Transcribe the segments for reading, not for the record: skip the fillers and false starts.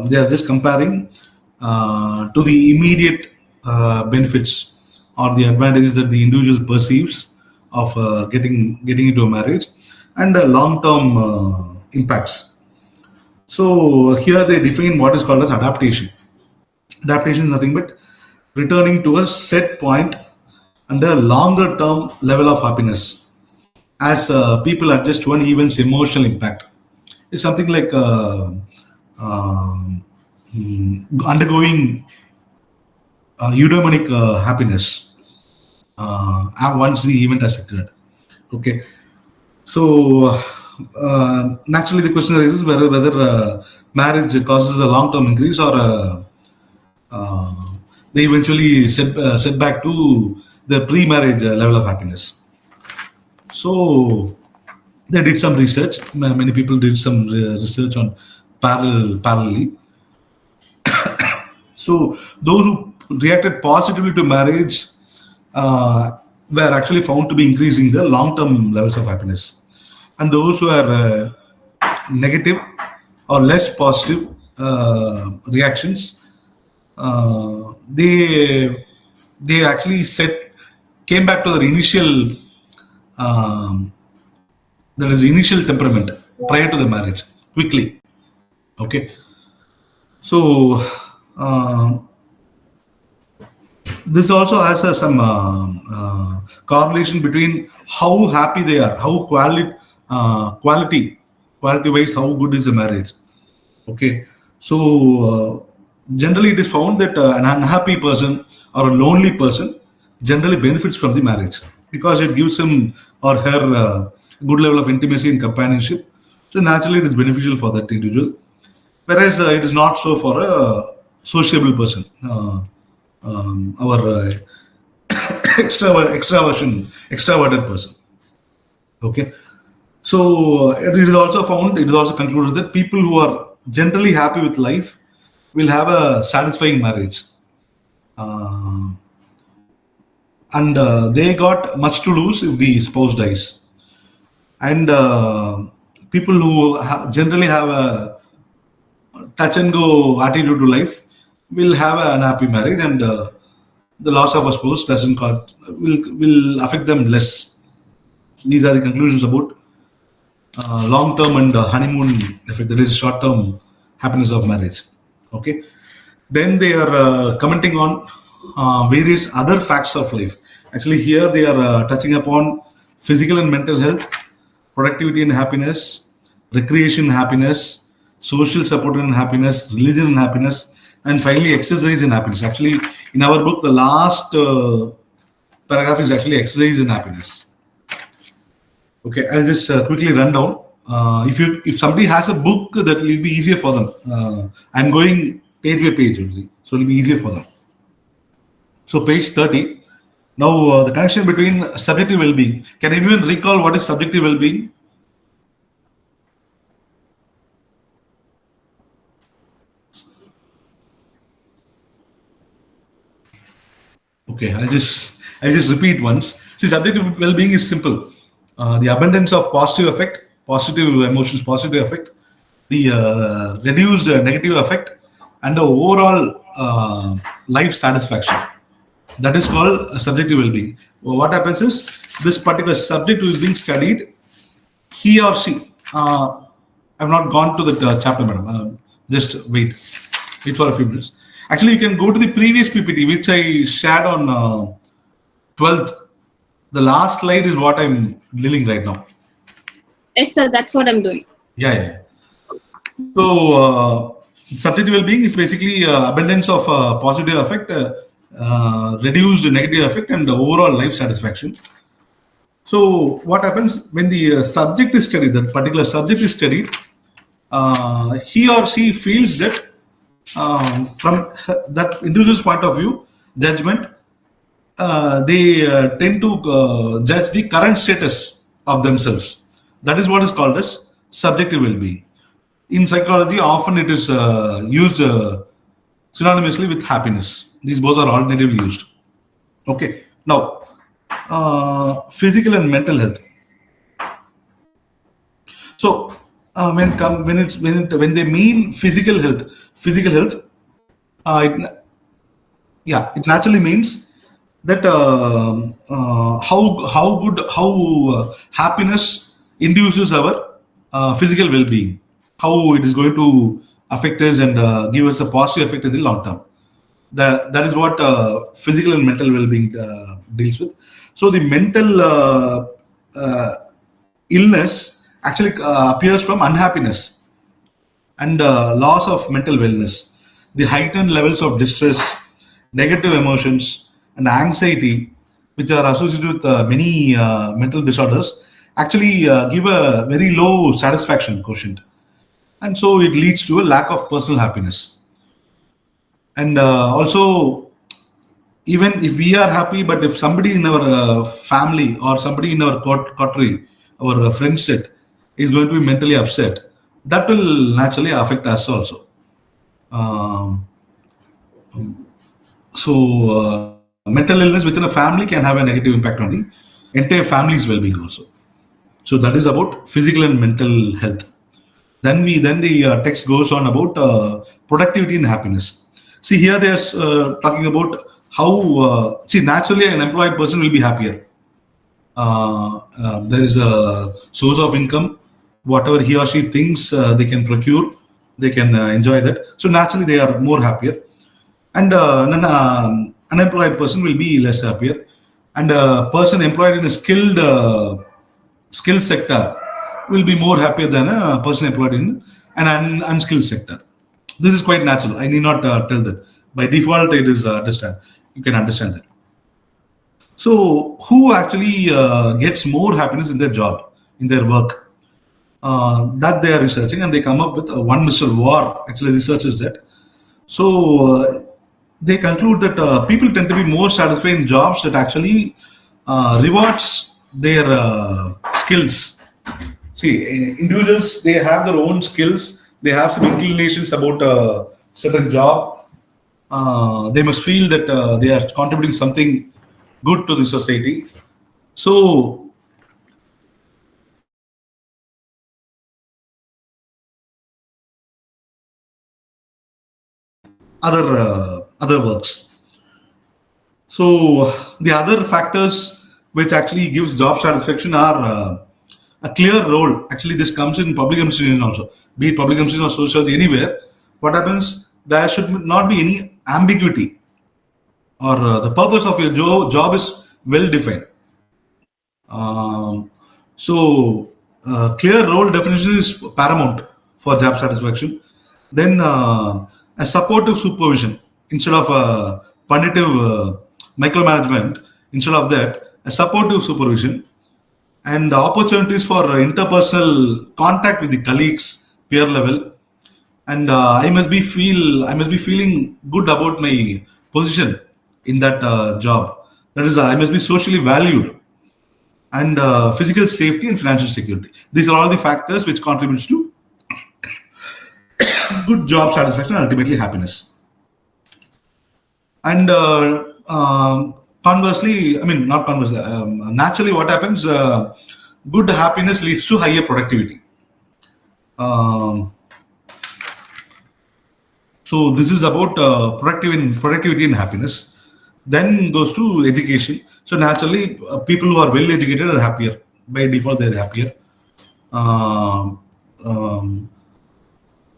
they are just comparing to the immediate benefits or the advantages that the individual perceives of getting into a marriage, and long-term impacts. So here they define what is called as adaptation. Adaptation is nothing but returning to a set point and a longer term level of happiness as people adjust to an event's emotional impact. It's something like undergoing eudaimonic happiness once the event has occurred. Okay, so naturally the question arises whether marriage causes a long-term increase or uh, they eventually set back to the pre-marriage level of happiness. So they did some research. Many people did some research on parallelly. So those who reacted positively to marriage were actually found to be increasing the long-term levels of happiness, and those who are negative or less positive reactions, they actually came back to their um, initial temperament prior to the marriage quickly. Okay, so uh, this also has some correlation between how happy they are, how quality wise, how good is the marriage. Okay, so generally it is found that an unhappy person or a lonely person generally benefits from the marriage because it gives him or her good level of intimacy and companionship. So naturally, it is beneficial for that individual. Whereas it is not so for a sociable person, our extroverted person. Okay, so it is also found, it is also concluded that people who are generally happy with life will have a satisfying marriage. Uh, and they got much to lose if the spouse dies. And people who generally have a touch and go attitude to life will have an unhappy marriage, and the loss of a spouse will affect them less. These are the conclusions about long term and honeymoon effect, that is short term happiness of marriage. Okay, then they are commenting on various other facts of life. Actually here they are touching upon physical and mental health, productivity and happiness, recreation and happiness, social support and happiness, religion and happiness, and finally exercise and happiness. Actually in our book the last paragraph is actually exercise and happiness. Okay, I'll just quickly run down. If somebody has a book, that will be easier for them. I'm going page by page only, so it will be easier for them. So page 30. Now the connection between subjective well-being. Can anyone recall what is subjective well-being? Okay, I'll just repeat once. See, subjective well-being is simple. The abundance of positive effect, positive emotions, positive effect, the reduced negative effect, and the overall life satisfaction. That is called subjective well-being. What happens is this particular subject who is being studied, he or she. I've not gone to the chapter, madam. Just wait for a few minutes. Actually, you can go to the previous PPT which I shared on 12th. The last slide is what I'm dealing right now. Yes, sir. That's what I'm doing. Yeah. So, subjective well-being is basically abundance of positive effect, reduced negative effect, and the overall life satisfaction. So, what happens when the subject is studied, that particular subject is studied, he or she feels that from that individual's point of view, judgment, they tend to judge the current status of themselves. That is what is called as subjective well-being. In psychology, often it is used synonymously with happiness. These both are alternatively used. Okay. Now, physical and mental health. So, when they mean physical health, physical health, it, yeah, it naturally means that how happiness induces our physical well-being, how it is going to affect us and give us a positive effect in the long term. That is what physical and mental well-being deals with. So the mental uh, illness actually appears from unhappiness and loss of mental wellness. The heightened levels of distress, negative emotions, and anxiety, which are associated with many mental disorders, actually give a very low satisfaction quotient. And so it leads to a lack of personal happiness. And also, even if we are happy, but if somebody in our family or somebody in our coterie, our friend set, is going to be mentally upset, that will naturally affect us also. Um, so mental illness within a family can have a negative impact on the entire family's well-being also. So that is about physical and mental health. Then the text goes on about productivity and happiness. See here they are talking about how see naturally an employed person will be happier. There is a source of income, whatever he or she thinks they can procure, they can enjoy that. So naturally they are more happier, and an unemployed person will be less happier, and a person employed in a skilled sector will be more happier than a person employed in an unskilled sector. This is quite natural. I need not tell that. By default, it is understand. You can understand that. So, who actually gets more happiness in their job, in their work? That they are researching, and they come up with one Mr. War actually researches that. So, they conclude that people tend to be more satisfied in jobs that actually rewards their skills. See, individuals, they have their own skills. They have some inclinations about a certain job. They must feel that they are contributing something good to the society. So other works. So the other factors which actually gives job satisfaction are a clear role. Actually, this comes in public administration also, be it public administration or social anywhere. What happens? There should not be any ambiguity, or the purpose of your job is well defined. So, clear role definition is paramount for job satisfaction. Then, a supportive supervision instead of punitive micromanagement. Instead of that, a supportive supervision and opportunities for interpersonal contact with the colleagues, peer level, and I must be feeling good about my position in that job. That is, I must be socially valued, and physical safety and financial security. These are all the factors which contributes to good job satisfaction and ultimately happiness. And conversely, I mean not conversely, naturally what happens? Good happiness leads to higher productivity. Um, so this is about productivity and happiness. Then goes to education. So naturally, people who are well educated are happier. By default, they're happier. Um, um,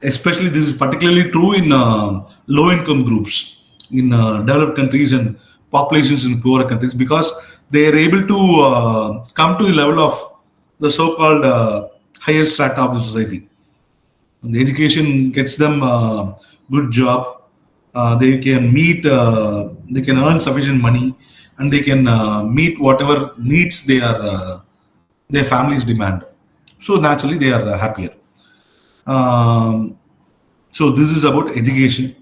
Especially this is particularly true in low income groups in developed countries and populations in poorer countries, because they are able to come to the level of the so-called higher strata of the society. And the education gets them good job. They can earn sufficient money, and they can meet whatever needs their families demand. So naturally, they are happier. Um, so this is about education,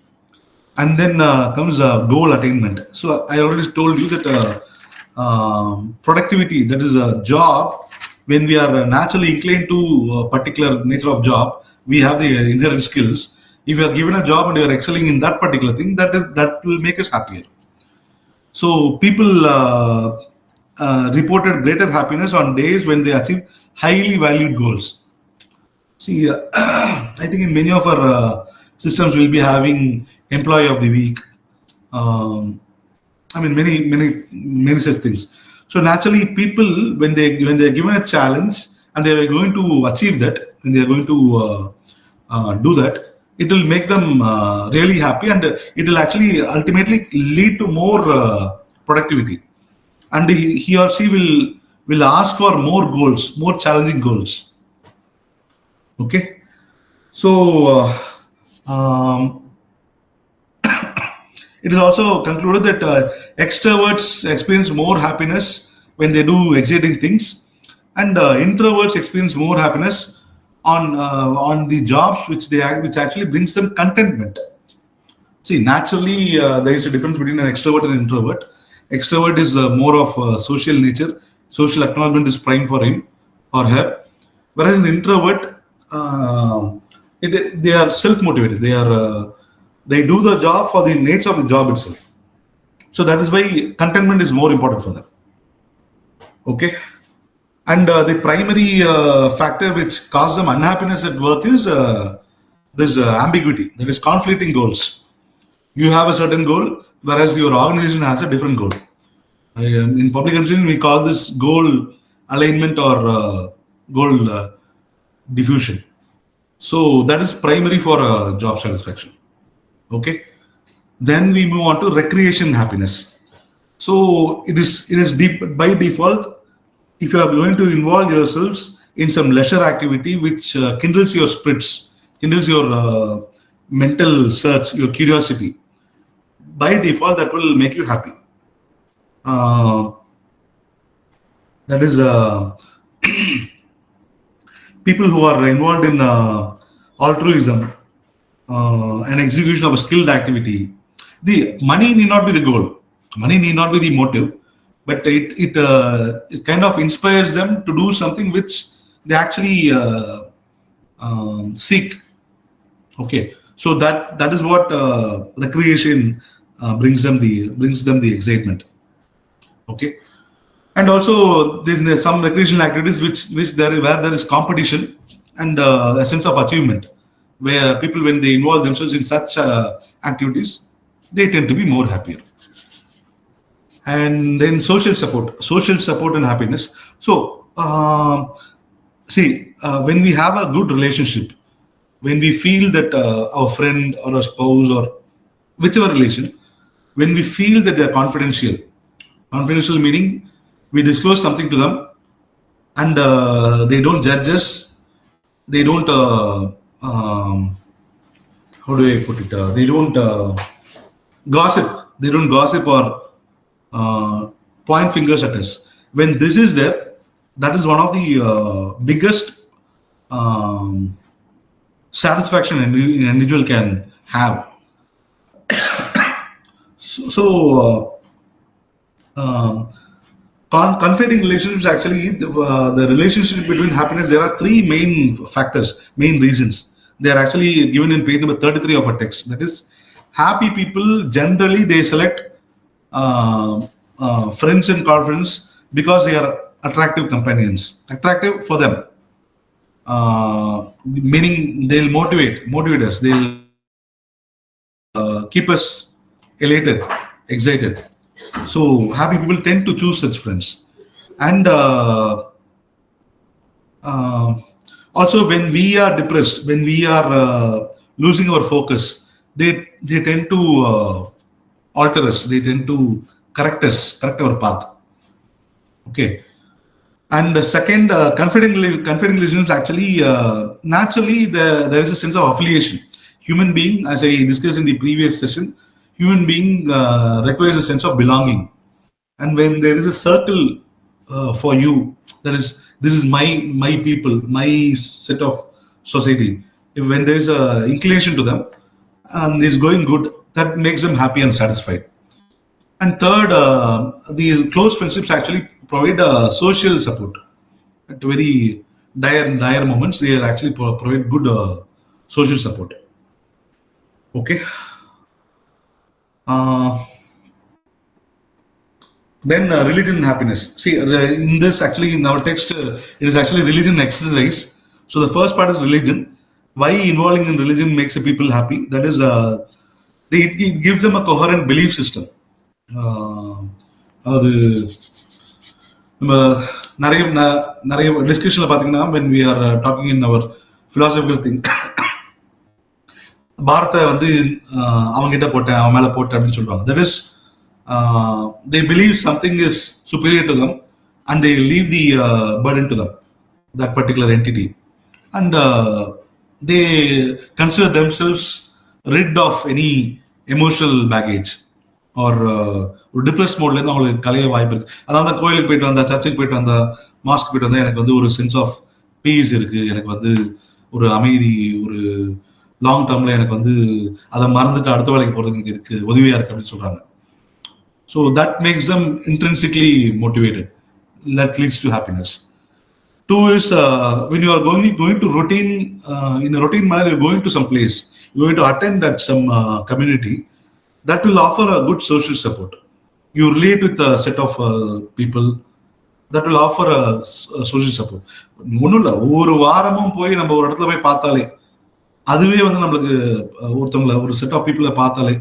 and then comes goal attainment. So I already told you that productivity, that is a job. When we are naturally inclined to a particular nature of job, we have the inherent skills. If you are given a job and you are excelling in that particular thing, that will make us happier. So people reported greater happiness on days when they achieve highly valued goals. See, I think in many of our Systems will be having employee of the week. Um, I mean, many such things. So naturally, people when they're given a challenge and they are going to achieve that, and they are going to do that, it will make them really happy, and it will actually ultimately lead to more productivity. And he or she will ask for more goals, more challenging goals. Okay, so it is also concluded that extroverts experience more happiness when they do exciting things, and introverts experience more happiness on the jobs which actually brings them contentment. See, naturally, there is a difference between an extrovert and introvert. Extrovert is more of social nature. Social acknowledgement is prime for him or her. Whereas an introvert, they are self-motivated. They do the job for the nature of the job itself. So that is why contentment is more important for them. Okay. And the primary factor which causes them unhappiness at work is this ambiguity. That is conflicting goals. You have a certain goal, whereas your organization has a different goal. In public administration, we call this goal alignment or goal diffusion. So that is primary for job satisfaction. Okay. Then we move on to recreation happiness. So it is deep by default. If you are going to involve yourselves in some leisure activity which kindles your spirits, kindles your mental search, your curiosity, by default that will make you happy. Uh, that is people who are involved in altruism and execution of a skilled activity. The money need not be the goal. Money need not be the motive, but it kind of inspires them to do something which they actually seek. Okay, so that is what recreation brings them the excitement. Okay, and also there are some recreational activities which where there is competition and a sense of achievement, where people when they involve themselves in such activities, they tend to be more happier. And then social support and happiness. So see, when we have a good relationship, when we feel that our friend or a spouse or whichever relation, when we feel that they are confidential meaning we disclose something to them, and they don't judge us, they don't how do I put it, they don't gossip, or point fingers at us. When this is there, that is one of the biggest um, satisfaction an individual can have. So conflicting relationships, actually the relationship between happiness, there are three main factors, main reasons. They are actually given in page number 33 of our text. That is, happy people generally they select friends and confidence because they are attractive companions, attractive for them, meaning they'll motivate us, they'll keep us elated, excited. So happy people tend to choose such friends. And uh, also when we are depressed, when we are losing our focus, they tend to alter us, they tend to correct our path. Okay. And the second, confiding relationships, actually naturally there is a sense of affiliation. Human being, as I discussed in the previous session, human being requires a sense of belonging. And when there is a circle for you, that is, this is my people, my set of society. If when there is a inclination to them and it's going good, that makes them happy and satisfied. And third, the close friendships actually provide social support at very dire moments. They actually provide good social support. Okay. Uh, then religion and happiness. See, in our text, it is actually religion exercise. So the first part is religion. why involving in religion makes the people happy. That is, it gives them a coherent belief system. அது நம்ம நிறைய நிறைய டிஸ்கஷன்ல பாத்தீங்கன்னா when we are talking in our philosophical thing, பாரத்தை வந்து அவங்க கிட்ட போட்டேன், அவன் மேல போட்டேன் அப்படின்னு சொல்றாங்க. That is, they believe something is superior to them and they leave the burden to them, that particular entity, and they consider themselves rid of any emotional baggage or ஒரு டிப்ரெஸ் மோட்ல இருந்து அவங்களுக்கு கலைய வாய்ப்பு இருக்கு. அதாவது கோயிலுக்கு போயிட்டு வந்தா, சர்ச்சுக்கு போயிட்டு வந்தா, மாஸ்க் போயிட்டு வந்தா எனக்கு வந்து ஒரு சென்ஸ் ஆஃப் பீஸ் இருக்கு, எனக்கு வந்து ஒரு அமைதி, ஒரு லாங் டேர்ம்ல எனக்கு வந்து அதை மறந்துட்டு அடுத்த வேலைக்கு போறதுக்கு எனக்கு இருக்கு, உதவியா இருக்கு அப்படின்னு சொல்றாங்க. So that makes them intrinsically motivated. That leads to happiness. Two is when you are going to routine, in a routine manner, you're going to some place, you're going to attend at some community that will offer a good social support. You relate with a set of people that will offer a social support. ஒன்றும் இல்லை, ஒவ்வொரு வாரமும் போய் நம்ம ஒரு இடத்துல போய் பார்த்தாலே அதுவே வந்து நம்மளுக்கு ஒருத்தவங்களை ஒரு செட் ஆஃப் பீப்புளை பார்த்தாலே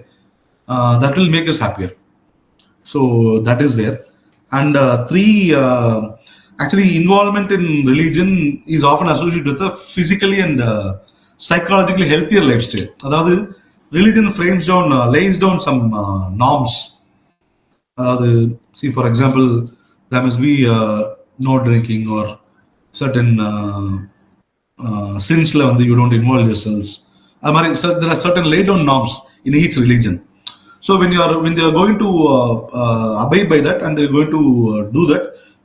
that will make us happier. So that is there. And three, actually involvement in religion is often associated with a physically and psychologically healthier lifestyle. அதாவது religion lays down some norms. அதாவது see, for example, there must be no drinking or certain sinsல வந்து you don't involve yourselves. அது மாதிரி there are certain laid down norms in each religion. So when they are going to abide by that and they are going to do that,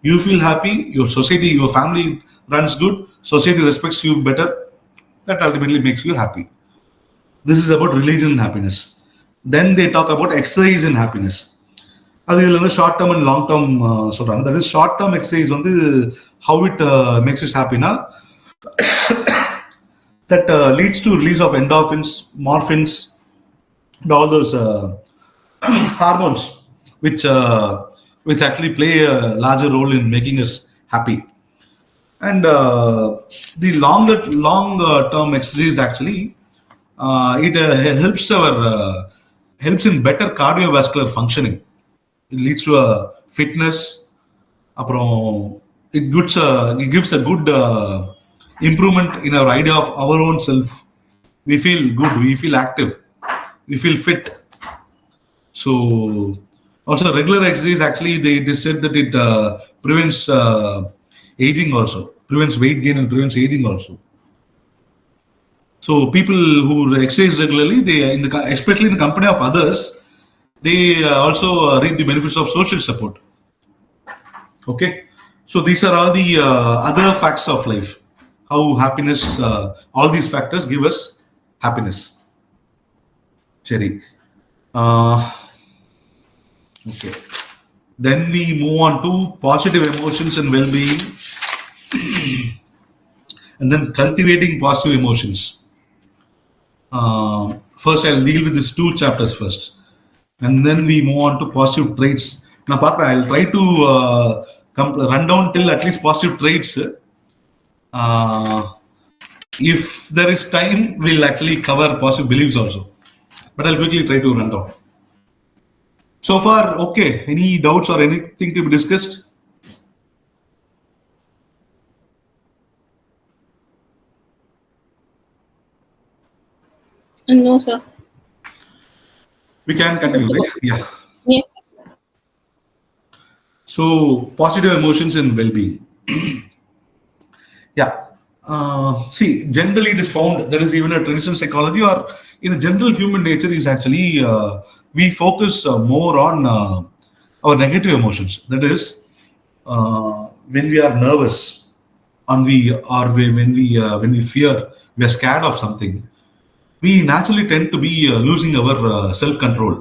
you feel happy, your society, your family runs good, society respects you better. That ultimately makes you happy. This is about religion and happiness. Then they talk about exercise and happiness. அது இதில் வந்து short term and long term சொல்றாங்க. That is short term exercise வந்து how it makes is ஹாப்பினா, that leads to release of endorphins, morphins, and all those hormones which actually play a larger role in making us happy. And the long term exercise actually it helps in better cardiovascular functioning. It leads to a fitness. It gives a good improvement in our idea of our own self. We feel good, we feel active, we feel fit. So also regular exercise actually it is said that it prevents aging also, prevents weight gain and prevents aging also. So people who exercise regularly, especially in the company of others, they also reap the benefits of social support. Okay, so these are all the other facts of life. How happiness, all these factors give us happiness. Seri. Okay. Then we move on to positive emotions and well-being, and then cultivating positive emotions. First, I'll deal with these two chapters first, and then we move on to positive traits. Now, I'll try to run down till at least positive traits. If there is time, we'll actually cover positive beliefs also. But I'll quickly try to run down. So far, okay. Any doubts or anything to be discussed? No, sir. We can continue, right? Yeah. Yes. So, positive emotions and well-being. Yeah. See, generally it is found, that is even a traditional psychology or in a general human nature is actually we focus more on our negative emotions. That is, when we are nervous when we fear, we are scared of something, we naturally tend to be losing our self-control.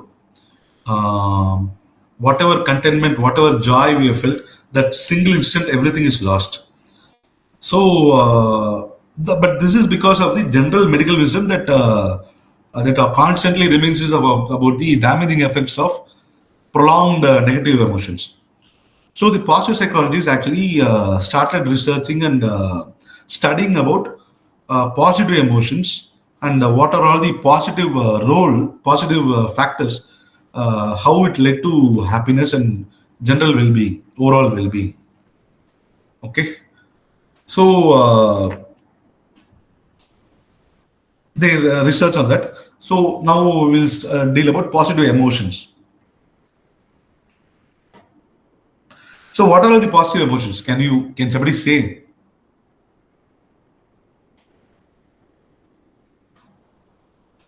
Whatever contentment, whatever joy we have felt, that single instant everything is lost. So, but this is because of the general medical wisdom that constantly reminds us about the damaging effects of prolonged negative emotions. So, the positive psychologists actually started researching and studying about positive emotions, and what are all the positive positive factors, how it led to happiness and general well-being, overall well-being. Okay, so they research on that. So now we'll deal about positive emotions. So what are all the positive emotions? Can somebody say?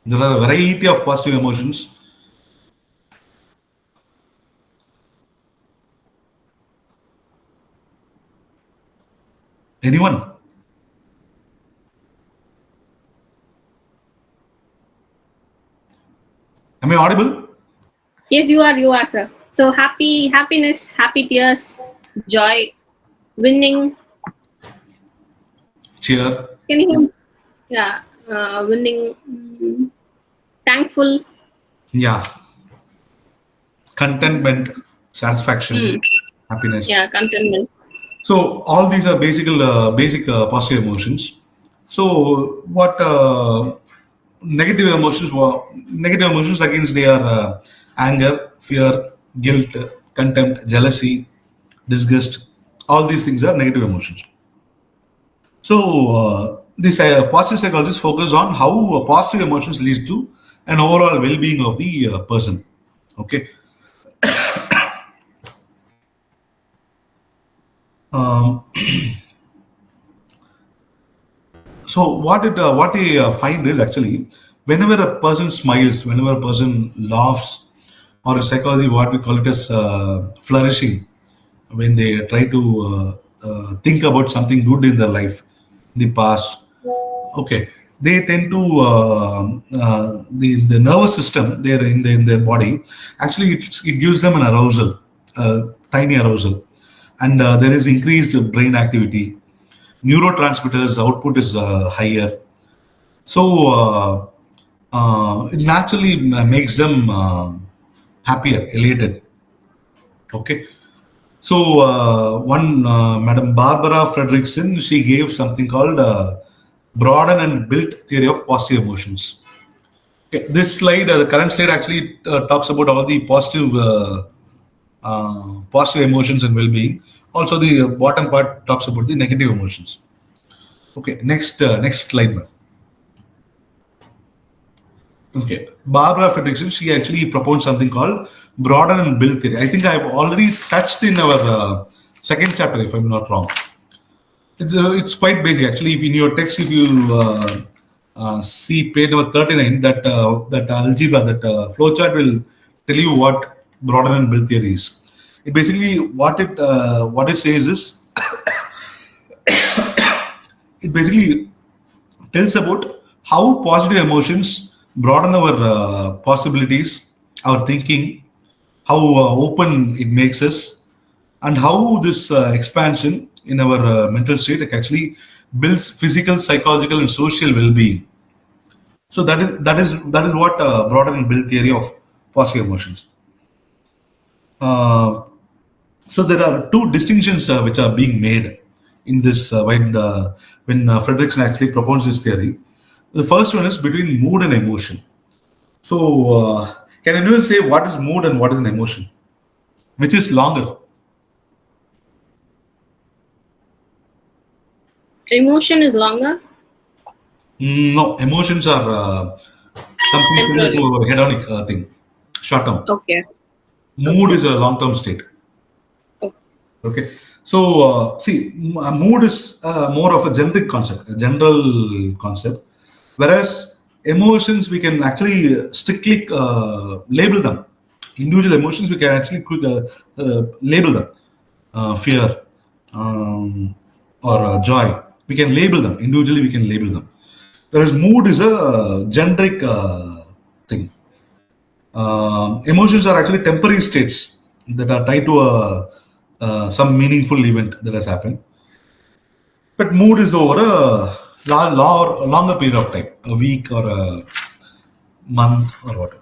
There are a variety of positive emotions. Anyone? Am I audible? Yes, you are, sir. So happiness, happy tears, joy, winning. Cheer. Can you hear me? Yeah, winning, thankful. Yeah. Contentment, satisfaction, Mm, happiness. yeah, contentment. So all these are basic positive emotions. So what negative emotions? Negative emotions against they are anger, fear, guilt, contempt, jealousy, disgust. All these things are negative emotions. So this positive psychologists focus on how positive emotions lead to an overall well-being of the person. Okay. Um, so what they find is actually whenever a person smiles, whenever a person laughs, or in psychology what we call it as flourishing, when they try to think about something good in their life, in the past. Okay, they tend to the nervous system there in their body. Actually, it gives them an arousal, tiny arousal, and there is increased brain activity. Neurotransmitters output is higher, so it naturally makes them happier, elated. Okay, so one Madam Barbara Fredrickson, she gave something called broaden and built theory of positive emotions. Okay, this slide, the current slide, actually talks about all the positive emotions and well-being. Also, the bottom part talks about the negative emotions. Okay, next slide, ma'am. Okay, Barbara Fredrickson, she actually proposed something called broaden and build theory. I think I've already touched in our second chapter, if I'm not wrong. It's quite basic actually. If in your text, if you see page number 39, that algebra, that flowchart will tell you what broaden and build theory is. It basically what it says is it basically tells about how positive emotions broaden our possibilities, our thinking, how open it makes us, and how this expansion in our mental state actually builds physical, psychological, and social well-being. So that is what broaden and build theory of positive emotions. Uh, so there are two distinctions which are being made in this when Fredrickson actually proposed this theory. The first one is between mood and emotion. So can anyone say what is mood and what is an emotion? Which is longer? Emotion is longer, No, emotions are something similar to temporary. our hedonic thing, short term. Okay. Mood Okay. is a long term state. Okay. Okay, so see, mood is more of a generic concept, a general concept, whereas emotions we can actually strictly label them. Individual emotions we can actually label them, fear or joy. We can label them individually. We can label them. Whereas mood is a generic thing. Emotions are actually temporary states that are tied to some meaningful event that has happened. But mood is over a longer period of time, a week or a month or whatever.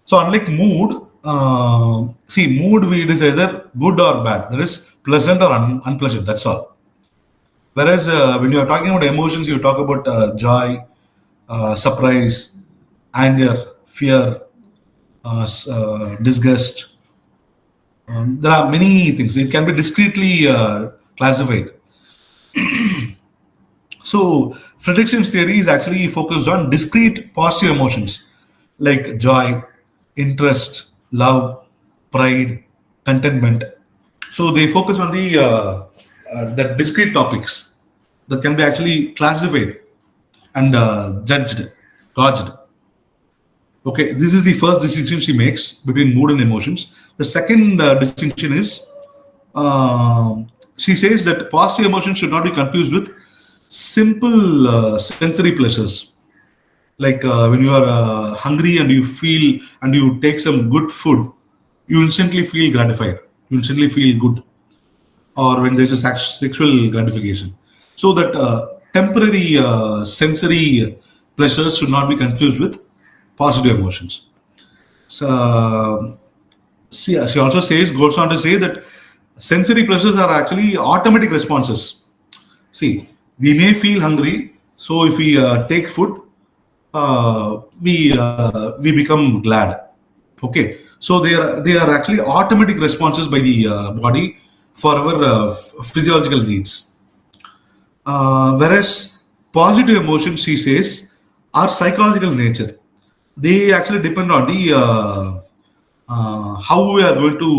So unlike mood, mood it is either good or bad. That is pleasant or unpleasant. That's all. Whereas when you are talking about emotions, you talk about joy, surprise, anger, fear, disgust. There are many things. It can be discretely classified. So, Frederickson's theory is actually focused on discrete positive emotions like joy, interest, love, pride, contentment. So they focus on the discrete topics that can be actually classified and judged, gauged. Okay, this is the first distinction she makes between mood and emotions. The second distinction is she says that positive emotions should not be confused with simple sensory pleasures. Like when you are hungry and you feel and you take some good food, you instantly feel gratified. You instantly feel good. Or when there's a sexual gratification. So that temporary sensory pleasures should not be confused with positive emotions. So, she also goes on to say that sensory pleasures are actually automatic responses. See, we may feel hungry, so if we take food, we become glad. Okay, so they are actually automatic responses by the body for our physiological needs. Whereas positive emotions, she says, are psychological nature. They actually depend on the how we are going to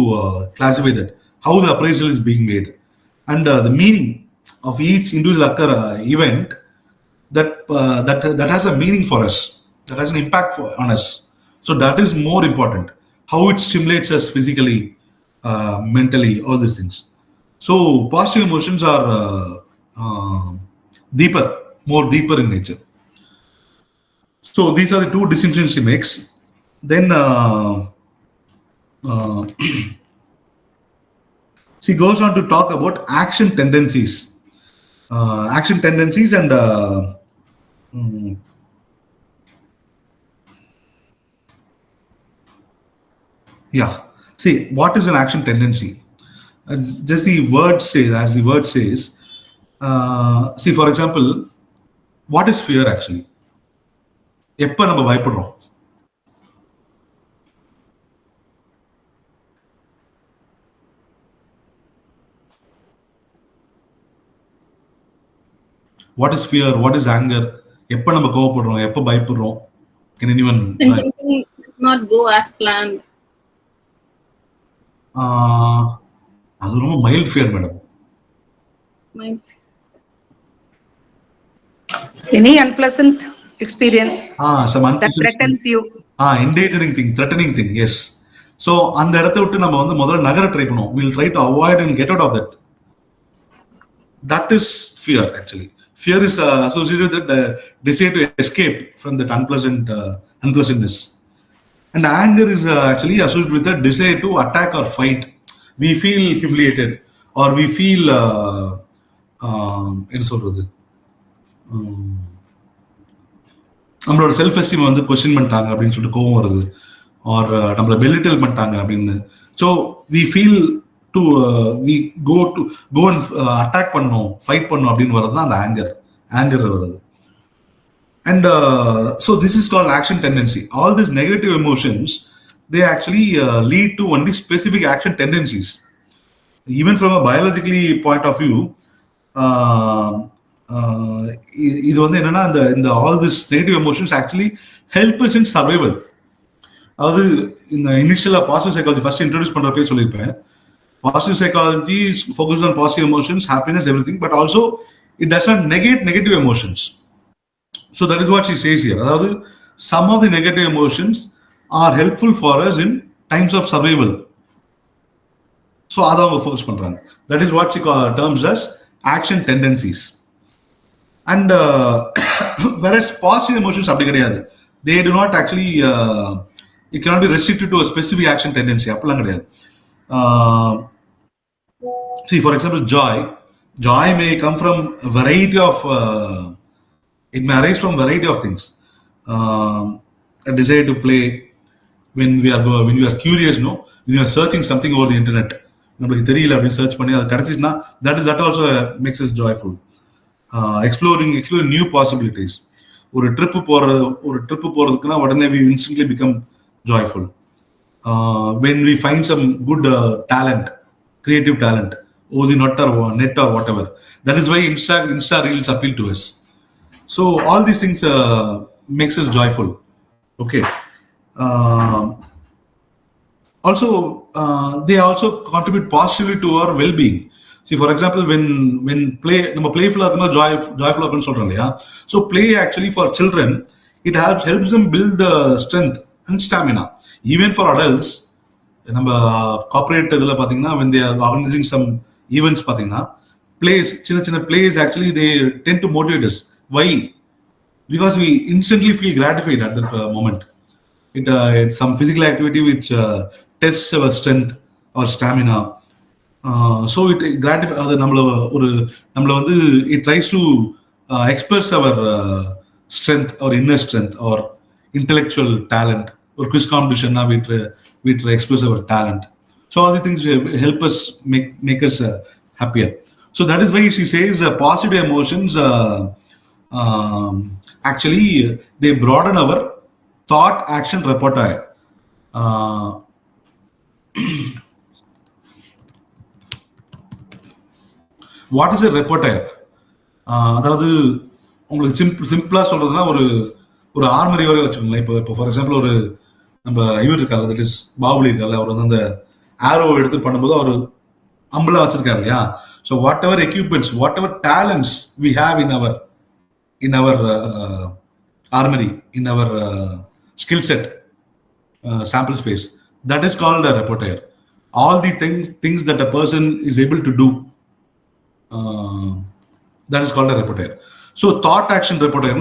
classify that, how the appraisal is being made, and the meaning of each individual event that has a meaning for us, that has an impact on us. So that is more important. How it stimulates us physically, mentally, all these things. So positive emotions are deeper, more deeper in nature. So these are the two distinctions she makes. Then uh, she goes on to talk about action tendencies, and mm, yeah. See, what is an action tendency? Just the word says, as the word says. See, for example, what is fear actually? எப்ப நம்ம பயப்படுறோம்? What is fear? What is anger? எப்ப நம்ம கோவப்படுறோம்? எப்ப பயப்படுறோம்? Can anyone When try? something does not go as planned. அது ரொம்ப mild fear madam. My Any unpleasant experience Some that unpleasant. threatens you. Endangering thing, threatening thing, yes. So அந்த இடத்த விட்டு நம்ம வந்து முதல்ல நகர ட்ரை பண்ணுவோம். We'll try to avoid and get out of that. That is fear actually. Fear is associated with the desire to escape from that unpleasantness. And anger is actually associated with the desire to attack or fight. We feel humiliated or we feel என்ன சொல்றது, நம்மளோட self esteem வந்து question பண்ணிட்டாங்க அப்படின்னு சொல்லிட்டு கோவம் வருது, R நம்மளை பெலிட்டில் பண்ணிட்டாங்க அப்படின்னு. So we feel to we go and attack பண்ணணும், ஃபைட் பண்ணணும் அப்படின்னு வர்றது தான் அந்த ஆங்கர் வருது. And so this is called action tendency. All these negative emotions, they actually lead to only specific action tendencies. Even from a biologically point of view, இது வந்து என்னன்னா இந்த all this negative emotions actually help us in survival. அதாவது இந்த இனிஷியலா positive psychology first introduce பண்றப்பே சொல்லியிருப்பேன். Positive psychology focus on positive emotions, happiness, everything, but also it does not negate negative emotions. So that is what she says here. அதாவது some of the negative emotions are helpful for us in times of survival. So அதை அவங்க focus பண்றாங்க. That is what she terms as action tendencies. And whereas positive emotions அப்படி கிடையாது. They do not actually it cannot be restricted to a specific action tendency. அப்படிலாம் கிடையாது. See, for example, joy may come from a variety of it may arise from variety of things. A desire to play when we are curious, no, when we are searching something over the internet, நம்மளுக்கு தெரியல அப்படின்னு search பண்ணி அது கிடைச்சிச்சுன்னா that also makes us joyful. exploring new possibilities. ஒரு trip போறதுக்குன்னா உடனே we instantly become joyful. When we find some good talent, creative talent, over the net or whatever. That is why Insta Reels appeal to us. So all these things makes us joyful. Okay. Also, they also contribute positively to our well-being. See, for example, when play, நம்ம playful joyful சொல்றோம் இல்லையா? So play actually for children, it helps them build the strength and stamina. Even for adults, நம்ம corporate இதுல பாத்தீங்கன்னா when they are organizing some events பாத்தீங்கன்னா plays, சின்ன plays actually they tend to motivate us. Why? Because we instantly feel gratified at that moment. It's some physical activity which tests our strength or stamina. So it gratifies it tries to express our strength or inner strength or intellectual talent. Or quiz competition now we try express our talent. So all these things help us make us happier. So that is why she says positive emotions actually they broaden our thought action repertoire. What is a repertoire? அதாவது உங்களுக்கு சிம்பிளா சொல்றதுன்னா ஒரு ஆர்மரி வரை வச்சுக்கோங்களேன். இப்போ for example ஒரு நம்ம இவர் இருக்காரு, தட் இஸ் பாகுபலி இருக்காரு, அவர் அந்த ஆரோ எடுத்து பண்ணும்போது அவர் அம்பலா வச்சிருக்காரு இல்லையா? So whatever equipments, whatever talents we have in our armory, in our skill set, sample space, that is called a repertoire. All the things that a person is able to do, that is called a repertoire. So thought action repertoire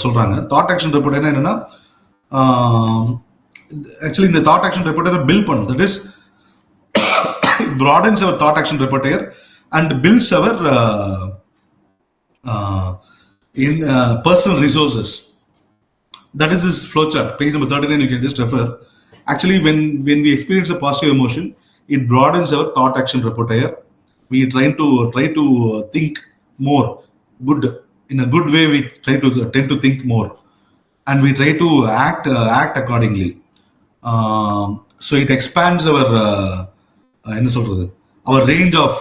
சொல்றாங்க. Thought action repertoire என்னன்னா actually இந்த thought action repertoire build பண்ணும். That is broadens our thought action repertoire and builds our in personal resources. That is this flowchart, page number 39. You can just refer. Actually, when we experience a positive emotion, it broadens our thought action repertoire. We try to think more good, in a good way. We tend to think more, and we try to act accordingly. So it expands our range of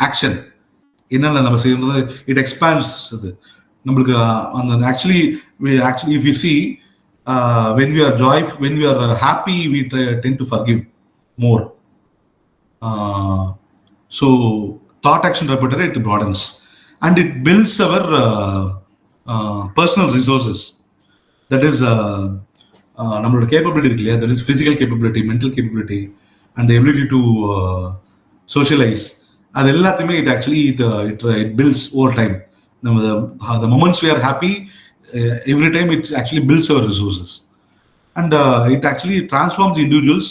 action. என்னென்ன நம்ம செய்யறது, it expands அது நம்மளுக்கு அந்த actually if you see when we are joyful, when we are happy, we tend to forgive more. So thought action repertoire, it broadens and it builds our personal resources. That is நம்மளோட capability இருக்கு இல்லையா? That is physical capability, mental capability and the ability to socialize. அது எல்லாத்தையுமே it builds over time. The moments we are happy, every time it actually builds our resources, and it actually transforms the individuals,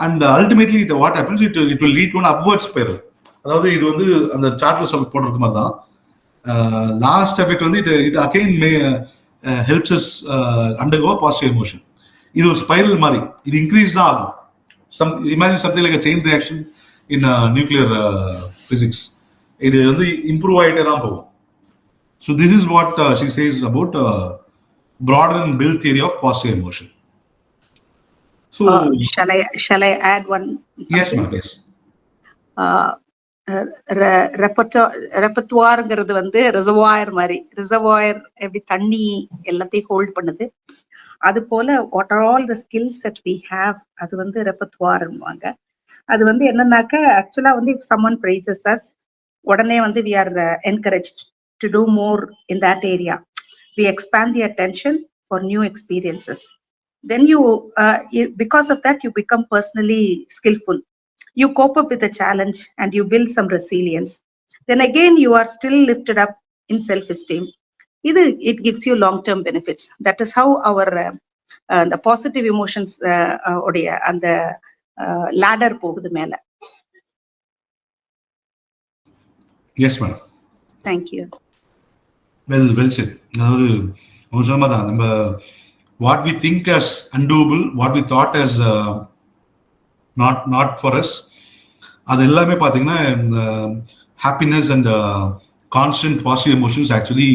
and ultimately what happens, it will lead to an upward spiral. அதாவது இது அந்த சார்ட்ல போடுறது மாதிரி தான். Last effect it again helps us undergo positive emotion. இது ஒரு spiral மாதிரி, இது இன்க்ரீஸ் தான் ஆகும். Imagine something like a chain reaction in nuclear physics. இது இம்ப்ரூவ் ஆகிட்டே தான் போகும். So this is what she says about broaden and build theory of positive emotion. So shall I add one something? Yes ma'am, yes. ரெப்பர்ட்வார்ங்கிறது reservoir மாதிரி. Reservoir எப்படி தண்ணி எல்லாத்தையும் hold பண்ணுது, அது போல what are all the skills that we have, அது ரெப்பர்ட்வார்ன்னுவாங்க. அது என்னன்னாக்க ஆக்சுவலா if someone praises us, உடனே we are encouraged to do more in that area. We expand the attention for new experiences. Then you because of that you become personally skillful. You cope up with the challenge and you build some resilience. Then again you are still lifted up in self-esteem. It gives you long-term benefits. That is how our the positive emotions உடைய அந்த ladder போகுது மேல. Yes madam. Thank you. Well said. அதாவது ஒரு சொன்னதான், நம்ம what we think as undoable, what we thought as not for us, அது எல்லாமே பார்த்தீங்கன்னா happiness and constant positive emotions actually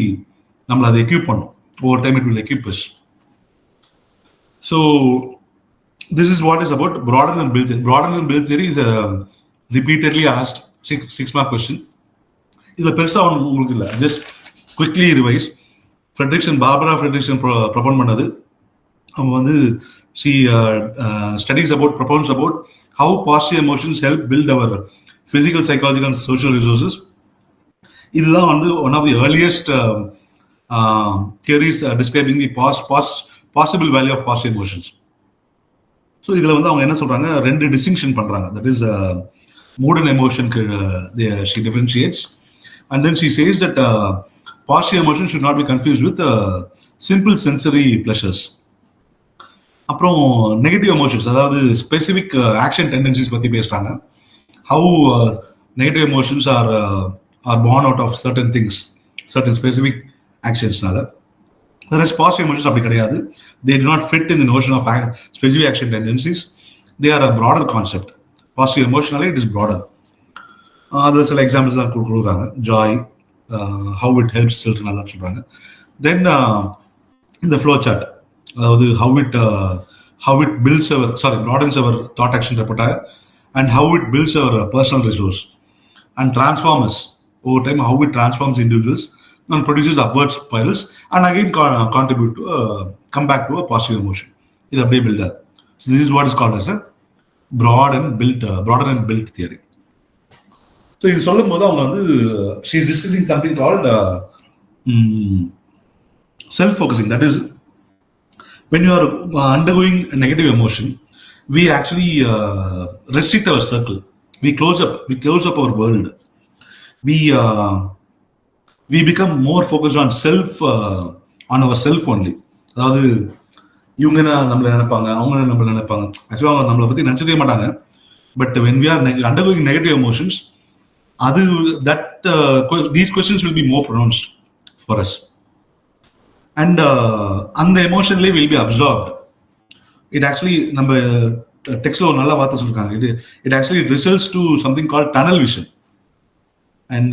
நம்மளை அதை equip பண்ணும். Over time it will equip us. So this is what is about broaden and build theory. Broaden and build theory is a repeatedly asked six mark question. இதுல பெருசா உங்களுக்கு இல்லை, just quickly revise. Barbara Frederiksen ப்ரொபோன் பண்ணது. அவங்க வந்து she studies about, propounds about how positive emotions help build our physical, psychological and social resources. இதுதான் வந்து one of the earliest theories describing the possible value of positive emotions. So இதில் வந்து அவங்க என்ன சொல்றாங்க, ரெண்டு டிஸ்டிங்ஷன் பண்றாங்க. That is mood and emotion she differentiates, and then she says that positive emotion should not be confused with simple sensory pleasures. அப்புறம் negative emotions, அதாவது specific action tendencies பற்றி பேசுகிறாங்க. How negative emotions are born out of certain things, certain specific actionsனால. Whereas positive emotions அப்படி கிடையாது. They do not fit in the notion of specific action tendencies. They are a broader concept. Positive emotionally it is broader. அதில் சில examples தான் கொடுக்குறாங்க. Joy, how it helps children, அதான் சொல்கிறாங்க. Then இந்த flow chart, அதாவது how it builds broadens our thought action repertoire, and how it builds our personal resource and transforms us over time, how it transforms individuals and produces upward spirals, and again contribute to come back to a positive emotion. இது அப்படியே build ஆகுது. So this is what is called as a broader and built theory. So இது சொல்லும் போது அவங்க வந்து she is discussing something called self-focusing. That is, when you are undergoing a negative emotion, we actually restrict our circle. We close up our world. We become more focused on on ourself only. அதாவது இவங்க நம்மளை நினைப்பாங்க, அவங்க நம்மளை நினைப்பாங்க, ஆக்சுவலாக அவங்க நம்மளை பற்றி நினச்சதே மாட்டாங்க. But when we are undergoing negative emotions, these questions will be more pronounced for us. And அந்த எமோஷன்லேயே will be absorbed. It actually, நம்ம டெக்ஸ்ட்ல ஒரு நல்ல வார்த்தை சொல்லிருக்காங்க, it actually results to something called tunnel vision. And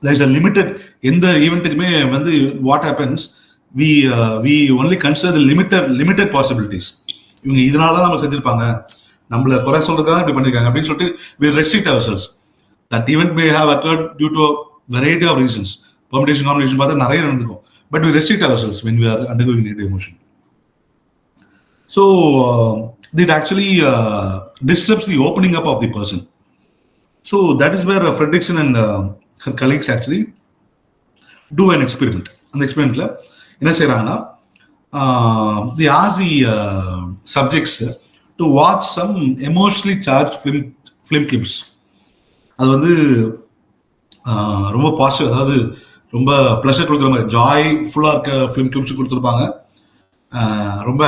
there is a limited, எந்த ஈவெண்ட்டுக்குமே வந்து what happens, we only consider the limited possibilities. இவங்க இதனால தான் நம்ம செஞ்சிருப்பாங்க, நம்மள குறை சொல்றதுக்காக இப்படி பண்ணிருக்காங்க அப்படின்னு சொல்லிட்டு we restrict ourselves. That event may have occurred due to a variety of reasons. Permutation combination பார்த்தா நிறைய நடந்துக்கும். But we restrict ourselves when we are undergoing negative emotion. So it actually disturbs the opening up of the person. So that is where Fredrickson and her colleagues actually do an experiment. அந்த எக்ஸ்பெரிமெண்ட்ல என்ன செய்யறாங்கன்னா, they ask the subjects to watch some emotionally charged film clips. அது வந்து ரொம்ப positive, அதாவது ரொம்ப pleasure கொடுக்குற மாதிரி ஜாய்ஃபுல்லாக இருக்க ஃபிலிம் கிளிப்ஸ் கொடுத்துருப்பாங்க. ரொம்ப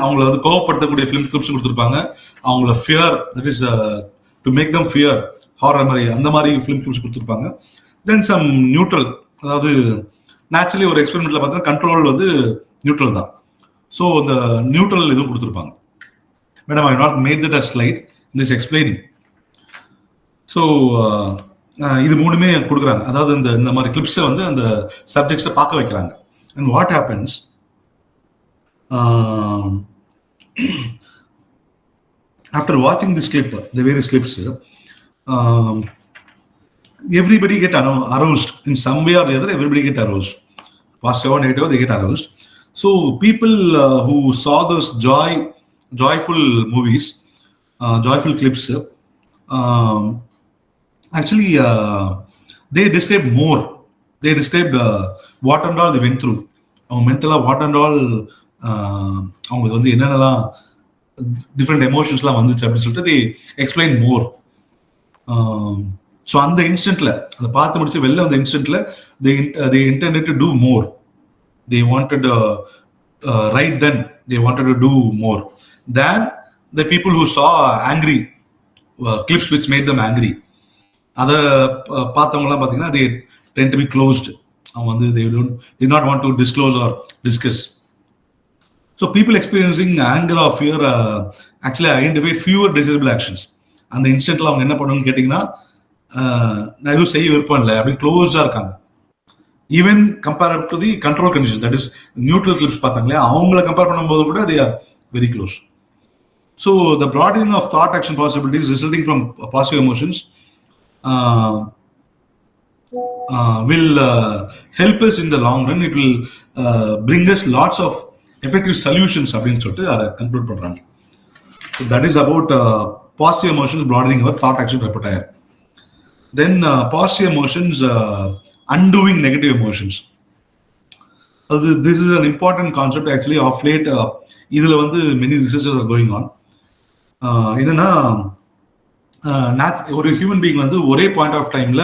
அவங்கள வந்து கோவப்படுத்தக்கூடிய ஃபிலிம் கிளிப்ஸ் கொடுத்துருப்பாங்க. அவங்கள fear, that is to make them fear, horror மாதிரி அந்த மாதிரி ஃபிலிம் கிளிப்ஸ் கொடுத்துருப்பாங்க. தென் சம் நியூட்ரல், அதாவது நேச்சுரலி ஒரு எக்ஸ்பெரிமெண்ட்ல பார்த்தா கண்ட்ரோல் வந்து நியூட்ரல் தான். ஸோ அந்த நியூட்ரல் இதுவும் கொடுத்துருப்பாங்க. Madam, I not made that a slight in this explaining. So இது மூணுமே கொடுக்குறாங்க. அதாவது இந்த மாதிரி கிளிப்ஸை வந்து அந்த சப்ஜெக்ட்ஸை பார்க்க வைக்கிறாங்க. அண்ட் வாட் ஹேப்பன்ஸ், ஆஃப்டர் வாட்சிங் this clip, the various clips, everybody get aroused in some way or the other. Everybody get aroused, positive or negative, they get aroused. So people who saw those joyful movies, joyful clips, actually they described more. They described what and all they went through. அவங்க மென்டலாக what and all அவங்களுக்கு வந்து என்னென்னலாம் different எமோஷன்ஸ்லாம் வந்துச்சு அப்படின்னு சொல்லிட்டு they explain more. So அந்த இன்ஸ்டன்ட்ல அதை பார்த்து முடிச்சு வெளில அந்த இன்ஸ்டன்ட்ல they intended to do more. They wanted right then they wanted to do more than the people who saw angry clips which made them angry. அதை பார்த்தவங்கலாம் பார்த்தீங்கன்னா they tend to be closed. அவங்க வந்து they did not want to disclose or discuss. So people experiencing anger or fear actually identified fewer desirable actions. அந்த இன்ஸ்டன்ட்ல அவங்க என்ன பண்ணணும்னு கேட்டிங்கன்னா, நான் எதுவும் செய்ய விருப்பம் இல்லை அப்படின்னு க்ளோஸ்டா இருக்காங்க. Even compare to the control condition, that is neutral clips பார்த்தாங்களே, அவங்கள கம்பேர் பண்ணும்போது கூட they are very close. So the broadening of thought action possibilities resulting from positive emotions will help us in the long run. It will bring us lots of effective solutions அப்படின்னு சொல்லிட்டு அதை conclude பண்றாங்க. So that is about positive emotions broadening our thought action repertoire. Then positive emotions undoing negative emotions. This is an important concept actually of late. இதுல வந்து many researches are going on. என்னன்னா ஒரு human being வந்து ஒரே point of டைம்ல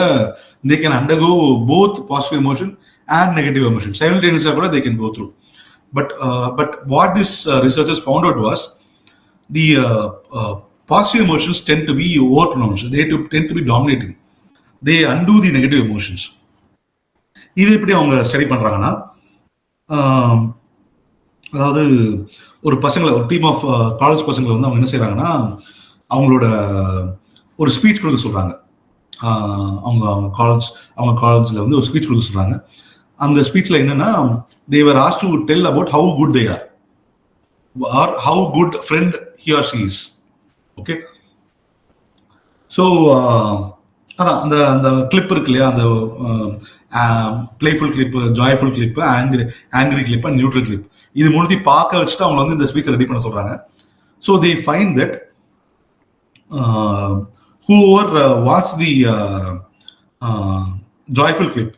they can undergo both positive emotion and negative emotion simultaneously கூட they can go through. But what this researchers found out was the positive emotions tend to be overpronounced. They tend to be dominating. They undo the negative emotions. இது எப்படி அவங்க study பண்றாங்கன்னா, அதாவது ஒரு பசங்களை, ஒரு team of college பசங்களை வந்து அவங்க என்ன செய்யறாங்கன்னா, அவங்களோட ஒரு ஸ்பீச் கொடுக்க சொல்றாங்க. அவங்க காலேஜ்ல வந்து ஒரு ஸ்பீச் கொடுக்க சொல்றாங்க. அந்த ஸ்பீச்ல என்னன்னா, they were asked to tell about how good they are or how good friend he or she is. Okay, so அதான் அந்த கிளிப் இருக்கு இல்லையா, அந்த playful clip, joyful clip, angry clip and neutral clip, இது மூணுத்தி பார்க்க வச்சுட்டு அவங்க வந்து இந்த ஸ்பீச்சை ரெடி பண்ண சொல்றாங்க. So they find that whoever watch the joyful clip,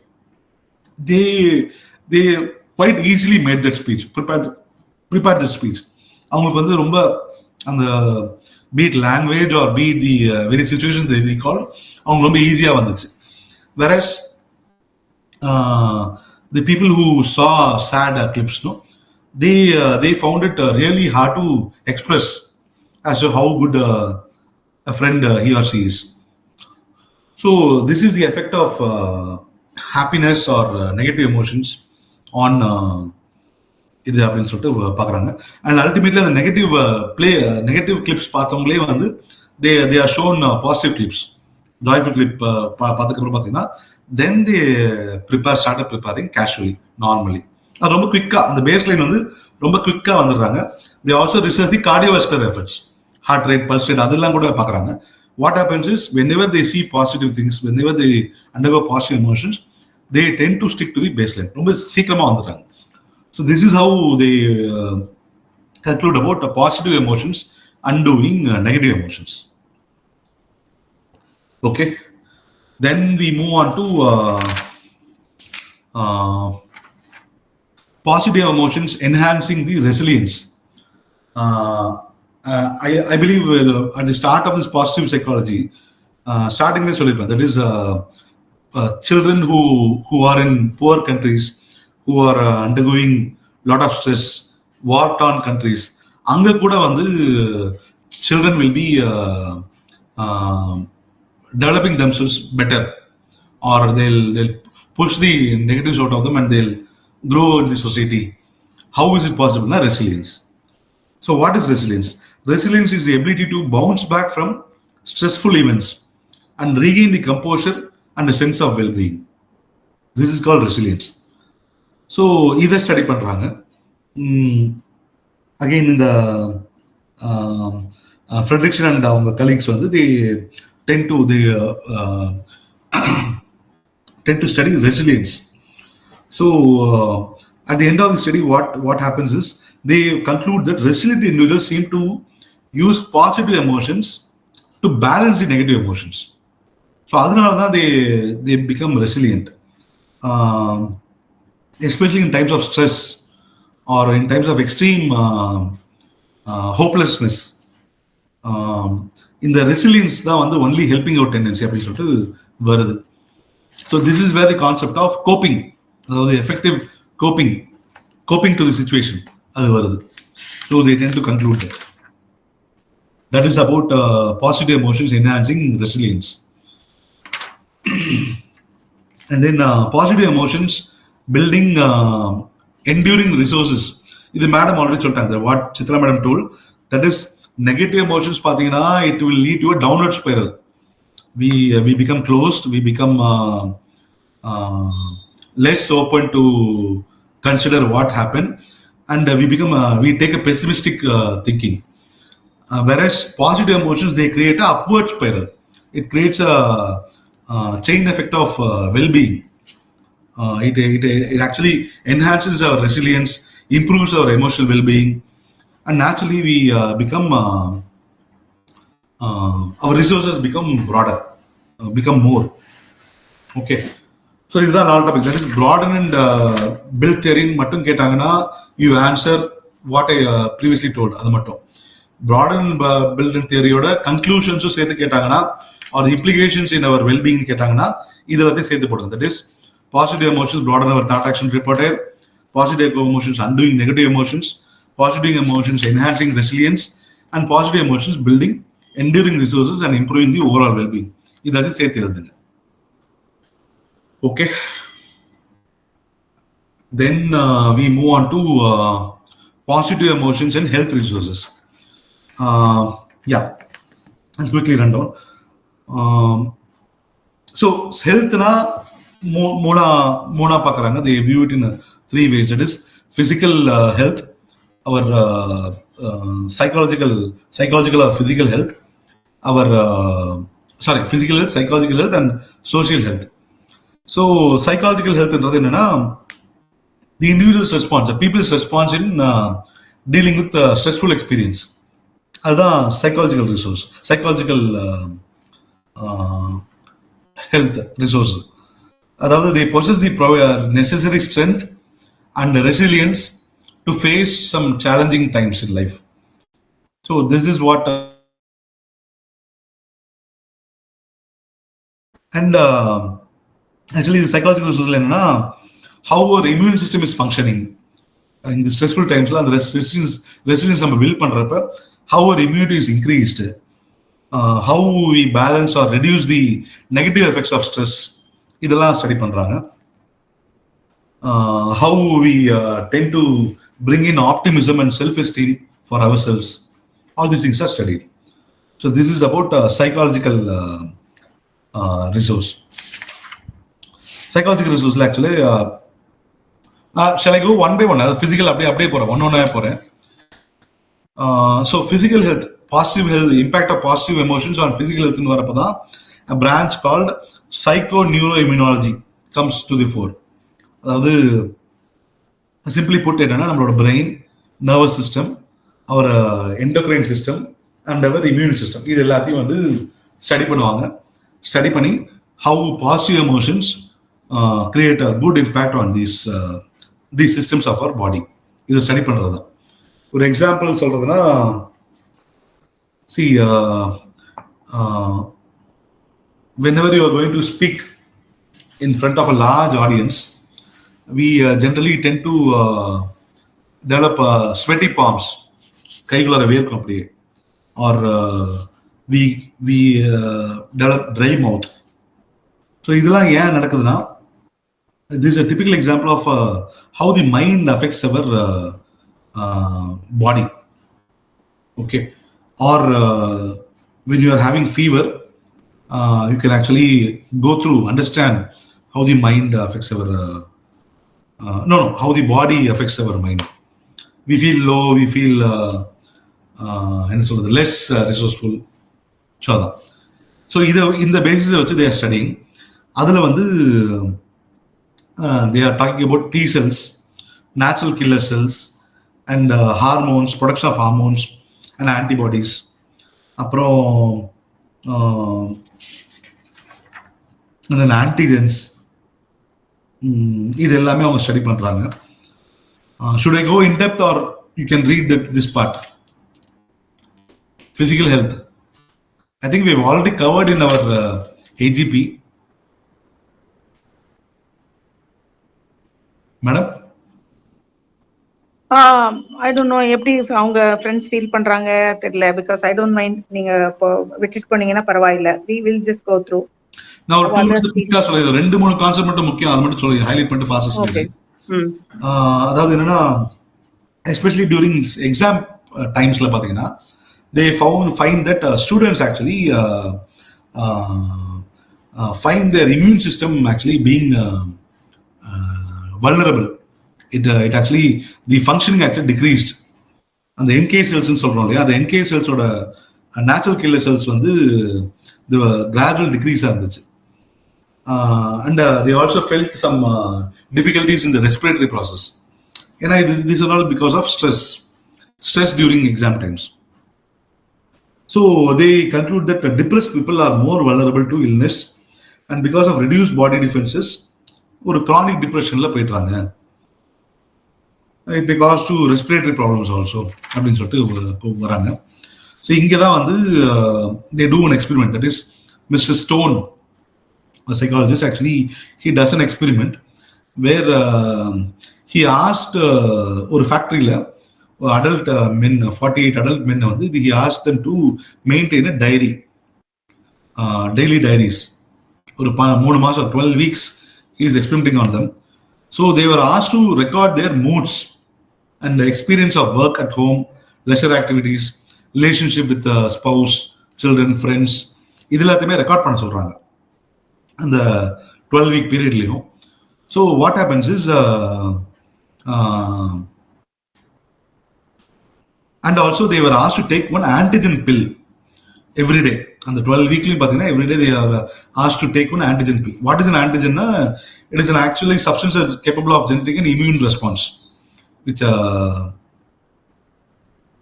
they quite easily made that speech, prepared that speech. அவங்களுக்கு வந்து ரொம்ப அந்த beat language or beat the very situations they recall, அவங்க ரொம்ப ஈஸியா வந்துச்சு. Whereas the people who saw sad clips, no, they found it really hard to express as to how good a friend he or she is. So this is the effect of happiness or negative emotions on இது அப்படின்னு சொல்லிட்டு பார்க்குறாங்க. And ultimately அந்த negative clips பார்த்தவங்களே வந்து they are shown positive clips, joyful clip பார்த்ததுக்கப்புறம் பார்த்தீங்கன்னா then they started preparing casually, normally. அது ரொம்ப குவிக்கா, அந்த பேஸ் லைன் வந்து ரொம்ப குவிக்கா வந்துடுறாங்க. they also research the cardiovascular efforts, heart rate, pulse rate, அதெல்லாம் கூட பார்க்குறாங்க. What happens is whenever they see positive things, whenever they undergo positive emotions, they tend to stick to the baseline, ரொம்ப சீக்கிரமா வந்துடுறாங்க. So this is how they conclude about positive emotions undoing negative emotions. Okay, then we move on to positive emotions enhancing the resilience. I believe at the start of this positive psychology, starting this, that is children who are in poor countries, who are undergoing lot of stress, war-torn countries, அங்க கூட வந்து children will be developing themselves better, or they'll push the negatives out of them and they'll grow in the society. How is it possible? Resilience. So what is resilience? Resilience is the ability to bounce back from stressful events and regain the composure and a sense of well-being. This is called resilience. So இதை study பண்ணுறாங்க. Again இந்த Frederiksen and அவங்க colleagues வந்து they tend to study resilience. So at the end of the study, what happens is they conclude that resilient individuals seem to use positive emotions to balance the negative emotions. So அதனால தான் they become resilient. Especially in times of stress or in times of extreme hopelessness. In the resilience தான் வந்து only helping out tendency அப்படின்னு சொல்லிட்டு வருது. So this is where the concept of coping, அதாவது effective coping to the situation, அது வருது. So they tend to conclude that. That is about positive emotions enhancing resilience. And then positive emotions building enduring resources. இது madam already சொல்லிட்டாங்க. What Chitra madam told, that is negative emotions பார்த்தீங்கன்னா it will lead to a downward spiral. we become closed, we become uh, less open to consider what happened, and we take a pessimistic thinking. Whereas positive emotions, they create a upward spiral. It creates a chain effect of well-being. It actually enhances our resilience, improves our emotional well-being, and naturally we become our resources become broader, become more. Okay. So இதுதான் நாலு topic. That is broaden and build theory மட்டும் கேட்டாங்கன்னா you answer what I previously told. அது மட்டும் broaden and build theoryயோட கன்க்ளூஷன்ஸும் சேர்த்து கேட்டாங்கன்னா R implications இன் அவர் well-being கேட்டாங்கன்னா இது எல்லாத்தையும் சேர்த்து போடுறது. That is positive emotions broaden our thought action repertoire, positive emotions undoing negative emotions, positive emotions enhancing resilience, and positive emotions building enduring resources and improving the overall well-being. இதெல்லாத்தையும் சேர்த்து எழுதுங்க. Okay. Then we move on to positive emotions and health resources. Yeah, let's quickly run down. So health na mona pakaranga. They view it in three ways. That is physical health, our psychological or physical health, our physical health, psychological health, and social health. So psychological health என்றது என்னன்னா the individual's response, the people's response in dealing with stressful experience. அதுதான் psychological resource, psychological health resource. அதாவது they possess the necessary strength and resilience to face some challenging times in life. So this is what and actually the psychological resource என்னன்னா how our immune system is functioning in the stressful times. அந்த resilience நம்ம build பண்றப்ப how our immunity is increased, how we balance or reduce the negative effects of stress, இதெல்லாம் study பண்றாங்க. How we tend to bring in optimism and self-esteem for ourselves. All these things are studied. So this is about psychological resource. Psychological resource actually shall I go one by one? Physical அப்படியே போறேன், ஒன்னொன்னா போறேன். So physical health, positive health, impact of positive emotions on physical health ன்னு வரப்பதான் a branch called psychoneuroimmunology comes to the fore. அதாவது simply put என்னன்னா நம்மளோட brain, nervous system, our endocrine system and our immune system, இது எல்லாத்தையும் வந்து study பண்ணுவாங்க. Study பண்ணி how positive emotions create a good impact on these systems of our body. இதை study பண்றது தான். ஒரு எக்ஸாம்பிள் சொல்றதுன்னா see whenever you are going to speak in front of a large audience, we generally tend to develop sweaty palms, கைகளோட வேர்க்கும் அப்படியே, or we develop dry mouth. So இதெல்லாம் ஏன் நடக்குதுன்னா this is a typical example of how the mind affects our body. Okay. Or when you are having fever, you can actually go through, understand how the mind affects our how the body affects our mind. We feel low, we feel less resourceful. So in the basis of which they are studying, adula vandu they are talking about T cells, natural killer cells, and hormones, production of hormones and antibodies. அப்புறம் அந்த antigens, இது எல்லாமே அவங்க study பண்றாங்க. Should I go in depth or you can read this part? Physical health, I think we've already covered in our AGP. Madam? I don't know எப்படி அவங்க friends feel பண்றாங்க தெரியல, because I don't mind. நீங்க விட்டுட்டு போனீங்கன்னா பரவாயில்ல, we will just go through. நான் ஒரு 2 நிமிஷம் குயிக்கா சொல்றேன். 2-3 கான்செப்ட் மட்டும் முக்கியம், அது மட்டும் சொல்லி ஹைலைட் பண்ணிட்டு ஃபாஸ்டா சொல்றேன். அதாவது என்னன்னா especially during exam timesல பாத்தீங்கன்னா they find that students actually find their immune system actually being vulnerable. It actually, the functioning actually decreased. அந்த NK செல்ஸ்னு சொல்றோம் இல்லையா, அந்த NK செல்ஸோட நேச்சுரல் கில்லர் செல்ஸ் வந்து கிராஜுவல் டிக்ரீஸாக இருந்துச்சு. And they also felt some difficulties in the respiratory process. ஏன்னா this is all because of stress during exam times. So they conclude that depressed people are more vulnerable to illness, and because of reduced body defenses, ஒரு chronic depressionல போயிடுறாங்க. It causes to respiratory problems also அப்படின்னு சொல்லிட்டு வராங்க. So இங்கே தான் வந்து they do an experiment. That is, Mr. Stone, a psychologist, actually he does an experiment where he asked ஒரு ஃபேக்டரியில் adult men, 48 adult men வந்து he asked them to maintain a diary, daily diaries. ஒரு 3 மாதம் 12 weeks he is experimenting on them. So they were asked to record their moods and the experience of work at home, leisure activities, relationship with spouse, children, friends. இது எல்லாத்தையுமே record பண்ண சொல்றாங்க அந்த 12-week பீரியட்லையும். So what happens is and also they were asked to take one antigen pill every day. அந்த 12 weekலையும் பார்த்தீங்கன்னா every day they are asked to take one antigen pill. What is an antigen? It is an actually substance that is capable of generating an immune response, which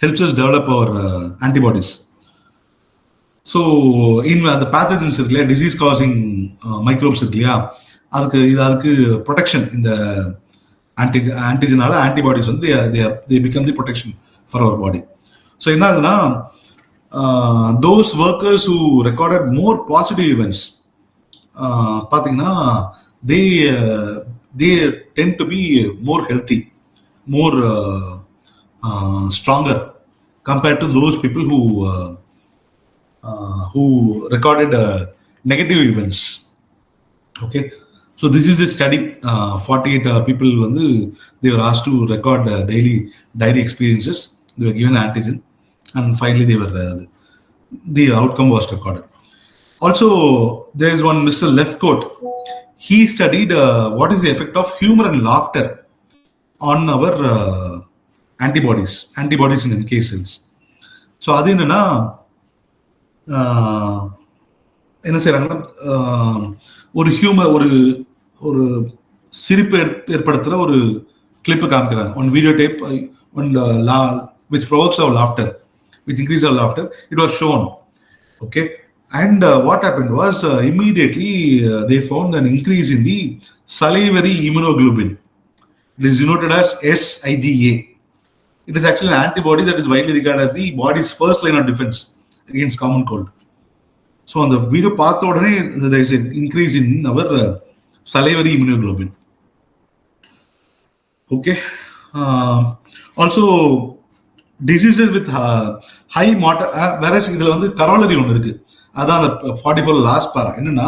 helps us develop our antibodies. So in the pathogens இருக்குல்லையா, disease causing microbes இருக்குல்லையா, அதுக்கு protection இந்த antigenனால antibodies வந்து they become the protection for our body. So என்ன ஆகுதுன்னா, those workers who recorded more positive events, பார்த்தீங்கன்னா they tend to be more healthy, more stronger compared to those people who recorded negative events. Okay, so this is a study. 48 people வந்து they were asked to record daily experiences. They were given antigen, and finally the outcome was recorded. Also, there is one Mr. Lefcourt. He studied what is the effect of humor and laughter on our antibodies in NK cells. So அது என்னன்னா, என்ன செய்யறாங்கன்னா, ஒரு humour, ஒரு சிரிப்பு ஏற்படுத்துகிற ஒரு clip காமிக்கிறாங்க. One video tape, one which provokes our laughter, which increases our laughter. It was shown. Okay, and what happened was immediately they found an increase in the salivary immunoglobulin. It is denoted as SIgA. It is actually an antibody that is widely regarded as the body's first line of defense against common cold. So on the video பார்த்த உடனே there is an increase in our salivary immunoglobulin. Okay, also diseases with high mortal, whereas இதுல வந்து corollary ஒன்று இருக்கு. அதான் அந்த 44 last பாரா. என்னன்னா,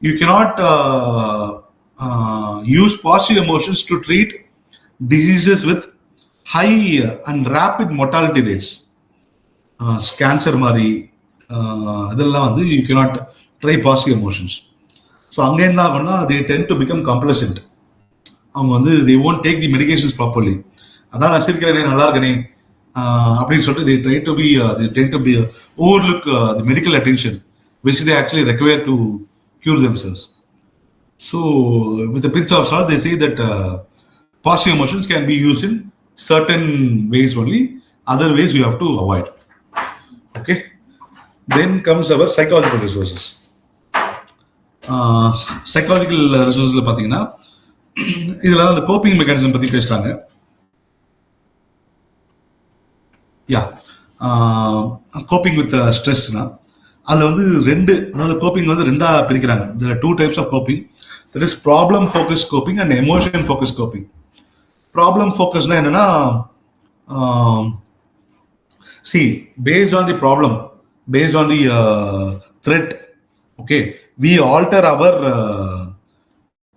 you cannot use positive emotions to treat diseases with high and rapid mortality rates. Cancer மாதிரி இதெல்லாம் வந்து you cannot try positive emotions. So அங்கே என்ன ஆகும்னா, they tend to become complacent. அவங்க வந்து they won't take the medications properly. அதான் நான் சிரிக்கிறேனே, நல்லா இருக்கனே அப்படின்னு சொல்லிட்டு they tend to be overlook the medical attention which they actually require to cure themselves. So with a pinch of salt, they say that positive emotions can be used in certain ways only, other ways you have to avoid. Okay, then comes our psychological resources. Psychological resources பார்த்தீங்கன்னா, இதெல்லாம் அந்த coping mechanism பற்றி பேசுகிறாங்க. Coping with ஸ்ட்ரெஸ்னா அதில் வந்து அதாவது coping வந்து ரெண்டாக பிரிக்கிறாங்க. there are 2 types of coping. There is problem focused coping and emotion focused coping. Problem focused என்னன்னா, see, based on the problem, based on the threat, okay, we alter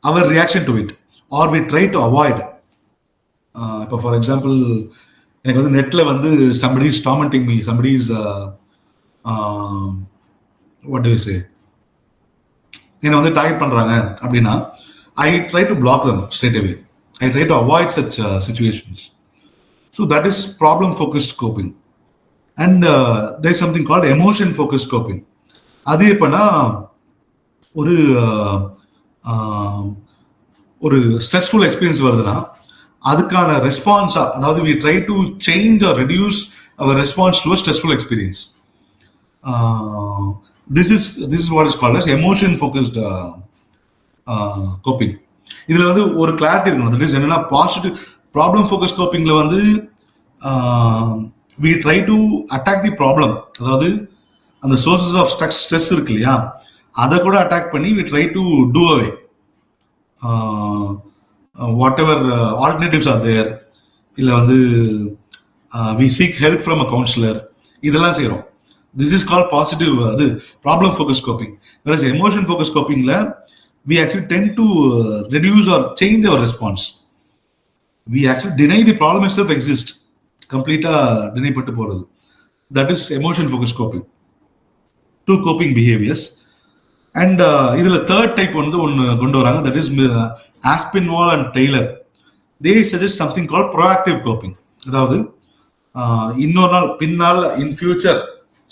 our reaction to it, or we try to avoid. இப்போ for example, எனக்கு வந்து நெட்ல வந்து somebody is tormenting me, somebody is what do you say, என்னை வந்து target பண்றாங்க அப்படின்னா, I try to block them straight away. I try to avoid such situations. So that is problem focused coping. And there is something called emotion focused coping. அது எப்பன்னா, ஒரு ஒரு stressful experience வருதுன்னா அதுக்கான ரெஸ்பான்ஸா, அதாவது we try to change or reduce our response to a stressful experience. This is what is called as emotion focused coping. இதுல வந்து ஒரு clarity இருக்கணும். தட் இஸ் என்னன்னா, பாசிட்டிவ் ப்ராப்ளம் ஃபோக்கஸ் கோப்பிங்ல வந்து we try to attack the problem, அதாவது அந்த sources of stress இருக்கு இல்லையா, அதை கூட அட்டாக் பண்ணி we try to do away whatever alternatives are there. இல்ல வந்து we seek help from a counselor, இதெல்லாம் செய்யறோம். This is called positive அது problem focused coping. Whereas emotion focused copingல we actually tend to reduce or change our response. We actually deny the problem itself exists. Complete deny பட்டு போறது. That is emotion focused coping. Two coping behaviors. And இதுல third type வந்து ஒன்னு கொண்டு வராங்க. That is Aspinwall and Taylor. They suggest something called proactive coping. அதாவது இன்னொரு நாள் பின்னால் in future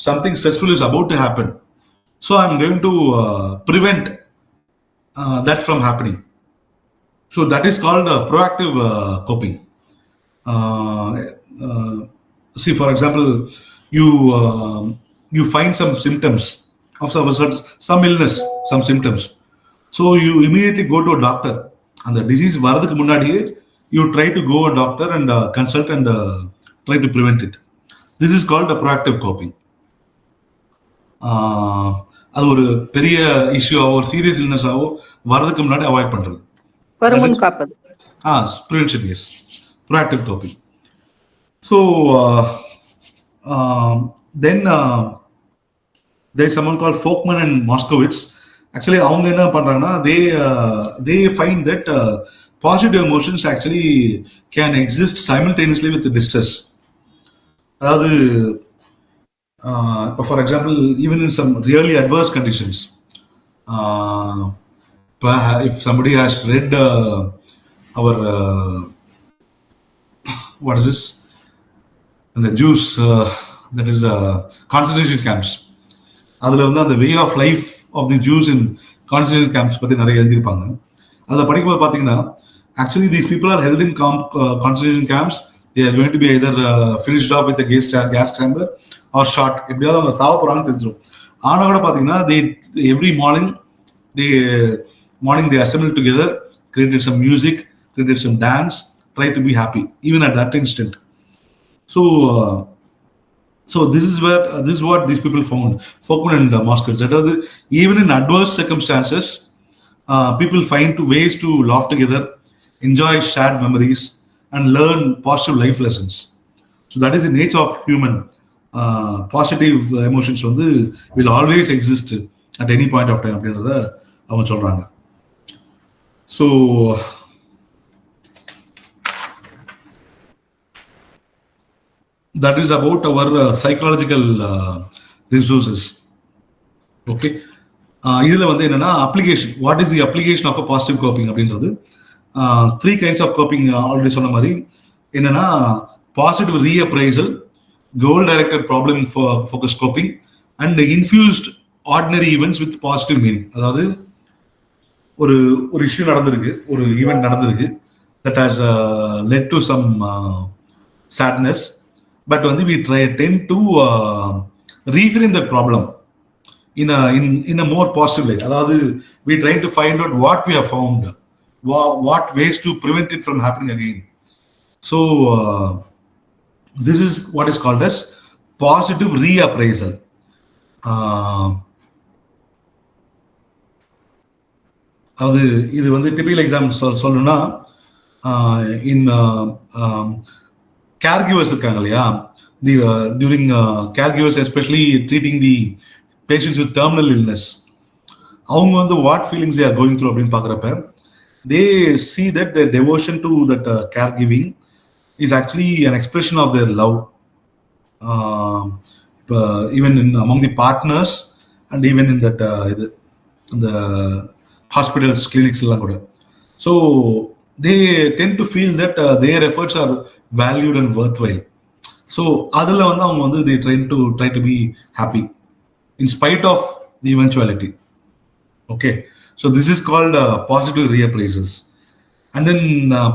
something stressful is about to happen. So I'm going to prevent that from happening. So that is called proactive coping. See, for example, you find some symptoms of some illness, some symptoms. So you immediately go to a doctor. And the disease varadhukku munnadiye you try to go a doctor and consult and try to prevent it. This is called a proactive coping. அது ஒரு பெரிய இஷ்யூவோ ஒரு serious இல்னஸாவோ வரதுக்கு முன்னாடி avoid பண்றது. Prevention, yes. Proactive coping. So then there is someone called Folkman and Moskowitz. Actually அவங்க என்ன பண்றாங்கன்னா, they find that positive emotions actually can exist simultaneously with distress. அதாவது for example, even in some really adverse conditions, if somebody has read our what is this, and the Jews, that is concentration camps, அதுல வந்து அந்த way of life of the Jews in concentration camps பத்தி நிறைய எழுதியிருப்பாங்க. அதை படிக்கும்போது பாத்தீங்கன்னா, actually these people are held in concentration camps. They are going to be either finished off with a gas chamber or shot. எப்படியாவது அவங்க சாவ போறாங்கன்னு தெரிஞ்சிடும். ஆனா கூட பாத்தீங்கன்னா, every morning they assemble together, created some music, created some dance, try to be happy even at that instant. So this is what these people found, Folkman and Moskowitz. That is, even in adverse circumstances, people find ways to laugh together, enjoy shared memories, and learn positive life lessons. So that is the nature of human. Positive emotions will always exist at any point of time. அப்படின்றத அவங்க சொல்றாங்க. So that is about our psychological resources. Okay. இதுல என்னன்னா, application. What is the application of a positive coping அப்படின்றது? Three kinds of coping already சொன்ன மாதிரி. என்னன்னா, positive reappraisal, goal directed problem focus coping, and infused ordinary events with positive meaning. அதாவது ஒரு issue நடந்திருக்கு, ஒரு ஈவென்ட் நடந்திருக்கு, that has led to some sadness, but we tend to reframe that problem in a more positive light. அதாவது we trying to find out what we have found, what ways to prevent it from happening again. So this is what is called as positive reappraisal. அது இது typical example சொல்லணும்னா, இன் caregivers இருக்காங்க இல்லையா, during caregivers especially treating the patients with terminal illness, அவங்க what feelings they are going through அப்படின்னு பார்க்குறப்ப, they see that their devotion to that caregiving is actually an expression of their love, even among the partners and even in that the hospitals, clinics எல்லாம் கூட. So they tend to feel that their efforts are valued and worthwhile. So அதில் வந்து அவங்க வந்து they try to be happy in spite of the eventuality. Okay, so this is called positive reappraisals. And then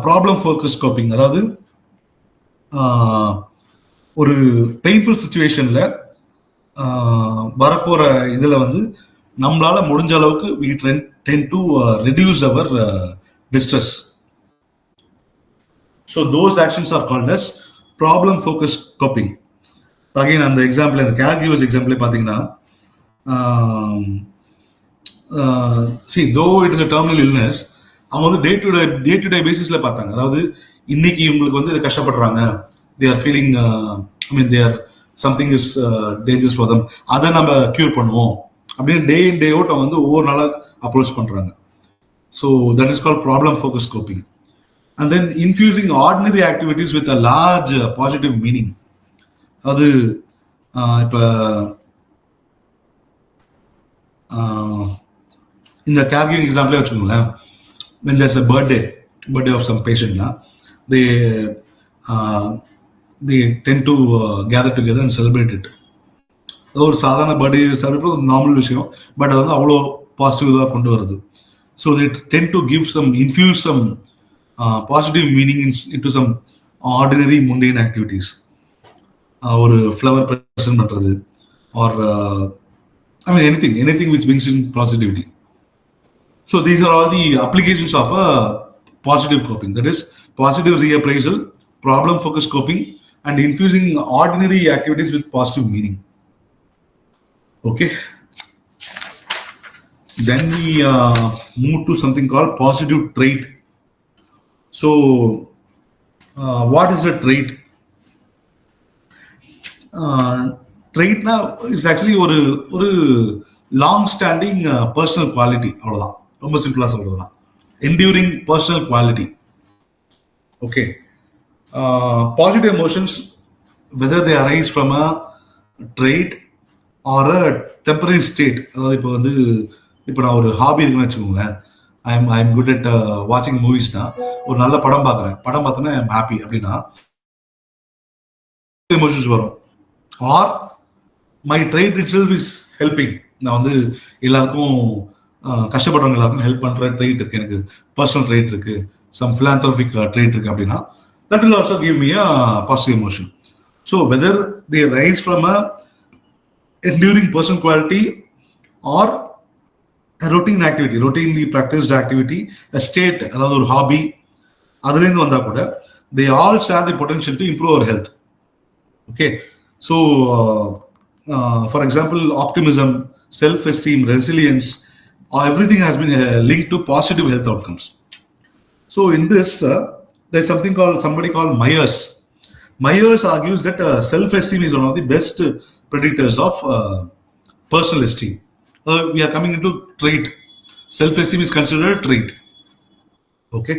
problem focused coping, அதாவது ஒரு painful சுச்சுவேஷன்ல வரப்போற இதுல வந்து நம்மளால முடிஞ்ச அளவுக்கு we tend to reduce our distress. So those actions are called as problem focused coping. Again, அந்த எக்ஸாம்பிள், அந்த caregivers எக்ஸாம்பிளே பார்த்தீங்கன்னா, see, though it is a terminal illness, அவங்க வந்து டே டு டே பேசிஸ்ல பார்த்தாங்க. அதாவது இன்னைக்கு இவங்களுக்கு வந்து கஷ்டப்படுறாங்க, they are feeling they are something is dangerous for them, அதை நம்ம கியூர் பண்ணுவோம் அப்படின்னு டே இன் டே அவுட் அவங்க வந்து ஒவ்வொரு நாளாக அப்ரோச் பண்றாங்க. So that is called problem focus coping. And then infusing ordinary activities with a large positive meaning. அது இப்போ இந்த கேர்கிவிங் எக்ஸாம்பிளே வச்சுக்கோங்களேன். when there's a birthday of some patient, they tend to gather together and celebrate it. ஒரு சாதாரண birthday celebrate பண்ணுறது normal விஷயம், but அது வந்து அவ்வளோ பாசிட்டிவாக கொண்டு வருது. So they tend to infuse some positive meaning into some ordinary mundane activities. ஒரு ஃப்ளவர் ப்ரெசென்ட் பண்ணுறது, R anything which brings in positivity. So these are all the applications of a positive coping, that is positive reappraisal, problem focused coping, and infusing ordinary activities with positive meaning. Okay, then we move to something called positive trait. So what is a trait? Trait na is actually ஒரு long standing personal quality, அவ்வளவுதான். ரொம்ப சிம்பிளா சொல்றதுனா enduring personal quality. Okay, positive emotions, whether they arise from a trait or a temporary state. அதாவது இப்போ நான் ஒரு hobby இருக்குன்னு வச்சுக்கோங்களேன். ஐ எம் குட் அட் வாட்சிங் மூவிஸ்னா, ஒரு நல்ல படம் பார்த்தோன்னா ஐ எம் ஹாப்பி அப்படின்னா எமோஷன்ஸ் வரும். Or my trait itself is helping, நான் வந்து எல்லாருக்கும் கஷ்டப்படுறவங்க எல்லாருக்கும் ஹெல்ப் பண்ற ட்ரைட் இருக்கு, எனக்கு பர்சனல் ட்ரைட் இருக்கு, சம் philanthropic ட்ரைட் இருக்கு அப்படின்னா, that will also give me a positive emotion. So whether they rise from a enduring personal quality or a routine activity, routinely practiced activity, a state, அதாவது ஒரு hobby, அதுலேருந்து வந்தா கூட they all share the potential to improve our health. Okay, so for example, optimism, self-esteem, resilience, everything has been linked to positive health outcomes. So in this, there's somebody called Myers. Myers argues that self-esteem is one of the best predictors of personal esteem. We are coming into trait. Self-esteem is considered a trait. Okay,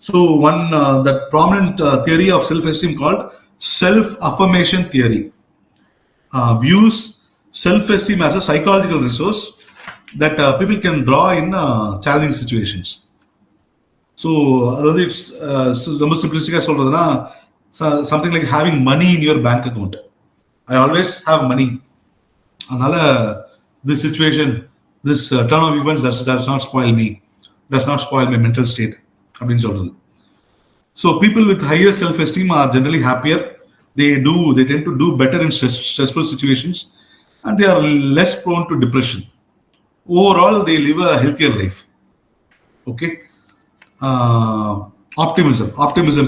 so one that prominent theory of self-esteem called self-affirmation theory views self-esteem as a psychological resource that people can draw in challenging situations. So it's ரொம்ப சிம்பிளிஸ்டிக்கா சொல்றதுன்னா, something like having money in your bank account. I always have money, அதனால this situation, this turn of events does not spoil me, does not spoil my mental state அப்படின்னு சொல்றது. So people with higher self-esteem are generally happier. They tend to do better in stressful situations, and they are less prone to depression. Overall, they live a healthier life. Okay, optimism,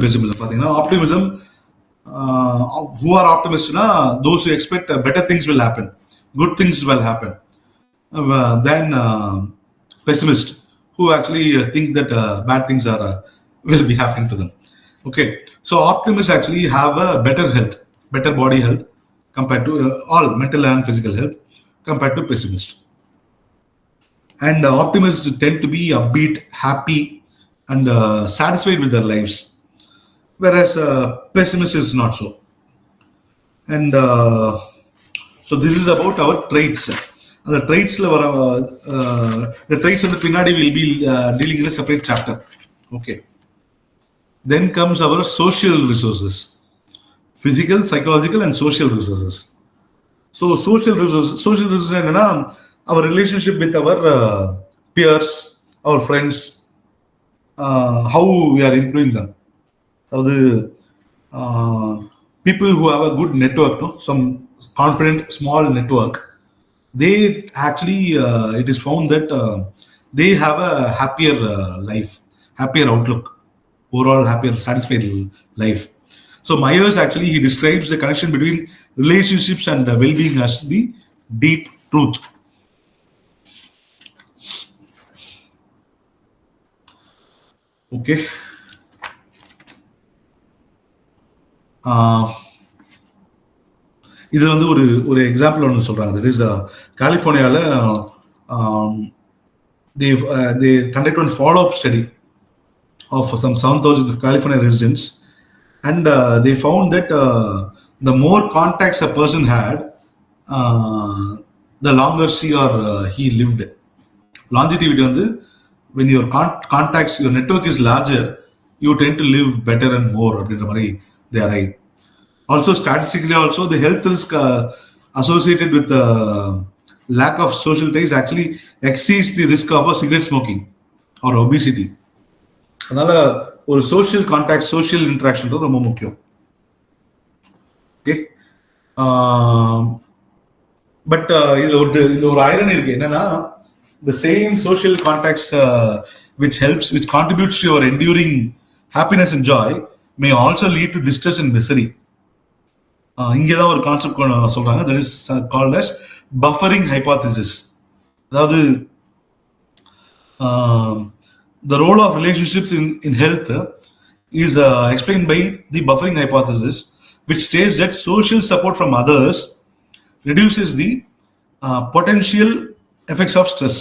pessimism. Optimism, who are optimists? Those who expect better things will happen, good things will happen, than pessimists who actually think that bad things will be happening to them. Okay, so optimists actually have a better health, better body health compared to all mental and physical health compared to pessimists. And optimists tend to be upbeat, happy, and satisfied with their lives, whereas pessimists is not so. And so this is about our traits. அந்த ட்ரைட்ஸ்ல வர இந்த traits வந்து பின்னாடி will be dealing in separate chapter. Okay. Then comes our social resources, physical, psychological and social resources. So social resources என்னன்னா our relationship with our peers, our friends, how we are improving them. அதாவது people who have a good network, no? Some confident small network, they actually it is found that they have a happier life, happier outlook, overall happier, satisfied life. So Myers actually he describes the connection between relationships and well-being as the deep truth. Okay. இது வந்து ஒரு example ஒன்று சொல்றாங்க. That is கலிஃபோர்னியாவில் they conduct one follow-up study of some 7,000 California residents, and they found that the more contacts a person had, the longer she or he lived. Longevity வந்து when your contacts, your network is larger, you tend to live better and more அப்படின்ற மாதிரி they arrive. Also statistically also the health risk associated with lack of social ties actually exceeds the risk of a cigarette smoking or obesity. அதனால ஒரு social contact, social interaction ரொம்ப முக்கியம். Okay. But இதுல ஒரு irony இருக்கு. என்னன்னா the same social contacts which contributes to your enduring happiness and joy may also lead to distress and misery. இங்கதான் ஒரு கான்செப்ட் சொல்றாங்க. that is called as buffering hypothesis. அதாவது the role of relationships in health is explained by the buffering hypothesis, which states that social support from others reduces the potential effects of stress.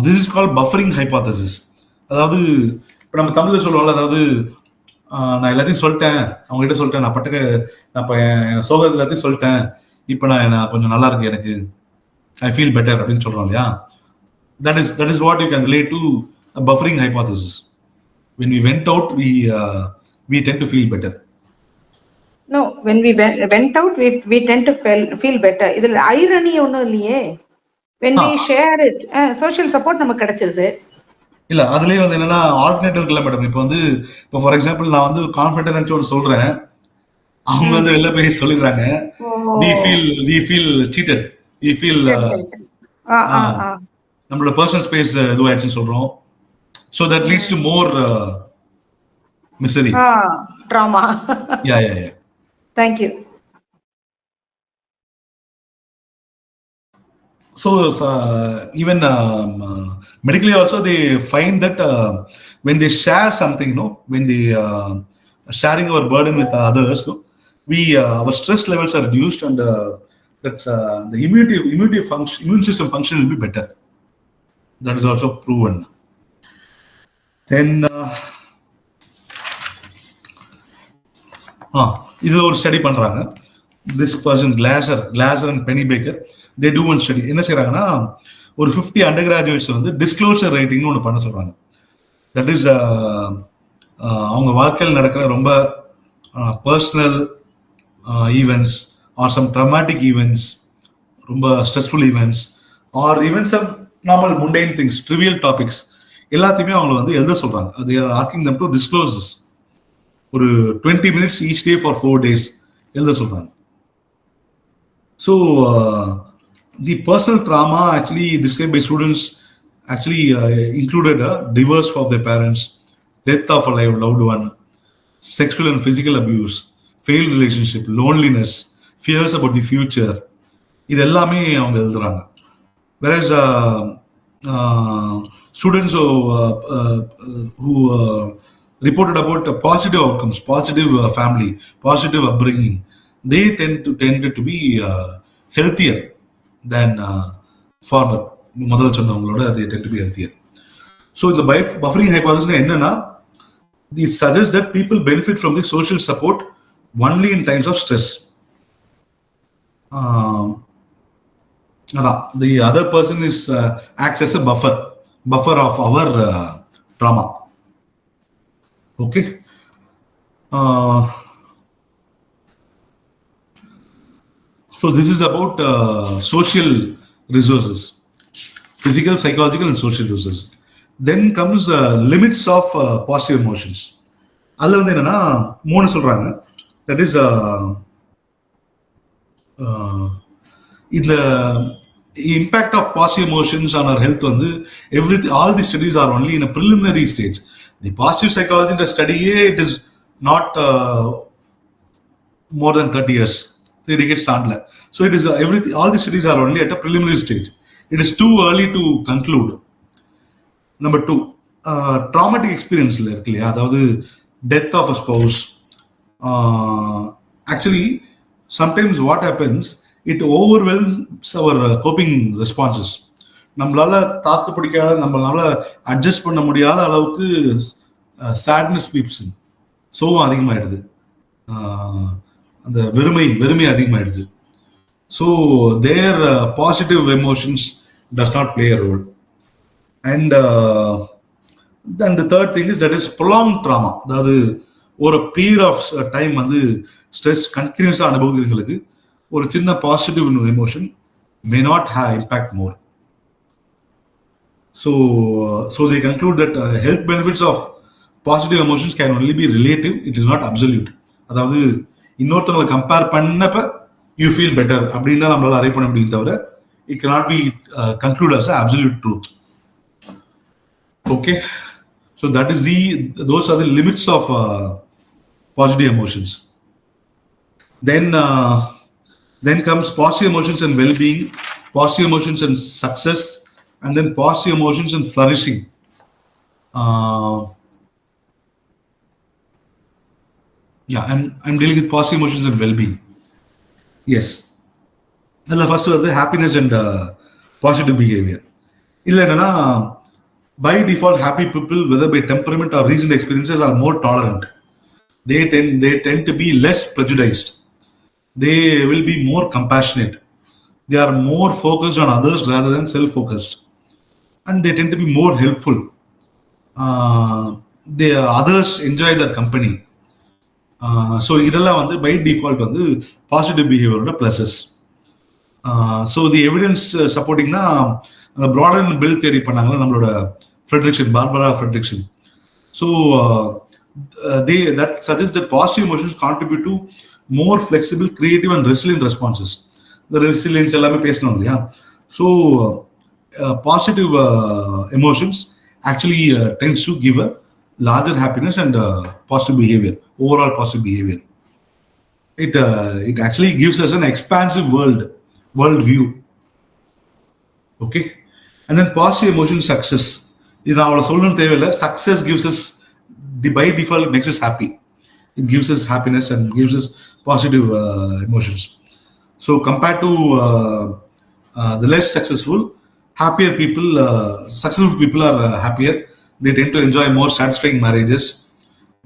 This is called buffering hypothesis. அதாவது இப்போ நம்ம தமிழில் சொல்லுவோம்ல, அதாவது நான் எல்லாத்தையும் சொல்லிட்டேன், அவங்ககிட்ட சொல்லிட்டேன், நான் பட்டுக்க நான் இப்போ என் சோகத்தை எல்லாத்தையும் சொல்லிட்டேன், இப்போ நான் கொஞ்சம் நல்லா இருக்கு, எனக்கு ஐ ஃபீல் பெட்டர் அப்படின்னு சொல்றோம் இல்லையா. That is what you can relate to a buffering hypothesis. When we went out, we tend to feel better. No, when we went out, we tend to feel better. இதுல irony ஒன்றும் இல்லையே. When we share it, social support நமக்கு கிடைச்சிருது. இல்ல, அதுலயே வந்து என்னன்னா alternative இல்லை மேடம். இப்போ வந்து இப்போ ஃபார் எக்ஸாம்பிள் நான் வந்து கான்ஃபிடென்ட் நினைச்சு ஒன்று சொல்றேன், அவங்க வந்து வெளில போய் சொல்லிடுறாங்க, we feel cheated, we feel நம்மளோட பர்சனல் ஸ்பேஸ் இதுவாயிடுச்சுன்னு சொல்றோம். So that leads to more misery, trauma. Yeah. Thank you. So even medically also they find that when they share something, when they sharing our burden with others, our stress levels are reduced, and that's the immune system function will be better. That is also proven. Then இது ஒரு study பண்றாங்க. This person Glaser and Pennybaker, they do one study. என்ன செய்யறாங்கன்னா, ஒரு 50 undergraduates வந்து disclosure ரைட்டிங்னு ஒன்று பண்ண சொல்றாங்க. தட் இஸ் அவங்க வாழ்க்கையில் நடக்கிற ரொம்ப personal events or some traumatic events, ரொம்ப stressful events or events of normal mundane things, trivial topics எல்லாத்தையுமே அவங்களை வந்து எழுத சொல்றாங்க. they are asking them to disclose this. ஒரு 20 minutes each day for 4 days எழுத சொல்றாங்க. So the personal trauma actually described by students actually included divorce of their parents, death of a loved one, sexual and physical abuse, failed relationship, loneliness, fears about the future. இது எல்லாமே அவங்க எழுதுறாங்க. Whereas students who reported about positive outcomes, positive family, positive upbringing, they tended to be healthier than former. முதல்ல சொன்னவங்களோட they tend to be healthier. So the buffering hypothesis என்னன்னா, it suggests that people benefit from the social support only in times of stress. the other person is acts as a buffer of our trauma. Okay. So this is about social resources, physical, psychological, and social resources. Then comes limits of positive emotions. அதுல வந்து என்னன்னா 3 சொல்றாங்க. That is the impact of positive emotions on our health. வந்து all the studies are only in a preliminary stage. The positive psychology study, it is not more than 30 years, 3 decades தாண்டல. So it is all the studies are only at a preliminary stage. It is too early to conclude. Number 2, traumatic experience இருக்கு இல்லையா, அதாவது death of a spouse. Actually, sometimes what happens, it overwhelms our coping responses. நம்மளால தாக்கு பிடிக்காத, நம்மளால adjust பண்ண முடியாத அளவுக்கு sadness peeps in. சோகம் அதிகமாயிடுது, அந்த வெறுமை அதிகமாயிடுது. So their positive emotions does not play a role. And then the third thing is that is prolonged trauma. அதாவது ஒரு பீரியட் ஆஃப் டைம் வந்து ஸ்ட்ரெஸ் கண்டினியூஸாக அனுபவிக்கிறவங்களுக்கு ஒரு சின்ன positive emotion may not have impact more. So they conclude that health benefits of positive emotions can only be relative. It is not absolute. அதாவது இன்னொருத்தவங்களை compare பண்ணப்ப you feel better அப்படின்னா நம்மளால அரை பண்ண முடியும் தவிர it cannot be concluded as an absolute truth. Okay, so that is those are the limits of positive emotions. Then comes positive emotions and well-being, positive emotions and success, and then positive emotions and flourishing. I'm dealing with positive emotions and well-being. Yes. The first was the happiness and positive behavior. இல்லைன்னா by default, happy people, whether by temperament or recent experiences, are more tolerant. They tend to be less prejudiced. They will be more compassionate. They are more focused on others rather than self-focused. And they tend to be more helpful. Others enjoy their company. So இதெல்லாம் வந்து by default வந்து positive behavior pluses. So the evidence supportingனா broaden and build theory பண்ணாங்களா நம்மளோட Barbara Fredrickson. So that suggests that positive emotions contribute to more flexible, creative, and resilient responses. The resilience எல்லாமே பேசணும் இல்லையா. So positive emotions actually tends to give a larger happiness and positive behavior, overall positive behavior. It actually gives us an expansive world view. Okay, and then positive emotion success. இது நான் அவ்வளோ சொல்லணும்னு தேவையில்லை. Success gives us, by default, makes us happy. It gives us happiness and gives us positive emotions. So compared to the less successful, happier people, successful people are happier. They tend to enjoy more satisfying marriages.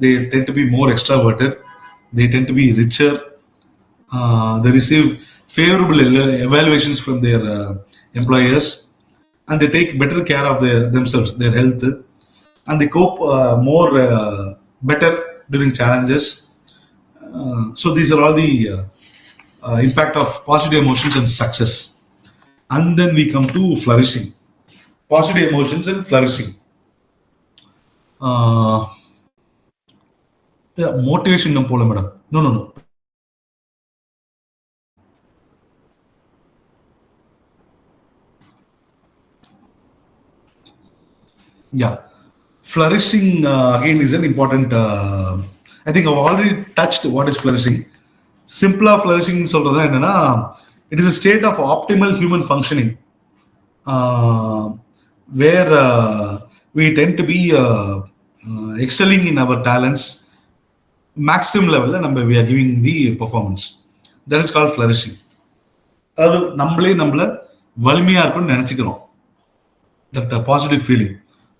They tend to be more extroverted. They tend to be richer. They receive favorable evaluations from their employers, and they take better care of themselves, their health, and they cope better during challenges. So these are all the impact of positive emotions and success. And then we come to flourishing. Positive emotions and flourishing. Motivation போல madam. No. Yeah, flourishing again is an important. I think I've already touched what is flourishing. Simpler flourishing சொல்றது என்னன்னா, it is a state of optimal human functioning, where we tend to be excelling in our talents, maximum level. We are giving the performance. That is called flourishing. அது நம்மள வலிமையா இருக்கும்னு நினைச்சுக்கிறோம். That positive feeling.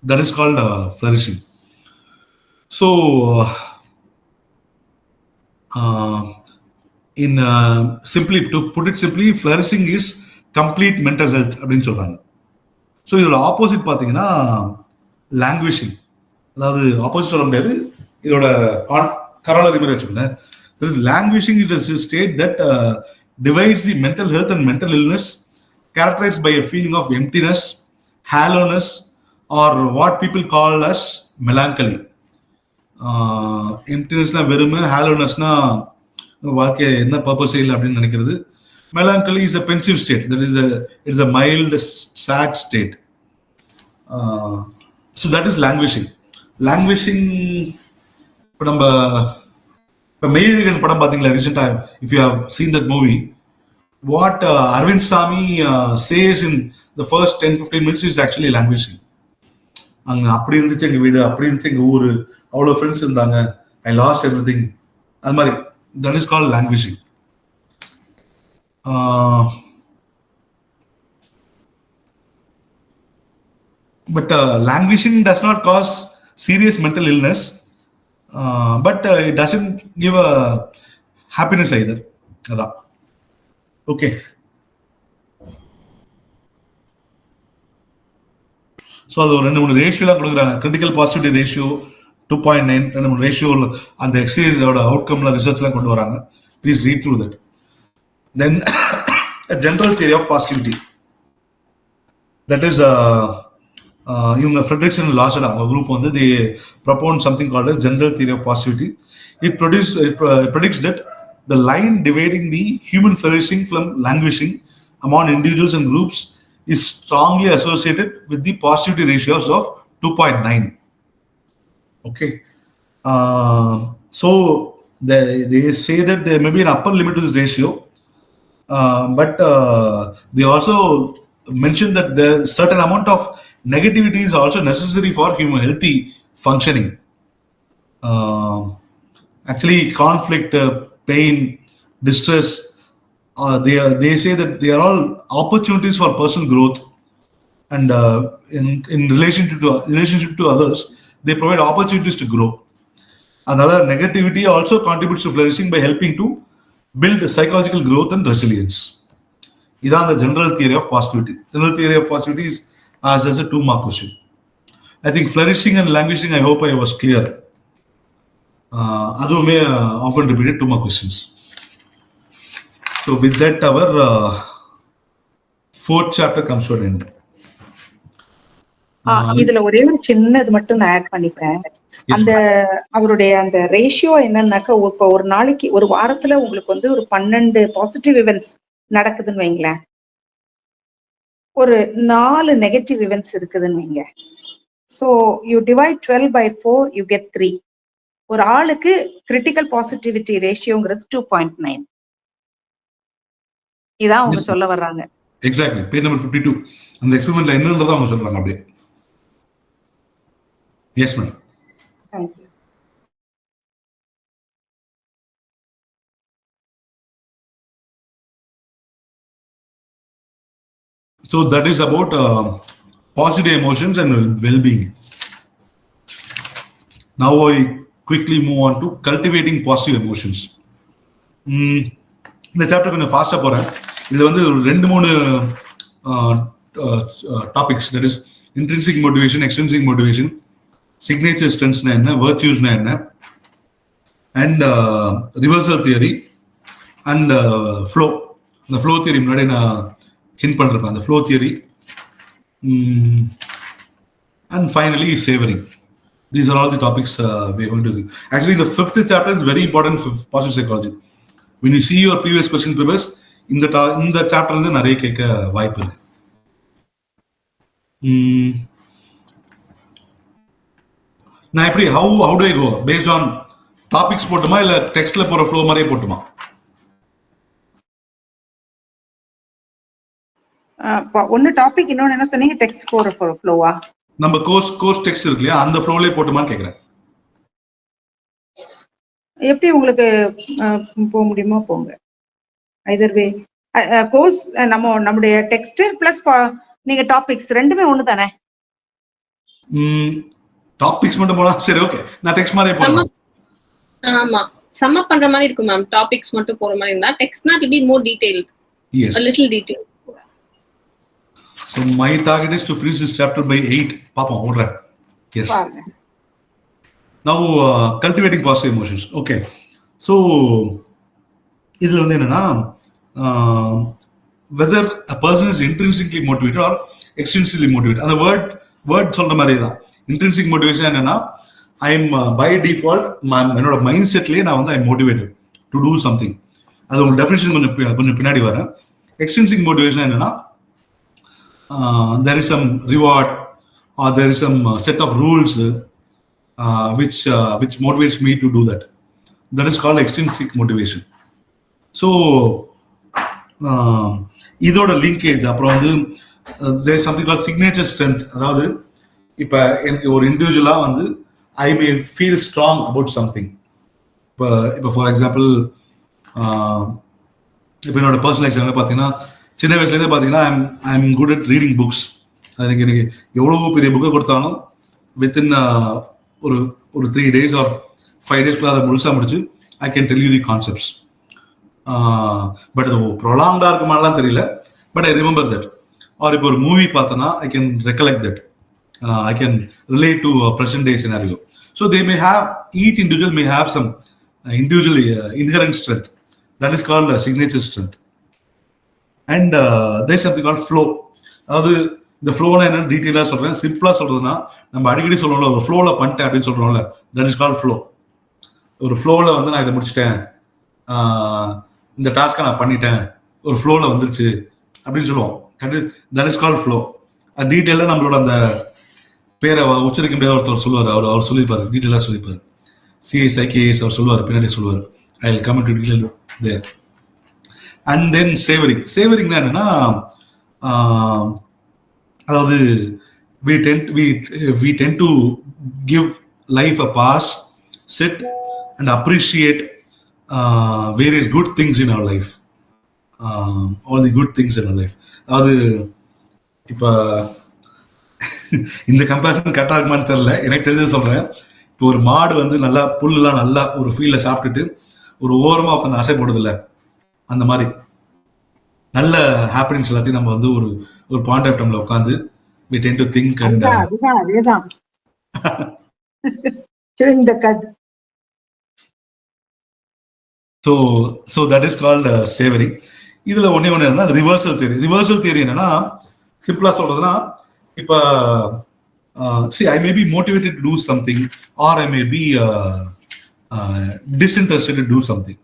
That is called flourishing. So, to put it simply, flourishing is complete mental health அப்படின்னு சொல்றாங்க. So இதோட opposite பார்த்தீங்கன்னா லாங்குவேஜிங். அதாவது opposite சொல்ல முடியாது, இதோட கரோலரி மாதிரி வச்சுக்கோங்க. This is languishing is a state that divides the mental health and mental illness, characterized by a feeling of emptiness, hollowness, or what people call as melancholy. Emptinessனா வெறுமை, hollownessனா வாழ்க்கை என்ன பர்பஸ் இல்லை அப்படின்னு நினைக்கிறது. Melancholy is a pensive state. That is it's a mild, sad state. So that is languishing. Languishing. இப்போ நம்ம மெய்யழகன் படம் பார்த்தீங்களா ரீசெண்டா? If you have seen that movie, what Arvind Sami says in the first 10-15 minutes is actually languishing. அங்க அப்படி இருந்துச்சு எங்க வீடு, அப்படி இருந்துச்சு எங்க ஊரு, அவ்வளோ ஃப்ரெண்ட்ஸ் இருந்தாங்க, ஐ லாஸ்ட் எவ்ரிதிங், அது மாதிரி. That is called languishing. But languishing does not cause serious mental illness, but it doesn't give a happiness either. Adha. Okay. So அது ரெண்டு மூணு ரேஷியோலாம் கொடுக்குறாங்க. கிரிட்டிக்கல் பாசிட்டிவிட்டி ரேஷியோ 2.9, ரெண்டு மூணு ரேஷியோ அந்த எக்ஸசைஸோட அவுட்கம்ல ரிசர்ச்லாம் கொண்டு வராங்க. Please read through that. Then a general theory of positivity. That is இவங்க Fredrickson and Lassard அவங்க குரூப் வந்து they propound something called as general theory of positivity. It predicts that the line dividing the human flourishing from languishing among individuals and groups is strongly associated with the positivity ratios of 2.9. Okay. So they say that there may be an upper limit to this ratio, but they also mention that there is certain amount of negativity is also necessary for human healthy functioning. Actually, conflict, pain, distress, they say that they are all opportunities for personal growth, and in relationship to others, they provide opportunities to grow. Another negativity also contributes to flourishing by helping to build psychological growth and resilience. This is the general theory of positivity. General theory of positivity is as a 2-mark question. I think flourishing and languishing, I hope I was clear. Adume often repeated 2-mark questions. So with that, our 4th chapter comes to an end. இதுல ஒரே ஒரு சின்னது மட்டும் நான் add பண்ணிப்பேன். அந்த அவருடைய அந்த ரேஷியோ என்னன்னாக்கா, இப்ப ஒரு நாளைக்கு ஒரு வாரத்துல உங்களுக்கு வந்து ஒரு 12 பாசிட்டிவ் இவெண்ட்ஸ் நடக்குதுன்னு வைங்களேன், ஒரு 4 நெகட்டிவ் இவெண்ட்ஸ் இருக்குதுன்னு வைங்க. So you divide 12 by 4, you get 3. ஒரு ஆளுக்கு கிரிட்டிக்கல் பாசிட்டிவிட்டி ரேஷியோங்கிறது 2.9. இதான் அவங்க சொல்ல வர்றாங்க. எக்ஸாக்ட்லி. பேஜ் நம்பர் 52 அந்த எக்ஸ்பெரிமெண்ட்ல என்னன்றதை அவங்க சொல்றாங்க அப்படியே. Yes ma'am. Thank you. So that is about positive emotions and well-being. Now I quickly move on to cultivating positive emotions. இந்த சாப்டர் கொஞ்சம் ஃபாஸ்டா போறேன். இது வந்து 2-3 topics. That is intrinsic motivation, extrinsic motivation, signature ஸ்ட்ரென்த்ஸ்னா என்ன, வர்ச்சுஸ்னா என்ன, and reversal theory and flow. அந்த ஃப்ளோ தியரி முன்னாடி நான் ஹிண்ட் பண்ணிருப்பேன், அந்த flow theory. And finally savouring. These are all the topics we are going to see. Actually, the 5th chapter is very important for positive psychology. When you see your previous question papers, in the chapter வந்து நிறைய கேட்க வாய்ப்பு இருக்கு. நான் எப்படி how do I go based on topics போட்டுமா இல்ல டெக்ஸ்ட்ல போற ஃப்ளோ மாதிரியே போட்டுமா? ஒன்னு டாபிக், இன்னொன்னு என்ன சொன்னீங்க, டெக்ஸ்ட் போற ஃப்ளோவா? நம்ம கோர்ஸ் டெக்ஸ்ட் இருக்கு இல்லையா, அந்த ஃப்ளோலயே போட்டுமான்னு கேக்குறேன். எப்படி உங்களுக்கு போக முடியுமோ போங்க. ஐதர் வே கோர்ஸ் நம்முடைய டெக்ஸ்ட் பிளஸ் நீங்க டாபிக்ஸ் ரெண்டுமே ஒண்ணு தானே? டாபிக்ஸ் மட்டும் போனா சரி, ஓகே. நான் டெக்ஸ்ட் மாதிரியே போறேன். ஆமா, சம் அப் பண்ற மாதிரி இருக்கும் மேம். டாபிக்ஸ் மட்டும் போற மாதிரி இருந்தா, டெக்ஸ்ட்னா it be more detailed. Yes. A little detailed. So my target is to finish this chapter by 8. Papa, order. Yes. பாருங்க. Now, cultivating positive emotions. Okay. So, இதுல வந்து என்னன்னா, whether a person is intrinsically motivated or extrinsically motivated. அந்த word சொல்ற மாதிரி தான். Intrinsic motivation என்னன்னா, I am by default என்னோட மைண்ட் செட்லயே நான் வந்து I am motivated to do something. அது உங்களுக்கு டெஃபினிஷன் கொஞ்சம் பின்னாடி வரேன். எக்ஸ்ட்ரின்சிக் மோட்டிவேஷன் என்னன்னா, there is some reward or there is some set of rules which motivates me to do that. That is called extrinsic motivation. So இதோட linkage அப்புறம் வந்து there is something called signature strength. அதாவது இப்போ எனக்கு ஒரு இண்டிவிஜுவலா வந்து I may feel strong about something. இப்போ ஃபார் எக்ஸாம்பிள் இப்போ என்னோட பர்சனல் எக்ஸாம்பிள் பார்த்தீங்கன்னா, சின்ன வயசுலேருந்தே பார்த்தீங்கன்னா I am good at reading books. எனக்கு எவ்வளோ பெரிய புக்கை கொடுத்தாலும் வித்தின் ஒரு 3 days or 5 days அதை முழுசாக முடிச்சு I can tell you the concepts. But அது ப்ரொலாங்காக இருக்குமாலாம் தெரியல, but I remember that. Or இப்போ ஒரு மூவி பார்த்தோன்னா I can recollect that. I can relate to a present day scenario. So they may have, each individual may have some individual inherent strength. That is called signature strength. And there is something called flow. அதாவது இந்த ஃப்ளோனா என்ன டீட்டெயிலாக சொல்கிறேன். சிம்பிளாக சொல்கிறதுனா, நம்ம அடிக்கடி சொல்கிறோம்ல, ஒரு ஃப்ளோவில் பண்ணிட்டேன் அப்படின்னு சொல்கிறோம்ல, தட் இஸ் கால்ட் ஃப்ளோ. ஒரு ஃப்ளோவில் வந்து நான் இதை முடிச்சிட்டேன், இந்த டாஸ்க்கை நான் பண்ணிட்டேன், ஒரு ஃப்ளோவில் வந்துருச்சு அப்படின்னு சொல்லுவோம். That is called flow. அது டீட்டெயிலாக நம்மளோட அந்த பேரை உச்சரிக்க முடியாத ஒருத்தர் சொல்லுவார். அவர் சொல்லியிருப்பாரு, டீட்டெயிலாக சொல்லியிருப்பாரு. சிஎஸ் ஐகேஎஸ் அவர் சொல்லுவார், பின்னாடி சொல்லுவார். I will come to detail there. And then சேவரிங்னா என்னன்னா, அதாவது we tend to give life a pass, sit and appreciate various good things in our life, all the good things in our life. அதாவது இப்போ இந்த comparison கரெக்டாக இருக்குமான்னு தெரியல, எனக்கு தெரிஞ்சது சொல்கிறேன். இப்போ ஒரு மாடு வந்து நல்லா புல்லுலாம் நல்லா ஒரு ஃபீல்டில் சாப்பிட்டுட்டு ஒரு ஓரமாக உட்காந்து அசை போடுதில்ல, அந்த மாதிரி நல்ல ஹாப்பினஸ் எல்லாத்தையும் நம்ம வந்து ஒரு பாயிண்ட் ஆஃப் டைம்ல உட்காந்து we tend to think and அதேதான் so that is called savoring. இதுல ஒண்ணே என்ன, ரிவர்சல் தியரி என்னன்னா, சிம்பிளா சொல்றதுன்னா, இப்ப I may be motivated to do something or I may be disinterested to do something,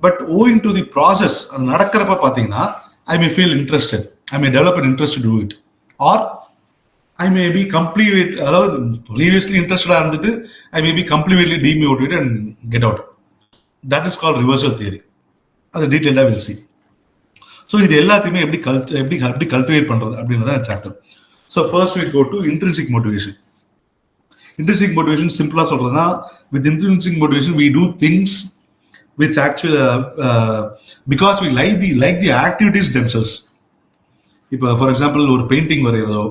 but owing to the process அது நடக்கிறப்ப பாத்தீங்கன்னா I may feel interested, I may develop an interest to do it, or I may be completely, அதாவது previously interested இருந்துட்டு I may be completely demotivated and get out. That is called reversal theory. அது டீட்டெயிலாக we'll see. So இது எல்லாத்தையுமே எப்படி cultivate பண்றது அப்படின்றத chapter. So first we go to intrinsic motivation. Intrinsic motivation சிம்பிளா சொல்றதுன்னா, with intrinsic motivation we do things which actually because we like the activities themselves. இப்போ ஃபார் எக்ஸாம்பிள் ஒரு பெயிண்டிங் வரைகிறதோ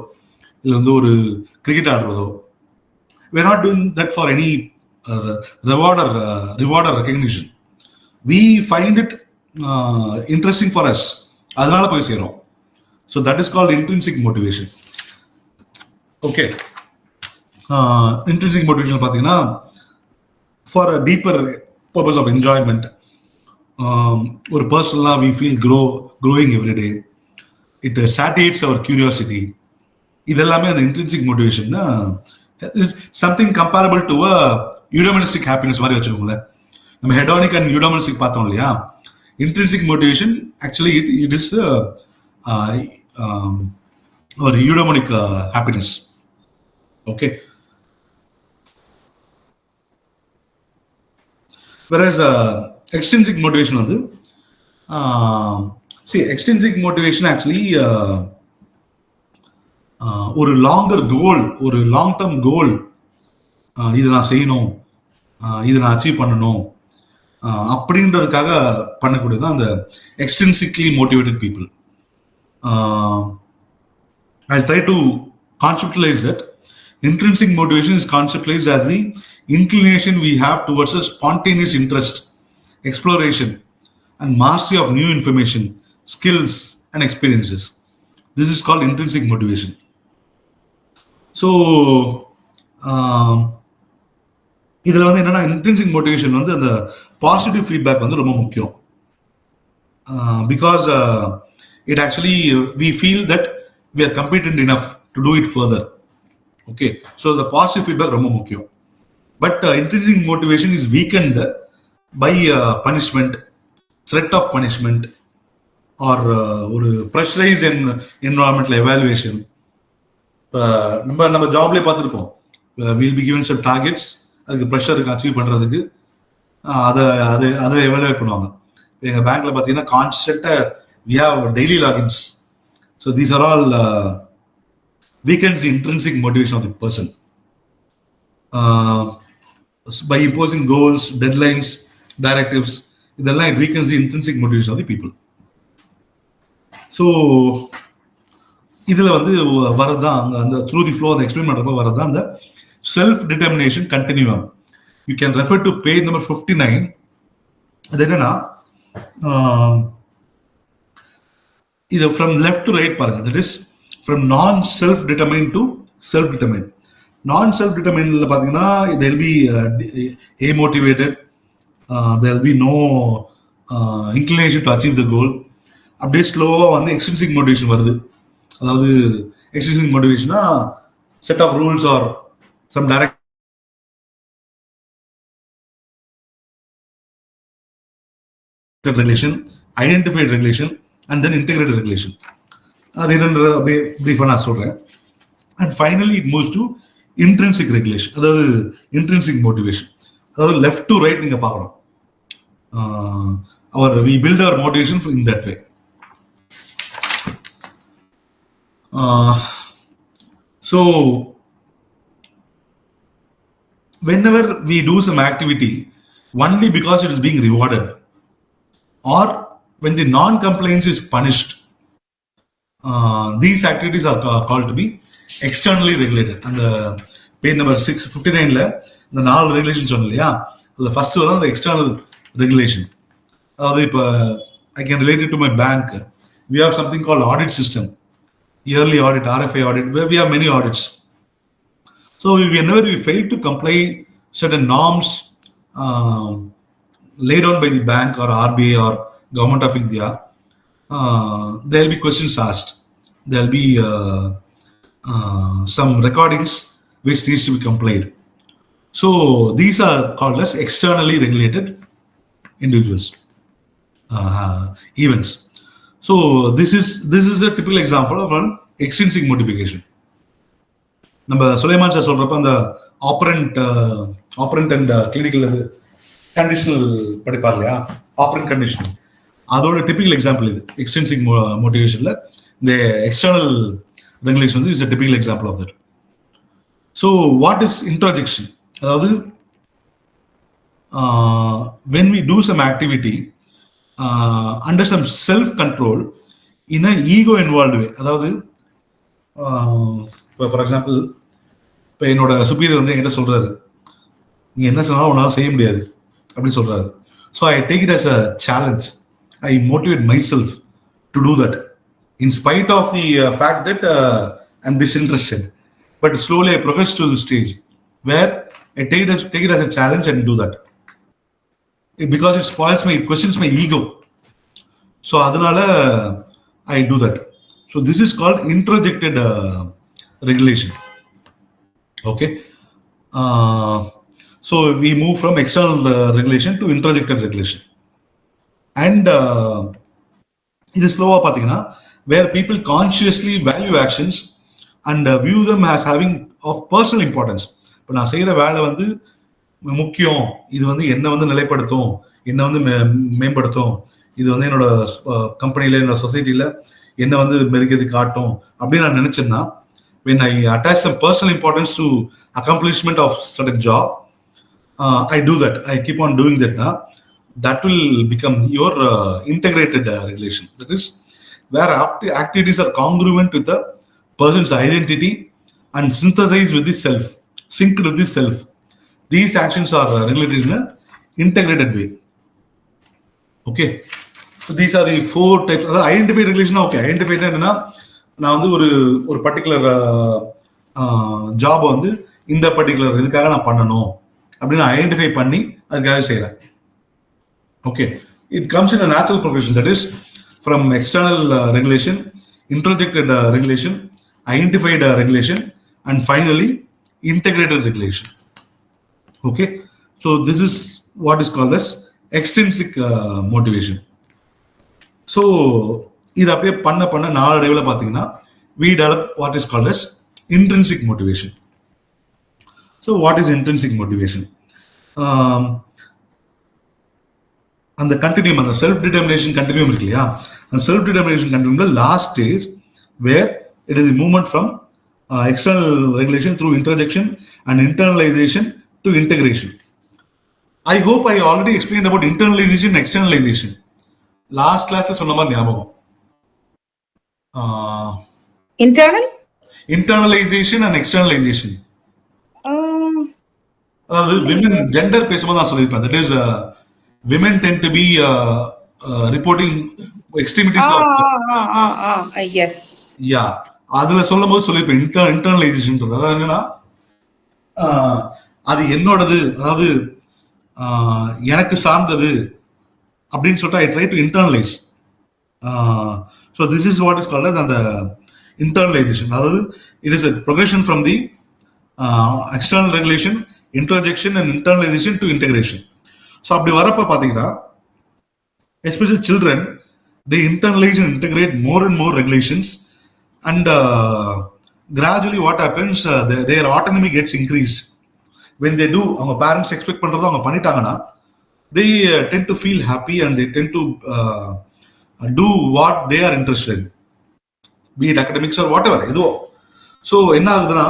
இல்லை வந்து ஒரு cricket ஆடுறதோ, we are not doing that for any reward or recognition. We find it interesting for us, அதனால போய் சேரும். So that is called intrinsic motivation. Okay. Intrinsic motivation பார்த்தீங்கன்னா, for a deeper purpose of enjoyment, ஒரு பர்சனலாக we feel growing every day, it satiates our curiosity. இதெல்லாமே அந்த intrinsic motivation something comparable to a eudaimonistic happiness மாதிரி வச்சுக்கோங்களேன். நம்ம hedonic and eudaimonistic பார்த்தோம் இல்லையா. Intrinsic motivation actually it is ஒரு eudaimonic happiness. Okay. whereas extrinsic motivation வந்து extrinsic motivation actually ஒரு லாங்கர் கோல், ஒரு லாங் டேர்ம் கோல், இதை நான் செய்யணும், இதை நான் அச்சீவ் பண்ணணும் அப்படின்றதுக்காக பண்ணக்கூடியது அந்த extrinsically motivated people. I'll try to conceptualize that. Intrinsic motivation is conceptualized as the inclination we have towards a spontaneous interest, exploration, and mastery of new information, skills, and experiences. This is called intrinsic motivation. So இதில் வந்து என்னன்னா intrinsic motivation வந்து அந்த positive feedback வந்து ரொம்ப முக்கியம். Because it actually we feel that we are competent enough to do it further. Okay, so the positive feedback ரொம்ப முக்கியம். But intrinsic motivation is weakened by punishment, threat of punishment, or ஒரு pressurized environmental evaluation. நம்ம ஜாப்லேயே பார்த்துருப்போம், will be given some targets, அதுக்கு ப்ரெஷருக்கு achieve பண்ணுறதுக்கு அதை எவாலுவேட் பண்ணுவாங்க. எங்கள் பேங்க்ல பார்த்தீங்கன்னா கான்ஸ்டன்ட்டாக we have daily logins. So these are all weakens the intrinsic motivation of the person. By imposing goals, deadlines, directives, இதெல்லாம் it weakens the intrinsic motivation of the people. So இதில் வந்து வரதான் அந்த த்ரூ தி ஃப்ளோ அந்த explain பண்ணுறப்ப வரதான் அந்த self determination continuum. You can refer to page number 59. அது என்னன்னா இது ஃப்ரம் லெஃப்ட் டு ரைட் பாருங்க. தட் இஸ் ஃப்ரம் நான் self determine to self determine. நான் செல்ஃப் டிட்டர்மைன்ல பார்த்தீங்கன்னா there will be amotivated, there will be no inclination to achieve the goal. அப்படியே ஸ்லோவாக வந்து எக்ஸ்ட்ரின்சிக் மோட்டிவேஷன் வருது. அதாவது எக்ஸ்ட்ரின்சிக் மோட்டிவேஷனா set of rules or some direct regulation, identified regulation and then integrated regulation. அது என்னன்றது அப்படியே பிரீஃபாக நான் சொல்கிறேன். And finally it moves to intrinsic regulation, அதாவது இன்ட்ரின்சிக் மோட்டிவேஷன். அதாவது லெஃப்ட் டு ரைட் நீங்கள் பார்க்கணும். we build our motivation in that way. So whenever we do some activity only because it is being rewarded, or when the non-compliance is punished, these activities are called to be externally regulated. And the page number 659 the 4 regulations சொன்னோம் இல்லையா, the first one the external regulation. I can relate it to my bank. We have something called audit system, yearly audit, RFI audit, where we have many audits. So whenever we fail to comply certain norms laid down by the bank or RBI or Government of India, there will be questions asked. There will be some recordings which needs to be complied. So these are called as externally regulated individuals, events. So this is a typical example of an extrinsic motivation. நம்ம Sulaiman sir சொல்றப்ப அந்த operand and clinical conditional படிப்பார் இல்லையா, operand conditional, அதோட typical example இது. Extrinsic மோட்டிவேஷன்ல இந்த external regulation வந்து is a typical example of that. So what is introjection? அதாவது when we do some activity under some self control in a ego involved way. அதாவது for example இப்போ என்னோட superior வந்து என்கிட்ட சொல்றாரு, நீ என்ன சொன்னாலும் உன்னால செய்ய முடியாது அப்படின்னு சொல்றாரு. So I take it as a challenge. I motivate myself to do that in spite of the fact that I am disinterested. But slowly I progress to the stage where I take it as a challenge and do that. Because it spoils it questions my ego. So அதனால I do that. So this is called introjected regulation. Okay. So we move from external regulation to introjected regulation. And இது ஸ்லோவா பார்த்தீங்கன்னா where people consciously value actions and view them as having of personal importance. இப்போ நான் செய்யற வேலை வந்து முக்கியம், இது வந்து என்ன வந்து நிலைப்படுத்தும், என்ன வந்து மேம்படுத்தும், இது வந்து என்னோட கம்பெனியில என்னோட சொசைட்டில என்ன வந்து மெருகேதி காட்டும் அப்படின்னு நான் நினைச்சேன்னா, when I attach some personal importance to accomplishment of certain job, I do that. I keep on doing that. That will become your integrated regulation. That is where activities are congruent with the person's identity and synthesized with the self, synced with the self. These actions are regulated in an integrated way. Okay. So these are the 4 types. Identified regulation. Okay. Identified enna நான் வந்து ஒரு ஒரு particular ஜாபை வந்து இந்த particular இதுக்காக நான் பண்ணணும் அப்படின்னு ஐடென்டிஃபை பண்ணி அதுக்காக செய்கிறேன். Okay, it comes in a natural progression, that is from external regulation, introjected regulation, identified regulation, and finally integrated regulation. Okay, so this is what is called as extrinsic motivation. So இது அப்படியே பண்ண நாளடைவில் பார்த்தீங்கன்னா we develop what is called as intrinsic motivation. So what is intrinsic motivation? அந்த continuum, அந்த self determination continuum இருக்கு இல்லையா, அந்த செல்ஃப் டிட்டர்மினேஷன் கண்டினியூம்ல last stage where it is movement from external regulation through interjection and internalization to integration. I hope I already explain about internalization, externalization லாஸ்ட் கிளாஸ்ல சொன்ன மாதிரி ஞாபகம். இன்டர்னலைசேஷன் அண்ட் எக்ஸ்டர்னலைசேஷன், அதாவது விமன் ஜெண்டர் பேசும்போது நான் சொல்லியிருப்பேன். That is women tend to be reporting extremities of yes, yeah, அதுல சொல்லும்போது சொல்லிருப்பேன் இன்டர்னலைசேஷன். அதாவது என்னன்னா அது என்னோடது, அதாவது எனக்கு சார்ந்தது அப்படின்னு சொல்லிட்டு I try to internalise. So this is what is called as அந்த இன்டர்னலைசேஷன். அதாவது it is a progression from the external regulation, introjection and internalization to integration. So அப்படி வரப்ப பார்த்தீங்கன்னா especially children they internalize and integrate more and more regulations, and gradually what happens, their autonomy gets increased when they do. அவங்க parents expect பண்றதை அவங்க பண்ணிட்டாங்கன்னா they tend to feel happy and they tend to do what they are interested in, be it academics or whatever ஏதோ. So என்ன ஆகுதுன்னா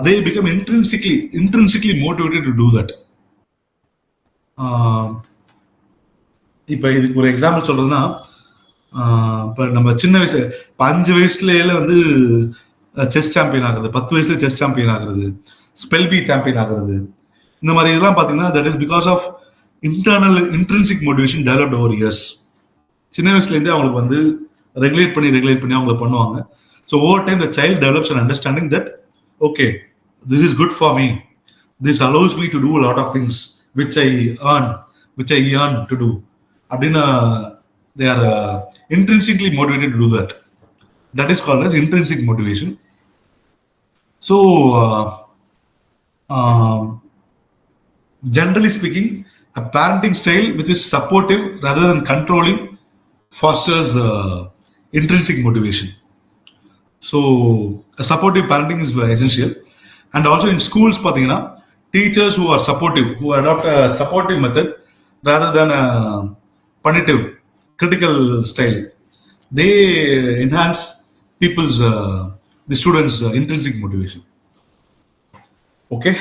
they become intrinsically motivated to do that. இப்போ இதுக்கு ஒரு எக்ஸாம்பிள் சொல்றதுன்னா, இப்போ நம்ம சின்ன வயசு 5 வயசுல வந்து செஸ் சாம்பியன் ஆகுறது, 10 வயசுல செஸ் சாம்பியன் ஆகுறது, ஸ்பெல் பி சாம்பியன் ஆகுறது, இந்த மாதிரி இதெல்லாம் பார்த்தீங்கன்னா that is because of intrinsic motivation developed over years. சின்ன வயசுலேருந்தே அவங்களுக்கு வந்து ரெகுலேட் பண்ணி அவங்களை பண்ணுவாங்க. So over time the child develops an understanding that okay this is good for me, this allows me to do lot of things which I earn to do. அப்படின்னா they are intrinsically motivated to do that. That is called as intrinsic motivation. So generally speaking, a parenting style which is supportive rather than controlling fosters intrinsic motivation. So a supportive parenting is essential. And also in schools பார்த்தீங்கன்னா teachers who are supportive, who adopt a supportive method rather than a punitive, critical style, they enhance the students' intrinsic motivation. Okay.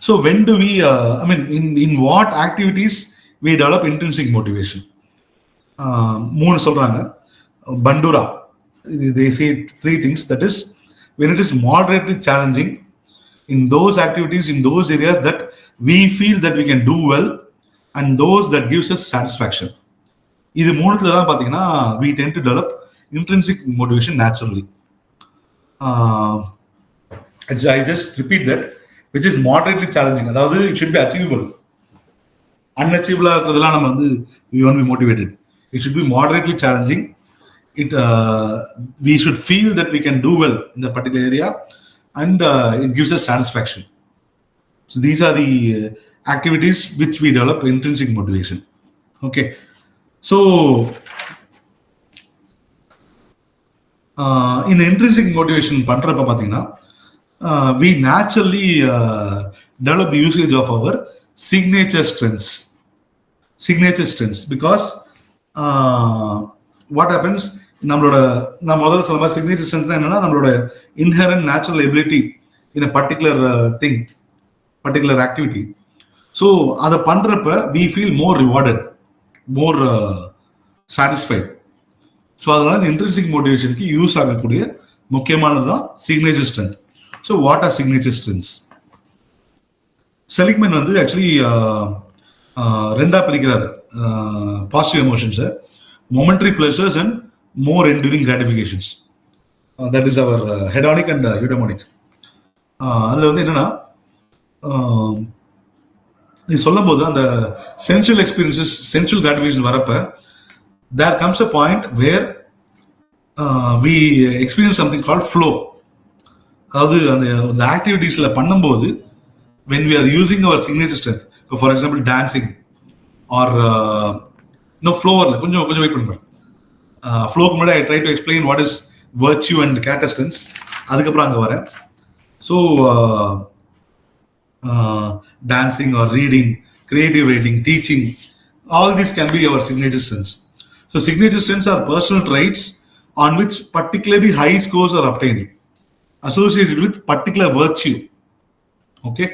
So when do we, in what activities we develop intrinsic motivation? 3 சொல்றாங்க. Bandura, they say 3 things. That is, when it is moderately challenging, in those activities, in those areas that we feel that we can do well, and those that gives us satisfaction. இது 3த்துல தான் பார்த்தீங்கன்னா we tend to develop intrinsic motivation naturally. I just repeat that, which is moderately challenging. அதாவது it should be achievable. Unachievable இருக்கிறதெல்லாம் நம்ம வந்து we won't be motivated. It should be moderately challenging. We should feel that we can do well in the particular area, and it gives us satisfaction. So these are the activities which we develop intrinsic motivation. Okay. So in the intrinsic motivation பண்றப்ப பார்த்தீங்கன்னா we naturally develop the usage of our signature strengths because what happens, நான் முதல்ல சொல்ல மாதிரி signature strength என்னன்னா நம்மளோட inherent natural ability in a particular thing, particular activity. So அதை பண்றப்ப we feel more rewarded, more satisfied. So அதனால இந்த இன்ட்ரின்சிக் மோட்டிவேஷனுக்கு யூஸ் ஆகக்கூடிய முக்கியமானது தான் signature strength. So what are signature strengths? Seligman வந்து ஆக்சுவலி 2 பிரிக்கிறாரு பாசிட்டிவ் எமோஷன்ஸை, momentary pleasures and more enduring gratifications. That is our hedonic and eudaimonic. அதில் வந்து என்னன்னா நீ சொல்லும் போது அந்த சென்சுவல் எக்ஸ்பீரியன்சஸ் சென்சுவல் கிராட்டிஃபிகேஷன் வரப்ப there comes a point where we experience something called flow. அதாவது அந்த ஆக்டிவிட்டீஸ்ல பண்ணும்போது when we are using our signature strength, for example dancing or flow வரல, கொஞ்சம் வெயிட் பண்ணுங்க. ஃப்ளோக்கு முன்னாடி I try to explain what is virtue and character strengths, அதுக்கப்புறம் அங்கே வரேன். So dancing or reading, creative writing, teaching, all these can be our signature strengths. So signature strengths are personal traits on which particularly high scores are obtained, associated with particular virtue. Okay,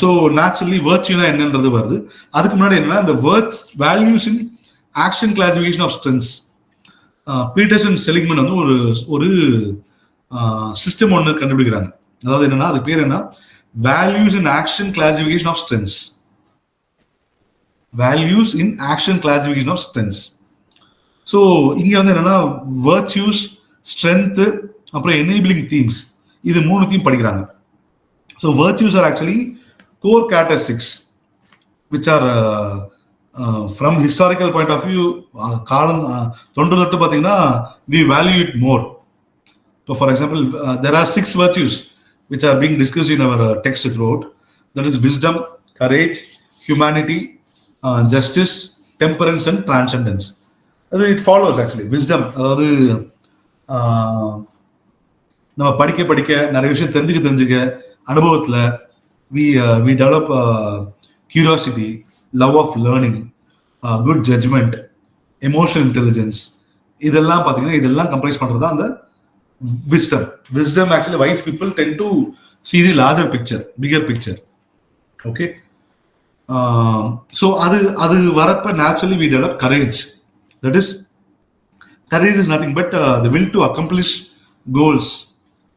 so naturally virtue na என்னன்றது வருது. அதுக்கு முன்னாடி என்னன்னா the values in action classification of strengths. Peterson Seligman வந்து ஒரு system ஒன்று கண்டுபிடிக்கிறாங்க. அதாவது என்னன்னா அது பேர் என்ன, values in action classification of strengths. Values in action classification of strengths. So இங்கே வந்து என்னன்னா வர்ச்சியூஸ், ஸ்ட்ரென்த்து, அப்புறம் எனேபிளிங் தீம்ஸ், இது மூணுத்தையும் படிக்கிறாங்க. So virtues are actually core characteristics which are from historical point of view காலம் தொன்று தொட்டு பார்த்தீங்கன்னா வி வேல்யூ இட் மோர். இப்போ for example there are 6 virtues which are being discussed in our text throughout. That is wisdom, courage, humanity, justice, temperance and transcendence. It follows actually wisdom. அதாவது நம்ம படிக்க நிறைய விஷயம் தெரிஞ்சுக்க அனுபவத்தில் we develop curiosity, love of learning, good judgment, emotional intelligence. இதெல்லாம் பார்த்தீங்கன்னா இதெல்லாம் கம்ப்ரைஸ் பண்ணுறது தான் அந்த wisdom. Actually wise people tend to see the larger picture, bigger picture. Okay, so அது வரப்ப naturally we develop courage. That is, courage is nothing but the will to accomplish goals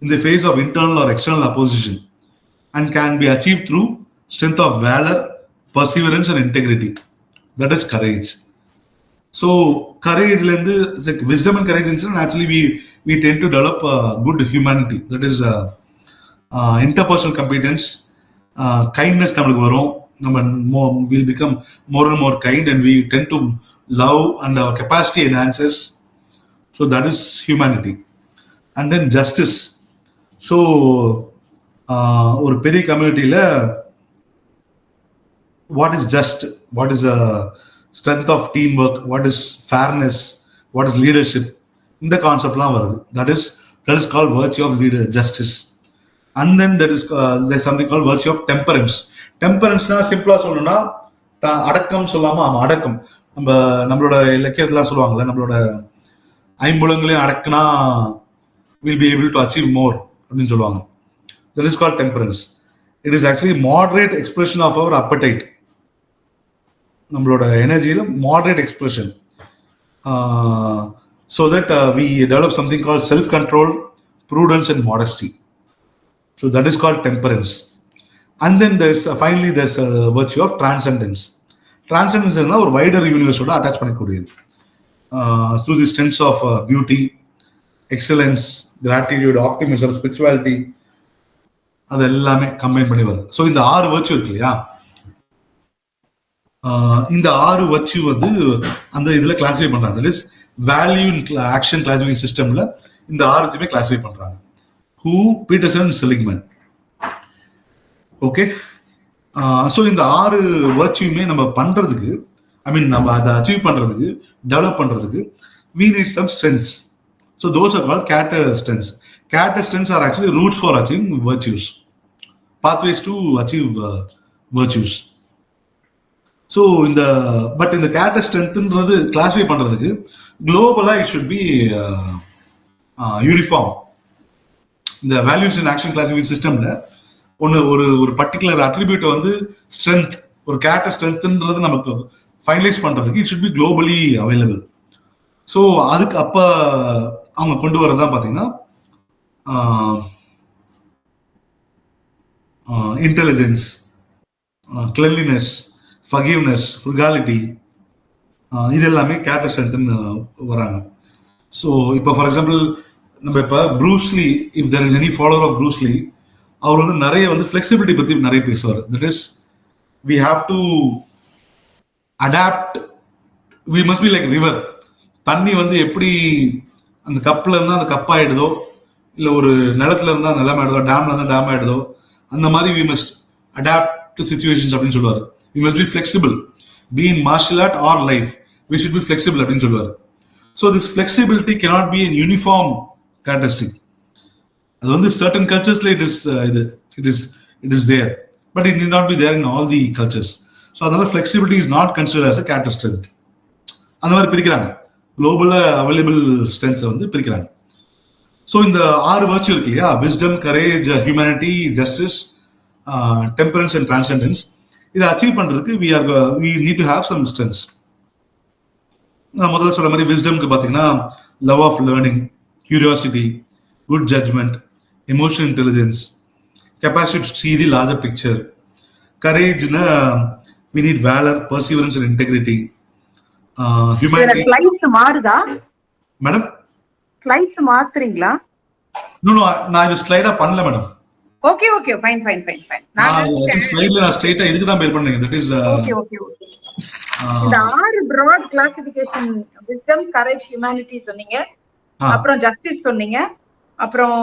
in the face of internal or external opposition, and can be achieved through strength of valor, perseverance and integrity. That is courage. So courage lende wisdom and courage naturally we tend to develop good humanity. That is interpersonal competence, kindness namakku varum. We'll become more and more kind, and we tend to love, and our capacity enhances. So that is humanity. And then justice. So ஒரு பெரிய கம்யூனிட்டியில what is just, what is strength of teamwork, what is fairness, what is leadership, இந்த கான்செப்ட்லாம் வருது. that is called virtue of leader, justice. And then there's something called virtue of temperance. டெம்பரன்ஸ்னா சிம்பிளா சொல்லணும்னா அடக்கம் சொல்லாம, அடக்கம் நம்மளோட இலக்கியத்துல சொல்லுவாங்கல்ல, நம்மளோட ஐம்புலங்களையும் அடக்குனா we'll be able to achieve more அப்படின்னு சொல்லுவாங்க. That is called temperance. It is actually moderate expression of our appetite. நம்மளோட எனர்ஜியில moderate expression, so that we develop something called self-control, prudence and modesty. So that is called temperance. And then there's finally there's a virtue of transcendence. Transcendence is ஒரு wider universe ஓட attach பண்ணிக்கூடியது. Through the strengths of beauty, excellence, gratitude, optimism, spirituality, அது எல்லாமே combine பண்ணி வருது. So இந்த 6 virtue இருக்கு இல்லையா, இந்த 6 வர்ச்சு வந்து அந்த இதுல கிளாசிஃபை பண்றாங்க. That is value in action classification சிஸ்டம்ல இந்த 6த்தையுமே கிளாசிஃபை பண்றாங்க. Who, Peterson, Seligman. Okay, so இந்த 6 வர்ச்சுமே நம்ம பண்றதுக்கு, நம்ம அதை அச்சீவ் பண்றதுக்கு, டெவலப் பண்றதுக்கு we need some strengths. So those are called character strengths. Character strengths are actually routes for achieving virtues, pathways to achieve virtues. So in the character strengthன்றது classify பண்றதுக்கு globally it should be uniform. இந்த values in action classification systemல ஒரு particular அட்ரிபியூட்டை வந்து strength, ஒரு character ஸ்ட்ரென்த்ன்றது நமக்கு finalise பண்றதுக்கு it should be globally available. So அதுக்கு அப்ப அவங்க கொண்டு வரதான் பார்த்தீங்கன்னா இன்டெலிஜென்ஸ், கிளென்லினஸ், ஃபர்கிவ்னஸ், ஃப்ருகாலிட்டி, இது எல்லாமே கேரக்டர் ஸ்ட்ரென்த்னு வராங்க. ஸோ இப்போ ஃபார் எக்ஸாம்பிள் நம்ம இப்போ Bruce Lee, if there is any follower of Bruce Lee, அவர் வந்து நிறைய வந்து ஃபிளெக்சிபிலிட்டி பற்றி நிறைய பேசுவார். That is we have to adapt, we must be like river. தண்ணி வந்து எப்படி அந்த கப்பில் இருந்தால் அந்த கப் ஆகிடுதோ, இல்லை ஒரு நிலத்துல இருந்தால் நிலம் ஆகிடுதோ, டேம்ல இருந்தால் டேம் ஆகிடுதோ, அந்த மாதிரி we must adapt to situations அப்படின்னு சொல்லுவார். We must be flexible, be in martial art or life, we should be flexible அப்படின்னு சொல்லுவார். So this flexibility cannot be an uniform characteristic. அது வந்து சர்டன் கல்ச்சர்ஸ்ல it is there, but it need not be there in all the cultures. So அதனால flexibility is not considered as a character strength. அந்த மாதிரி பிரிக்கிறாங்க, குளோபல்ல available ஸ்ட்ரென்த்ஸை வந்து பிரிக்கிறாங்க. So இந்த 6 வர்ச்சு இருக்கு இல்லையா, wisdom, courage, humanity, justice, temperance and transcendence. இதை அச்சீவ் பண்றதுக்கு we need to have some strengths. நான் முதல்ல சொல்ற மாதிரி விஸ்டம்க்கு பார்த்தீங்கன்னா love of learning, curiosity, good judgment, emotional intelligence, capacity to see the larger picture. கரேஜ்னா we need valor, perseverance and integrity. Humanity slides மாறுதா மேடம்? ஸ்லைட்ஸ் மாத்துறீங்களா? நோ நான் இது ஸ்லைடா பண்ணல madam. Okay okay fine fine fine fine. ஸ்லைட்ல நான் ஸ்ட்ரைட்டா இதுக்கு தான் பேர் பண்ணேன். That is okay okay okay. இந்த 6 broad கிளாசிஃபிகேஷன், விஸ்டம், கரேஜ், ஹியூமனிட்டி சொன்னீங்க, அப்புறம் ஜஸ்டிஸ் சொன்னீங்க, அப்புறம்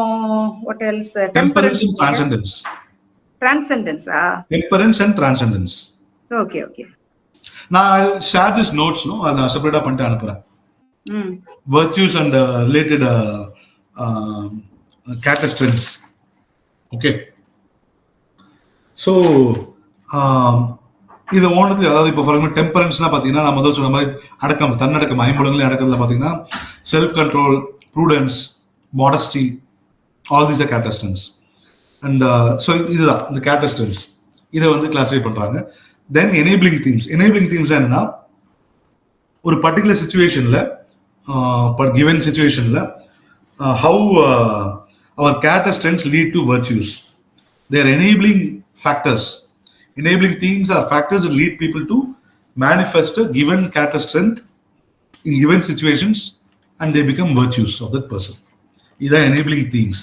what else? Temperance and transcendence. Transcendence temperance and transcendence. Okay okay. நான் ஷேர் திஸ் நோட்ஸ், அதை நான் செப்பரேட்டா பண்ணிட்டு அனுப்புறேன். Virtues and related characteristics. Okay. So இது ஓனது, அதாவது இப்போ ஃபார் எக்ஸாம்பிள் டெம்பரன்ஸ்னா பார்த்தீங்கன்னா நான் முதல் சொன்ன மாதிரி அடக்கம், தன்னடக்கம், ஐம்புலங்களையும் அடக்கத்தில் பார்த்தீங்கன்னா self control, prudence, modesty, all these are characteristics. And so இதுதான் இந்த கேரக்டரிஸ்டிக்ஸ். இதை வந்து கிளாஸிஃபை பண்ணுறாங்க. தென் எனேபிளிங் தீம்ஸ். எனேபிளிங் தீம்ஸ் என்னன்னா, ஒரு பர்டிகுலர் சுச்சுவேஷனில், given situationல how our character strengths lead to virtues. They are enabling factors. Enabling themes are factors that lead people to manifest a given character strength in given situations, and they become virtues of that person. These are enabling themes.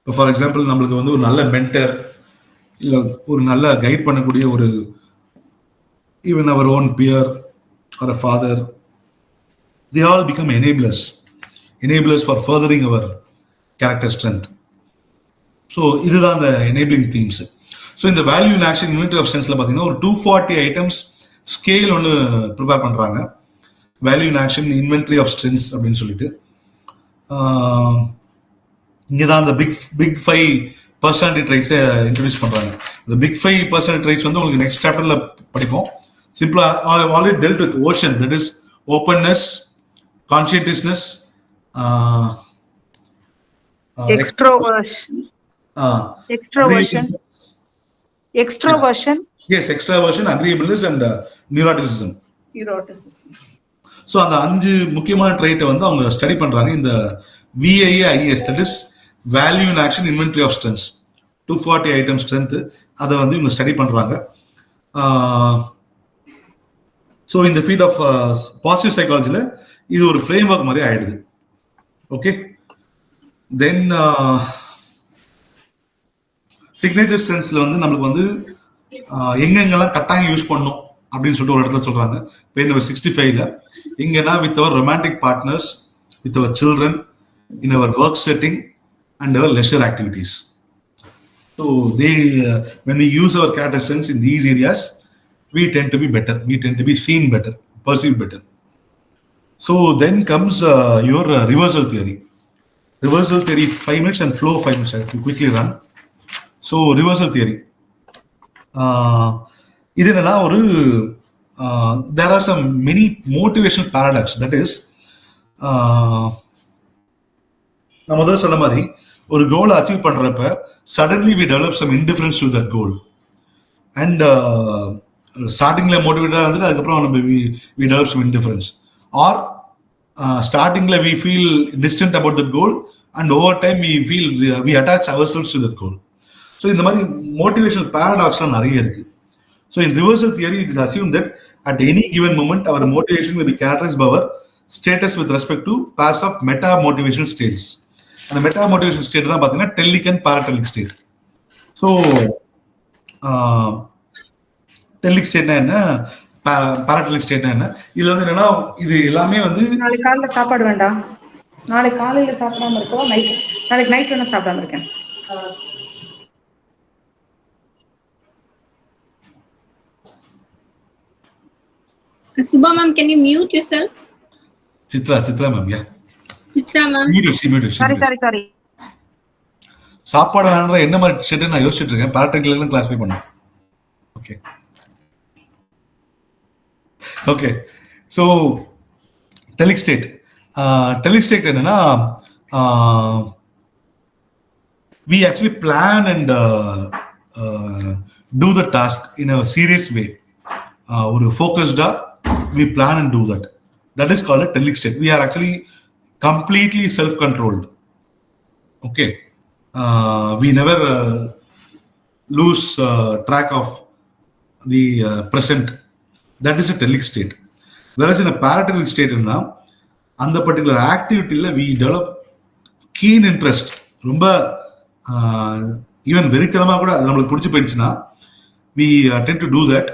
For example, நம்மளுக்கு வந்து ஒரு நல்ல mentor, இல்லை ஒரு நல்ல guide பண்ணக்கூடிய ஒரு even our own peer or a father, they all become enablers for furthering our character strength. So இதுதான் the enabling themes. So இந்த value in action inventory of strengthsல பார்த்தீங்கன்னா ஒரு 240 items scale ஒன்று ப்ரிப்பேர் பண்றாங்க, value in action inventory of strengths அப்படின்னு சொல்லிட்டு. இங்கதான் the big 5 personality traits introduce பண்றாங்க. the big 5 personality traits வந்து உங்களுக்கு நெக்ஸ்ட் சாப்டர்ல படிப்போம். Simply, I have already dealt with ocean, that is openness, conscientiousness, extroversion. Yes, extraversion, agreeableness and neuroticism. So அந்த 5 முக்கியமான ட்ரைட்டை வந்து அவங்க ஸ்டடி பண்றாங்க இந்த VIAIS, that is value in action inventory of strengths. 240 item strength, அதை வந்து இவங்க ஸ்டடி பண்றாங்க. ஸோ இந்த ஃபீல்ட் ஆஃப் பாசிட்டிவ் சைக்காலஜியில் இது ஒரு ஃப்ரேம் ஒர்க் மாதிரி ஆயிடுது. ஓகே. தென் சிக்னேச்சர் ஸ்ட்ரென்த்ஸில் வந்து நம்மளுக்கு வந்து எங்கெங்கெல்லாம் கட்டாயம் யூஸ் பண்ணணும் அப்படின்னு சொல்லிட்டு ஒரு இடத்துல சொல்கிறாங்க. பேஜ் நம்பர் 65ல எங்கன்னா with our romantic partners, with our children, in our work setting and our leisure activities. So when we use our character strengths in these areas, we tend to be better, we tend to be seen better, perceived better. So then comes your reversal theory. Reversal theory 5 minutes and flow 5 minutes. I have to quickly run. So reversal theory. இது என்னன்னா ஒரு there are some many motivational paradox. That is, நான் முதல்ல சொன்ன மாதிரி ஒரு கோலை achieve பண்றப்ப suddenly we develop some indifference to that goal. And ஸ்டார்டிங்ல மோட்டிவேட்டா இருந்துட்டு அதுக்கப்புறம் நம்ம we develop some indifference, or ஸ்டார்டிங்ல we feel distant about that goal and over time we attach ourselves to that goal. So இந்த மாதிரி motivational paradoxலாம் நிறைய இருக்கு. So in reversal theory it is assumed that At any given moment, our motivation will be characterized by our status with respect to pairs of meta motivation states. And the meta motivation state தான் பார்த்தீங்கன்னா டெல்லிக் and பாராட்டலிக் state. So டெல்லிக் ஸ்டேட்னா என்ன, பாராட்டலிக் ஸ்டேட்னா என்ன? இதுல வந்து என்னன்னா இது எல்லாமே வந்து நாளைக்கு காலையில சாப்பாடு வேண்டாம், நாளைக்கு காலையில சாப்பிடாம இருக்கோம், நாளைக்கு நைட் வேணா சாப்பிடாம இருக்கேன். Subha ma'am, can you mute yourself? Chitra ma'am, yeah Chitra ma'am. Sorry. சாப்பாடு வேணுன்ற என்ன மாதிரி ஸ்டேட் நான் யோசிச்சுட்டு இருக்கேன். பாராட்டலிக்ல கிளாஸிஃபை பண்ணேன். ஓகே ஸோ டெலிக் ஸ்டேட் என்னன்னா we actually plan and do the task in a serious way. ஒரு focused we plan and do that. That is called a telic state. We are actually completely self-controlled. Okay. We never lose track of the present. That is a telic state. Whereas in a paratelic state, on the particular activity, we develop keen interest. ரொம்ப even வெறித்தனமாக கூட அது நம்மளுக்கு பிடிச்சி போயிடுச்சுன்னா we tend to do that.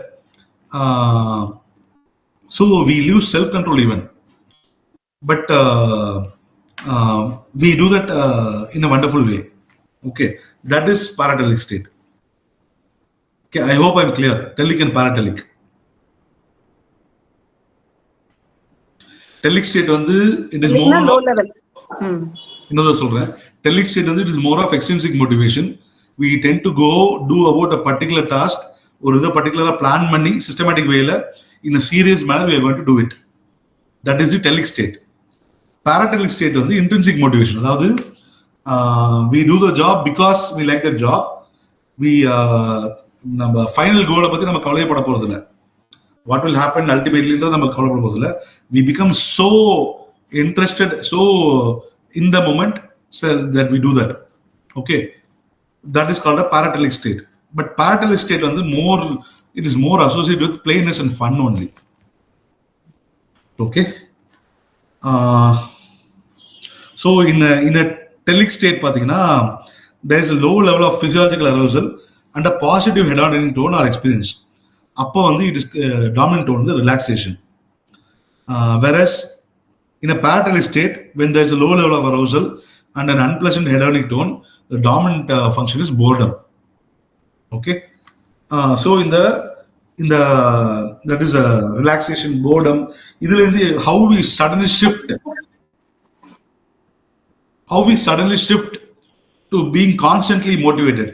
So we lose self-control even. But we do that in a wonderful way. Okay, that is paratelic state. Okay, I hope I'm clear. Telic and paratelic. Telic state வந்து it is more low level. இன்னொரு சொல்றேன். Telic state வந்து it is more of extrinsic motivation. We tend to go do about a particular task ஒரு இதை particular plan பண்ணி systematic wayல in a serious manner we are going to do it. That is the telic state. Paratelic state வந்து intrinsic motivation. அதாவது we do the job because we like the job. We நம்ம final கோலை பத்தி நம்ம கவலைப்பட போறது இல்லை. What will happen ultimately நம்ம கவலைப்பட போறது இல்லை. We become so interested, so in the moment, so that we do that. Okay, that is called a paratelic state. But paratelic state வந்து it is more associated with plainness and fun only. Okay. So in a telic state பாத்தீங்கன்னா there is a low level of physiological arousal and a positive hedonic tone or experience. அப்போ வந்து it is dominant tone வந்து relaxation. Whereas in a paratelic state, when there is a low level of arousal and an unpleasant hedonic tone, the dominant function is boredom. Okay. So in the that is a relaxation, boredom. இதுல இருந்து how we suddenly shift to being constantly motivated.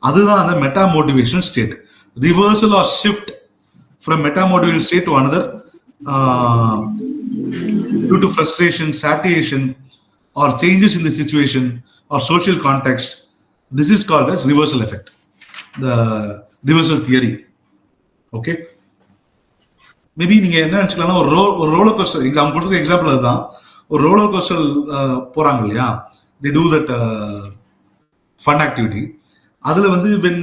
அதுதான் அந்த meta motivational state. Reversal or shift from meta motivational state to another due to frustration, satiation, or changes in the situation or social context. This is called as reversal effect, the reversal theory. Okay. Maybe நீங்க என்ன நினைச்சுக்கலாம், ஒரு roller coaster example அதுதான். ஒரு roller coaster போறாங்க இல்லையா, they do that fun activity. அதுல வந்து when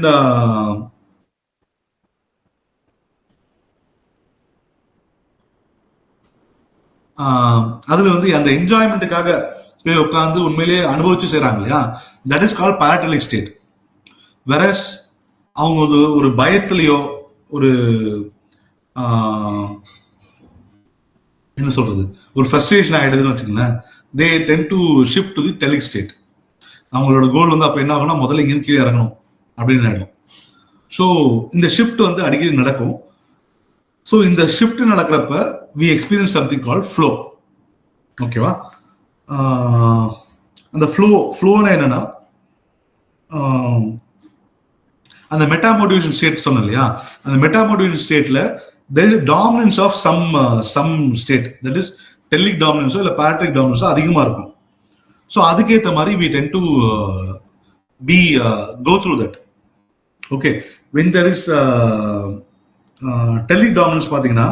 அதுல வந்து அந்த என்ஜாய்மெண்ட்டுக்காக போய் உட்காந்து உண்மையிலேயே அனுபவிச்சு செய்றாங்க இல்லையா, that is called paratelic state. Whereas அவங்க ஒரு பயத்திலேயோ ஒரு என்ன சொல்றது ஒரு ஃப்ரஸ்ட்ரேஷன் ஆயிடுதுன்னு வச்சுக்கோங்களேன், they tend to shift to the telic state. அவங்களோட கோல் வந்து அப்ப என்ன ஆகும்னா முதல்ல இங்கிருந்து கீழே இறங்கணும் அப்படின்னு ஆயிடும். ஸோ இந்த ஷிஃப்ட் வந்து அடிக்கடி நடக்கும். ஸோ இந்த ஷிஃப்ட் நடக்கிறப்ப we experience something called flow. ஓகேவா? அந்த ஃப்ளோனா என்னன்னா அந்த மெட்டா மோட்டிவேஷன் ஸ்டேட் சொன்னேன் இல்லையா, அந்த மெட்டா மோட்டிவேஷன் ஸ்டேட்ல there is a dominance of some state, that is telic dominance இல்ல paratelic dominance அதிகமா இருக்கும். ஸோ அதுக்கேற்ற மாதிரி we tend to go through that. Okay, when there is telic dominance பாத்தீங்கன்னா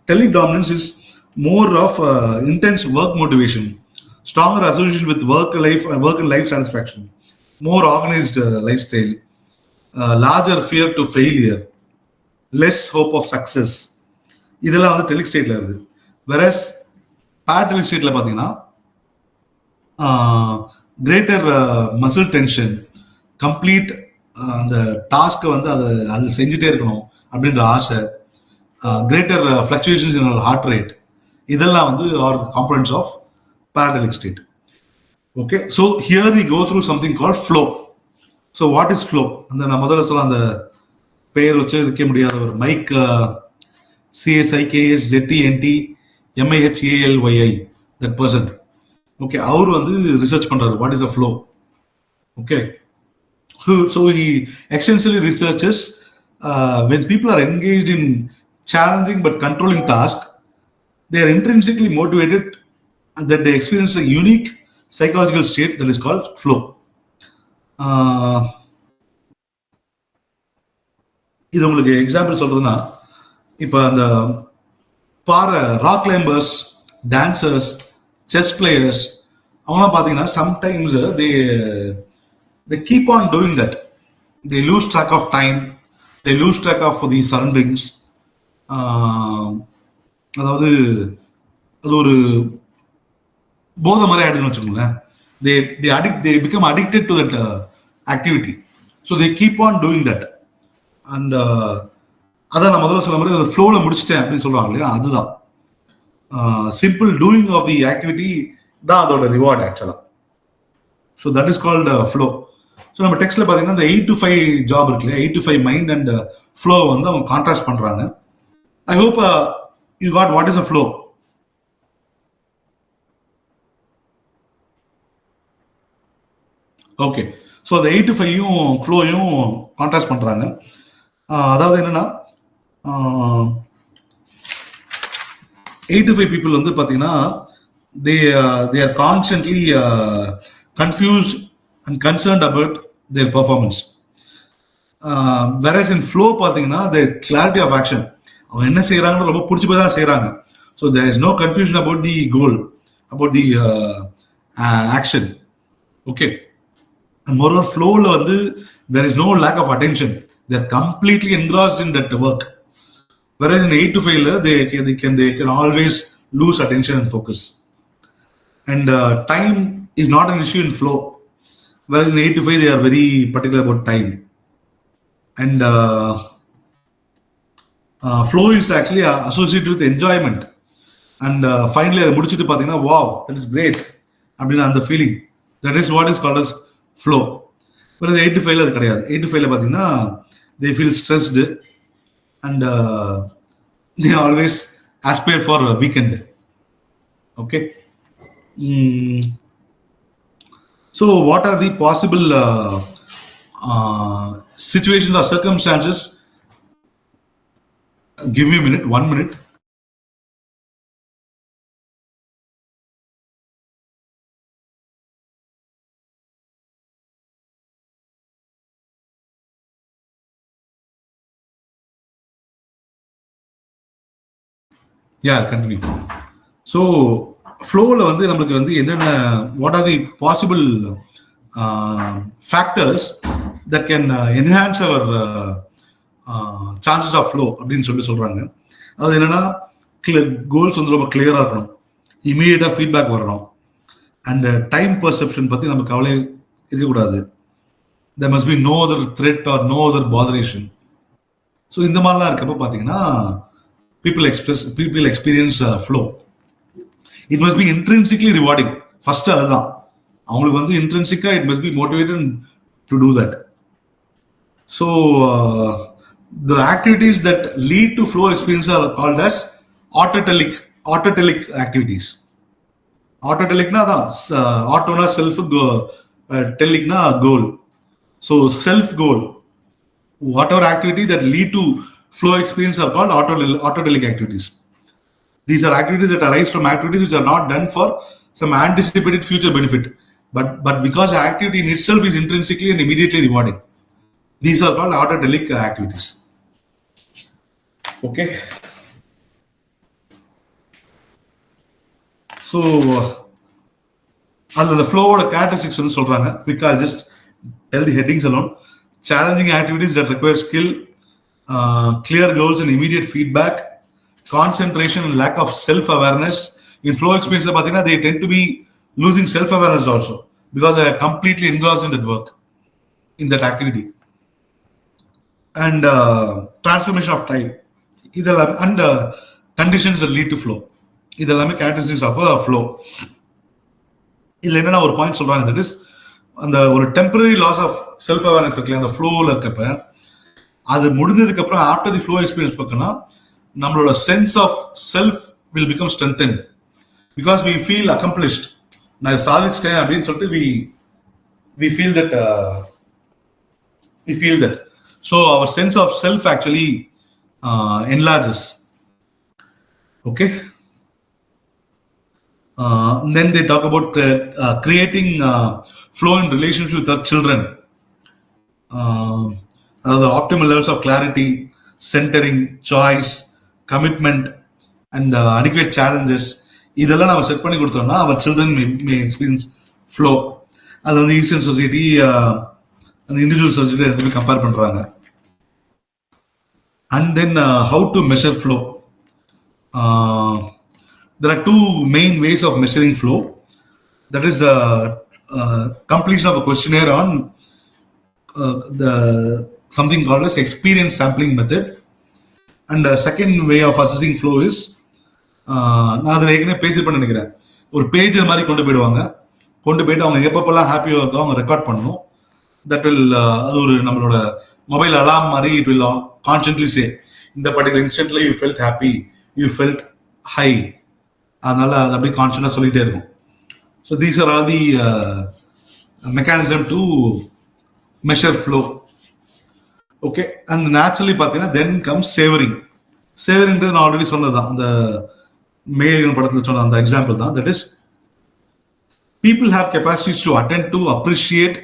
telic dominance is more of intense work motivation, stronger association with work and life satisfaction, more organized lifestyle, larger fear to failure, less hope of success. இதெல்லாம் வந்து டெலிக் ஸ்டேட்ல இருக்குது. Versus பேரடெலிக் ஸ்டேட்ல பார்த்தீங்கன்னா greater muscle tension, complete அந்த டாஸ்க்கை வந்து அது செஞ்சுட்டே இருக்கணும் அப்படின்ற ஆசை, greater fluctuations in heart rate, இதெல்லாம் வந்து are components of parabolic state. Okay, so here we go through something called flow. So what is flow? அந்த நான் முதல்ல சொல்ல அந்த பெயர் வச்சு இருக்க முடியாத ஒரு மைக் CSIKSZTNTMIHALYI that person. Okay, அவர் வந்து ரிசர்ச் பண்றாரு what is a flow. Okay, so he extensively researches when people are engaged in challenging but controlling tasks, they are intrinsically motivated and that they experience a unique psychological state that is called flow. இது உங்களுக்கு example சொல்றதுன்னா, இப்போ அந்த rock climbers, dancers, chess players அவங்களாம் பார்த்தீங்கன்னா sometimes they keep on doing that. They lose track of time, they lose track of the surroundings. அதாவது அது ஒரு போதை மாதிரி ஆயிடுதுன்னு வச்சுக்கோங்களேன். they become addicted to that activity, so they keep on doing that. And அதான் நான் முதல்ல சொல்ல மாதிரி அது ஃப்ளோல முடிச்சிட்டேன் அப்படின்னு சொல்லுவாங்க இல்லையா, அதுதான் simple doing of the activity தான் அதோட ரிவார்ட் ஆக்சுவலா. So that is called flow. So நம்ம டெக்ஸ்ட்ல பார்த்தீங்கன்னா இந்த 8 to 5 ஜாப் இருக்கு இல்லையா, 8 to 5 மைண்ட் அண்ட் ஃப்ளோ வந்து அவங்க கான்ட்ராஸ்ட் பண்றாங்க. I hope you got what is a flow. Okay, so அந்த 8 to 5யும் ஃப்ளோயும் கான்ட்ராஸ்ட் பண்ணுறாங்க. அதாவது என்னன்னா 8 to 5 பீப்புள் வந்து பார்த்தீங்கன்னா they are constantly confused and concerned about their performance. Whereas in flow பார்த்தீங்கன்னா the clarity of action, அவங்க என்ன செய்கிறாங்கன்னு ரொம்ப பிடிச்சி போய் தான் செய்கிறாங்க. So there is no confusion about the goal, about the action. Okay. And moreover, flow வந்து there is no lack of attention. They are completely engrossed in that work. Whereas in 8 to 5 they can always lose attention and focus. And time is not an issue in flow. Whereas in 8 to 5 they are very particular about time. And flow is actually associated with enjoyment. And finally அதை முடிச்சுட்டு பார்த்தீங்கன்னா wow, that is great அப்படின்னு அந்த feeling, that is what is called as flow. Whereas 8 to 5 அது கிடையாது. 8 to 5 பார்த்தீங்கன்னா they feel stressed and they always aspire for a weekend. Okay. So what are the possible situations or circumstances? Give me a minute, 1 minute. Yeah, continue. So flowல வந்து நமக்கு வந்து என்னென்ன what are the possible factors that can enhance our chances of flow அப்படின்னு சொல்றாங்க. அது என்னன்னா goals வந்து ரொம்ப கிளியரா இருக்கணும், இமீடியட்டா ஃபீட்பேக் வரணும், அண்ட் டைம் பர்செப்ஷன் பத்தி நமக்கு கவலை இருக்கக்கூடாது. there must be no other threat or no other botheration. So இந்த மாதிரிலாம் இருக்கப்போ பார்த்தீங்கன்னா people experience flow. It must be intrinsically rewarding. First அதுதான் அவங்களுக்கு வந்து intrinsically it must be motivated to do that. So the activities that lead to flow experience are called as autotelic activities. Autotelic na da auto na self, telic na goal. So self goal, whatever activity that lead to flow experience are called autotelic activities. These are activities that arise from activities which are not done for some anticipated future benefit, but because the activity in itself is intrinsically and immediately rewarding. These are called autotelic activities. Okay. So the flow characteristics வந்து சொல்றாங்க. Quick, I'll just tell the headings alone. challenging activities that require skill, clear goals and immediate feedback, concentration and lack of self-awareness. In flow experience, they tend to be losing self-awareness also because they are completely engrossed in that work, in that activity. And transformation of time. And conditions that lead to flow. இதெல்லாமே characteristics of a flow. இதுல என்னன்னா ஒரு point சொல்றாங்க, that is அந்த ஒரு temporary loss of self awareness இருக்குல்ல அந்த ஃப்ளோவில் இருக்கப்ப, அது முடிஞ்சதுக்கு அப்புறம் ஆஃப்டர் தி ஃப்ளோ எக்ஸ்பீரியன்ஸ் பார்த்தோம்னா நம்மளோட sense of self will become strengthen because we feel accomplished. நான் சாதிச்சிட்டேன் அப்படின்னு சொல்லிட்டு we feel that. So our sense of self actually enlarges. Okay. Then they talk about creating flow in relationship with our children. The optimal levels of clarity, centering, choice, commitment, and adequate challenges. இதெல்லாம் நம்ம set பண்ணி கொடுத்தோம்னா our children may experience flow. அது வந்து eastern society அந்த individual society எதுவுமே compare பண்றாங்க. And then how to measure flow. There are two main ways of measuring flow. That is completion of a questionnaire on the something called as experience sampling method. And the second way of assessing flow is நான் அதில் ஏற்கனவே பேசி பண்ண நினைக்கிறேன், ஒரு page மாதிரி கொண்டு போயிட்டு அவங்க எப்பப்பெல்லாம் ஹாப்பியாக இருக்கோ அவங்க ரெக்கார்ட் பண்ணணும். தட் வில் அது ஒரு நம்மளோட மொபைல் அலாம் மாதிரி இட் வில் கான்ஸ்டன்ட்லி சே இந்த பர்டிகுலர் இன்ஸ்டன்ட்ல you felt happy, you felt high. அதனால அது அப்படியே கான்ஸ்டன்டா சொல்லிட்டே இருக்கும். So these are all the mechanism to measure flow. Okay. And naturally பார்த்தீங்கன்னா தென் கம்ஸ் சேவரிங். சேவரிங்கிறது நான் ஆல்ரெடி சொன்னதுதான், அந்த மேலின் படத்தில் சொன்ன அந்த எக்ஸாம்பிள் தான். That is people have capacities to attend to, appreciate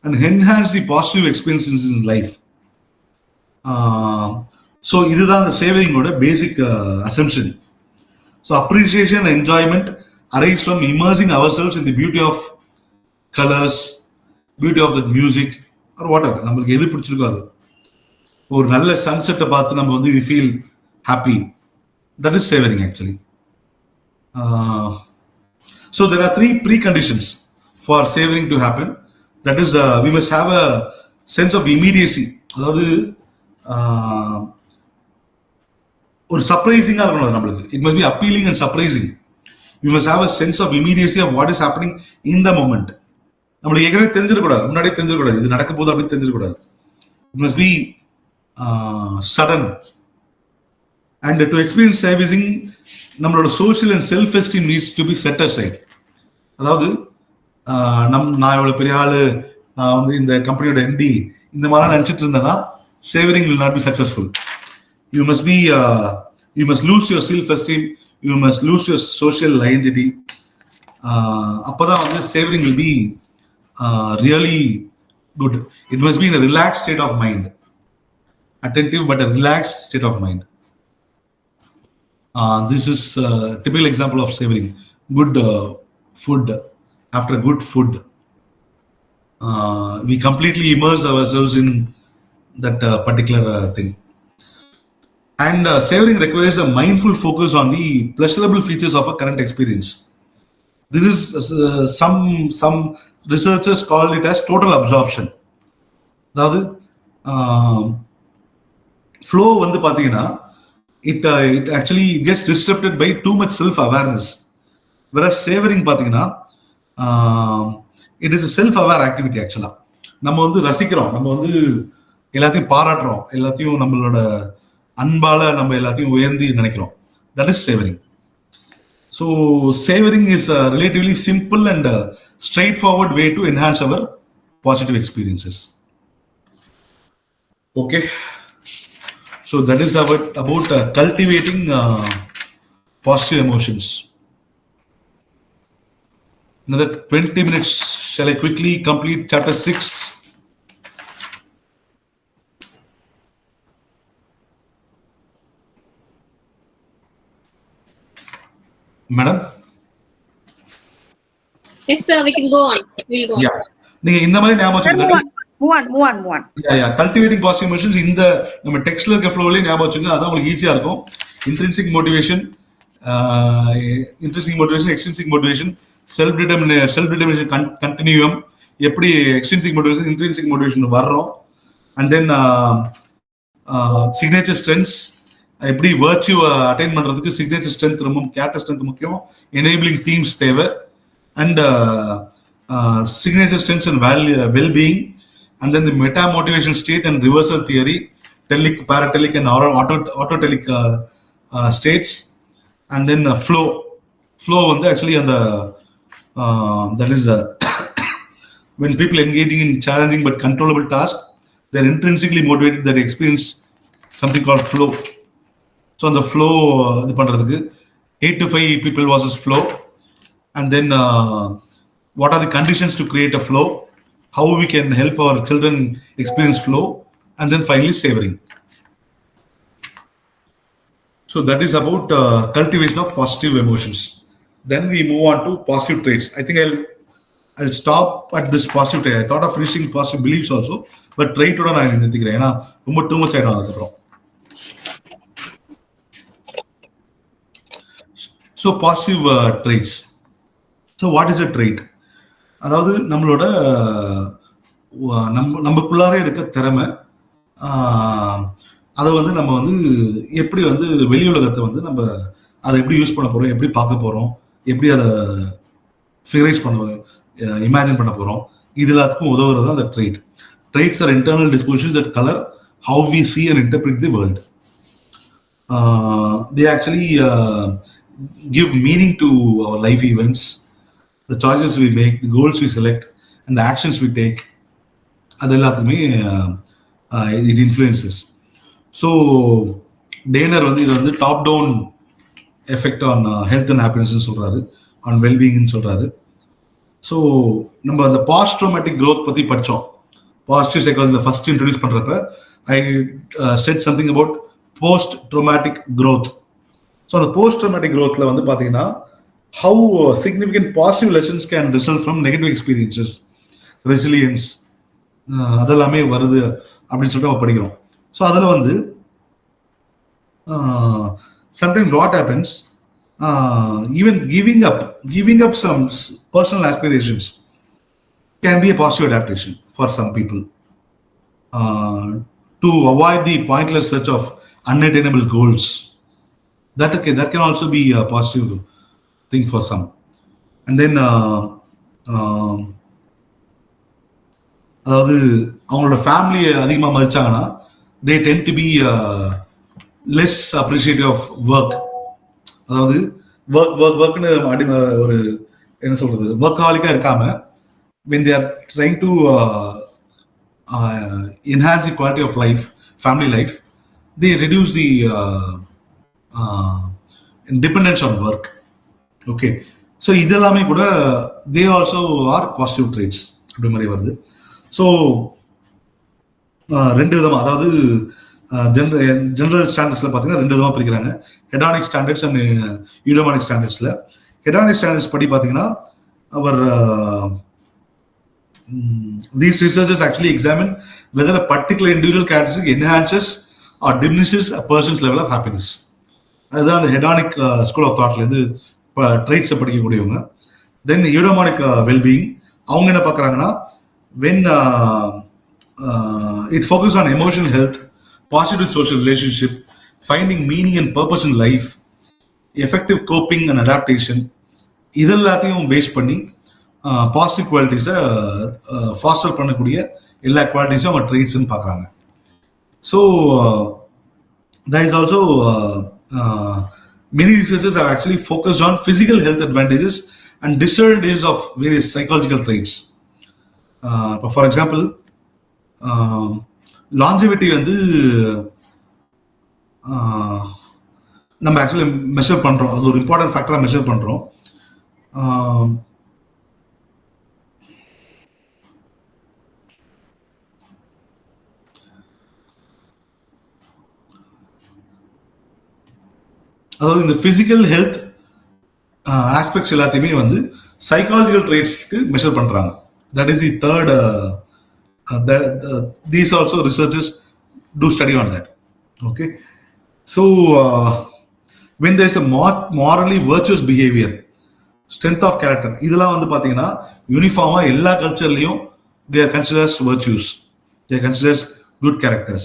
and enhance the positive experiences in life. So இதுதான் the savoring ஓட basic assumption. So appreciation and enjoyment arise from immersing ourselves in the beauty of colors, beauty of the music or whatever. நமக்கு எது பிடிச்சிருக்கோ அது. ஒரு நல்ல சன்செட்டை பார்த்து நம்ம வந்து we feel happy. That is savoring actually. So there are three preconditions for savoring to happen. That is, we must have a sense of immediacy. அதாவது ஒரு சர்ப்ரைசிங்கா இருக்கணும் நம்மளுக்கு. It must be appealing and surprising. We must have a sense of immediacy of what is happening in the moment. நம்மளுக்கு ஏற்கனவே தெரிஞ்சிடக்கூடாது, முன்னாடியே தெரிஞ்சிடக்கூடாது, இது நடக்க போகுது அப்படின்னு தெரிஞ்சிடக்கூடாது. It must be sudden. And to experience savoring, நம்மளோட social and self esteem needs to be set aside. அதாவது நான் இவ்வளவு பெரிய ஆளு, நான் வந்து இந்த கம்பெனியோட எம்டி, இந்த மாதிரிலாம் நினைச்சிட்டு இருந்தேன்னா savouring will not be successful. You must lose your self esteem, you must lose your social identity. அப்பதான் வந்து savouring will be really good. It must be in a relaxed state of mind, attentive but a relaxed state of mind. This is a typical example of savoring. Good food. After good food, we completely immerse ourselves in that particular thing. And savoring requires a mindful focus on the pleasurable features of a current experience. This is some researchers call it as total absorption. அதாவது flow வந்து பாத்தீங்கன்னா it actually gets disrupted by too much self-awareness. Whereas savoring பாத்தீங்கன்னா it is a self-aware activity actually. நம்ம வந்து ரசிக்கிறோம், நம்ம வந்து எல்லாத்தையும் பாராட்டுறோம், எல்லாத்தையும் நம்மளோட அன்பால நம்ம எல்லாத்தையும் உயர்ந்து நினைக்கிறோம். That is savoring. So savoring is a relatively simple and straightforward way to enhance our positive experiences. Okay. So that is about cultivating positive emotions. Another 20 minutes. Shall I quickly complete chapter 6? Madam? Yes, sir. We can go on. We'll go on. Yeah. நீங்க இந்த மாதிரி ஞாபகம் வச்சுக்கிட்டு Move on. Cultivating positive emotions இந்த நம்ம டெக்ஸ்ட்ல இருக்க ஃப்ளோலயே ஞாபகம் வச்சுங்க, அதான் உங்களுக்கு ஈஸியா இருக்கும். Intrinsic motivation, extrinsic motivation, self determination continuum, எப்படி எக்ஸ்ட்ரின்சிக் மோட்டிவேஷன் இன்ட்ரின்சிக் மோட்டிவேஷன் வர்றோம், அண்ட் தென் சிக்னேச்சர் ஸ்ட்ரென்த்ஸ், எப்படி வர்ச்சியூ அட்டைன் பண்றதுக்கு சிக்னேச்சர் ஸ்ட்ரென்த் ரொம்ப, கேரக்டர் ஸ்ட்ரென்த் முக்கியம், எனேபிளிங் தீம்ஸ் தேவை, and signature strengths and well-being, and then the meta-motivation state and reversal theory, telic, paratelic and autotelic states, and then flow வந்து actually அந்த that is when people engaging in challenging but controllable tasks, they're intrinsically motivated, that experience something called flow. So அந்த flow இது பண்றதுக்கு 8 to 5 people versus flow, and then what are the conditions to create a flow, how we can help our children experience flow, and then finally savoring. So that is about cultivation of positive emotions. Then we move on to positive traits. I think I'll stop at this positive trait. I thought of finishing positive beliefs also, but trait oda na nirthikren ena romba too much aidum adukaprom. So positive traits. So what is a trait? அதாவது நம்மளோட நமக்குள்ளாரே இருக்க திறமை, அதை வந்து நம்ம வந்து எப்படி வந்து வெளி உலகத்தை வந்து நம்ம அதை எப்படி யூஸ் பண்ண போறோம், எப்படி பார்க்க போறோம், எப்படி அதை ஃபிகரைஸ் பண்ண இமேஜின் பண்ண போறோம், இது எல்லாத்துக்கும் உதவுறது தான் அந்த trait. Traits are internal dispositions that colour how we see and interpret the world. They actually give meaning to our life events, the choices we make, the goals we select, and the actions we take. அது எல்லாத்துக்குமே it influences. So டேனர் வந்து இது வந்து top down effect on health and happiness சொல்றாரு, on wellbeing சொல்றாரு. So நம்ம அந்த past traumatic growth பத்தி படித்தோம். பாசிட்டிவ் சைக்காலஜியில் ஃபர்ஸ்ட் இன்ட்ரடியூஸ் பண்றப்ப ஐ set something about post traumatic growth. So அந்த போஸ்ட் ட்ரோமேட்டிக் க்ரோத்ல வந்து பார்த்தீங்கன்னா how significant positive lessons can result from negative experiences, resilience, அதெல்லாமே வருது அப்படின்னு சொல்லிட்டு நம்ம படிக்கிறோம். ஸோ அதில் வந்து sometimes what happens, even giving up some personal aspirations can be a positive adaptation for some people, to avoid the pointless search of unattainable goals. That can also be a positive thing for some. And then அதாவது அவங்களோட ஃபேமிலியை அதிகமாக மதிச்சாங்கன்னா they tend to be less appreciative of work. அதாவது ஒர்க்னு ஒரு என்ன சொல்றது, ஒர்க்காலிக்கா இருக்காம when they are trying to enhance the quality of life, family life, they reduce the dependence on work. Okay, so இதெல்லாமே கூட they also are positive traits அப்படி மாதிரி வருது. ஸோ ரெண்டு விதமா, அதாவது ஜெனரல் ஸ்டாண்டர்ட்ஸ்ல பார்த்தீங்கன்னா ரெண்டு விதமா பிரிக்கிறாங்க, ஹெடானிக் ஸ்டாண்டர்ட்ஸ் அண்ட் யூடோமானிக் ஸ்டாண்டர்ட்ஸ்ல. ஹெடானிக் ஸ்டாண்டர்ட்ஸ் படி பார்த்தீங்கன்னா அவர் these researchers actually examine whether a particular individual characteristic enhances or diminishes a person's level of happiness. அதுதான் அந்த ஹெடானிக் ஸ்கூல் ஆஃப் தாட்ல இருந்து ட்ரைட்ஸை படிக்கக்கூடியவங்க. தென் யூடோமானிக் வெல்பீயிங் அவங்க என்ன பார்க்குறாங்கன்னா, when it focuses on emotional health, positive social relationship, finding meaning and purpose in life, effective coping and adaptation, இதெல்லாத்தையும் base பண்ணி positive குவாலிட்டிஸை pastor பண்ணக்கூடிய எல்லா குவாலிட்டிஸும் அவங்க ட்ரெய்ட்ஸ்ன்னு பார்க்குறாங்க. So there is also many researchers have actually focused on physical health advantages and disadvantages of various psychological traits. For example, longevity வந்து நம்ம actually measure பண்றோம், அது ஒரு இம்பார்ட்டன்ட் ஃபேக்டரா மெஷர் பண்றோம். அதாவது இந்த பிசிக்கல் ஹெல்த் ஆஸ்பெக்ட்ஸ் எல்லாத்தையுமே வந்து சைக்காலஜிக்கல் ட்ரேட்ஸ்க்கு மெஷர் பண்றாங்க. That is the third These also researchers do study on that. Okay, so when there is a morally virtuous behavior, strength of character, இதெல்லாம் வந்து பாத்தீங்கன்னா யூனிஃபார்மா எல்லா கல்ச்சர்லயும் they are considered as virtues, they are considered as good characters.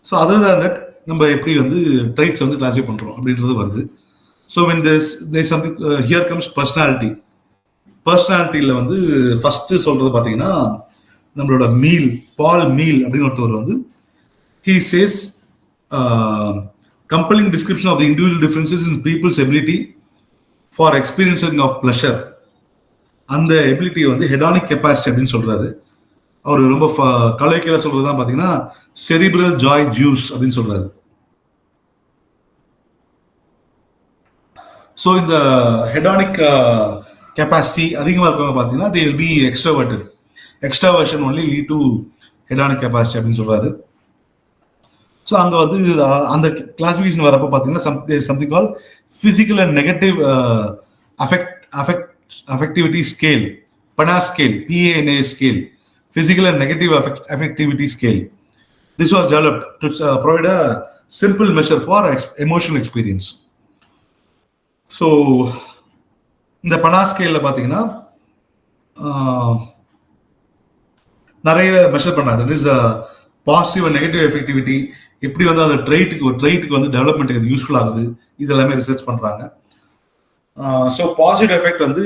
So other than that நம்ம எப்படி வந்து traits வந்து classify பண்றோம் அப்படின்றது வருது. So when there's something here comes personality. பர்சனாலிட்டியில வந்து ஃபர்ஸ்ட் சொல்றது பாத்தீங்கன்னா நம்மளோட பால் மீல் அப்படின்னு ஒருத்தவர் வந்து he says compelling description of the individual differences in people's ability for experiencing of pleasure. அந்த எபிலிட்டியை வந்து ஹெடானிக் கெப்பாசிட்டி அப்படின்னு சொல்றாரு. அவர் ரொம்ப கலைக்கில சொல்றதுதான் பாத்தீங்கன்னா செரிபிரல் ஜாய் ஜூஸ் அப்படின்னு சொல்றாரு. ஸோ இந்த ஹெடானிக் கெப்பாசிட்டி அதிகமாக இருக்கவங்க பார்த்தீங்கன்னா they will be extroverted. Extraversion only lead to hedonic capacity அப்படின்னு சொல்றாரு. ஸோ அங்கே வந்து அந்த கிளாசிஃபிகேஷன் வரப்போ பார்த்தீங்கன்னா something call physical and negative affectivity scale, PANA scale, PANA scale, physical and negative affectivity scale. This was developed to provide a simple measure for emotional experience. So இந்த PANA scale பார்த்தீங்கன்னா நிறைய measure பண்ணாது. That is positive and negative affectivity எப்படி வந்து அந்த ட்ரைட்டுக்கு வந்து டெவலப்மெண்ட்டுக்கு useful ஆகுது, இது எல்லாமே ரிசர்ச் பண்றாங்க. ஸோ பாசிட்டிவ் எஃபெக்ட் வந்து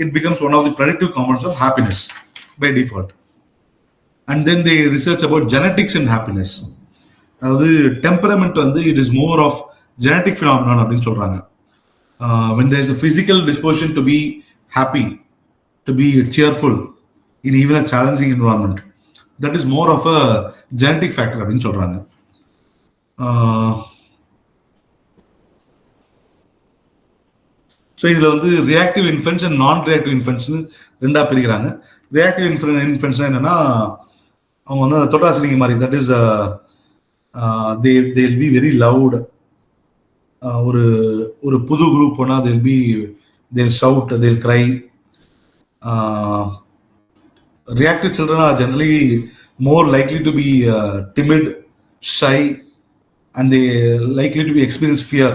it becomes one of the predictive components of happiness by default. And then they research about genetics and happiness. அதாவது டெம்பரமெண்ட் வந்து it is more of genetic phenomenon அப்படின்னு சொல்றாங்க. when there is a physical disposition to be happy, to be cheerful in even a challenging environment, that is more of a genetic factor அப்படின்னு சொல்றாங்க. So இதில் வந்து reactive இன்ஃபென்ஸ் and நான் reactive இன்ஃபென்ஸ்னு ரெண்டாக பிரிக்கிறாங்க. Reactive இன்ஃபென்ஸ்னா என்னன்னா அவங்க வந்து தொட்டாசிலிங்க மாதிரி, that is they will be very loud. ஒரு புது குரூப் போனால் they'll shout, they'll cry. Reactive children are generally more likely to be timid, shy, and they likely to be experience fear.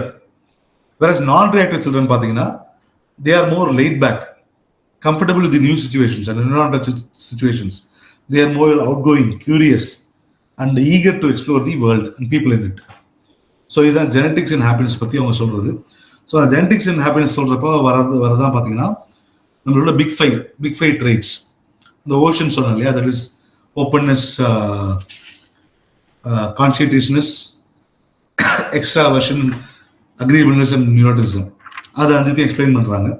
Whereas non-reactive children பார்த்தீங்கன்னா they are more laid back, comfortable with the new situations and environmental situations. They are more outgoing, curious, and eager to explore the world and people in it. So இதுதான் genetics and happiness பற்றி அவங்க சொல்றது. So அந்த genetics and happiness சொல்றப்போ வரதான் பார்த்தீங்கன்னா நம்மளோட big five traits. இந்த ஓஷன் சொன்னோம் இல்லையா, that is openness, conscientiousness, extraversion, agreeableness and neuroticism. அதை அஞ்சுத்தையும் எக்ஸ்பிளைன் பண்றாங்க.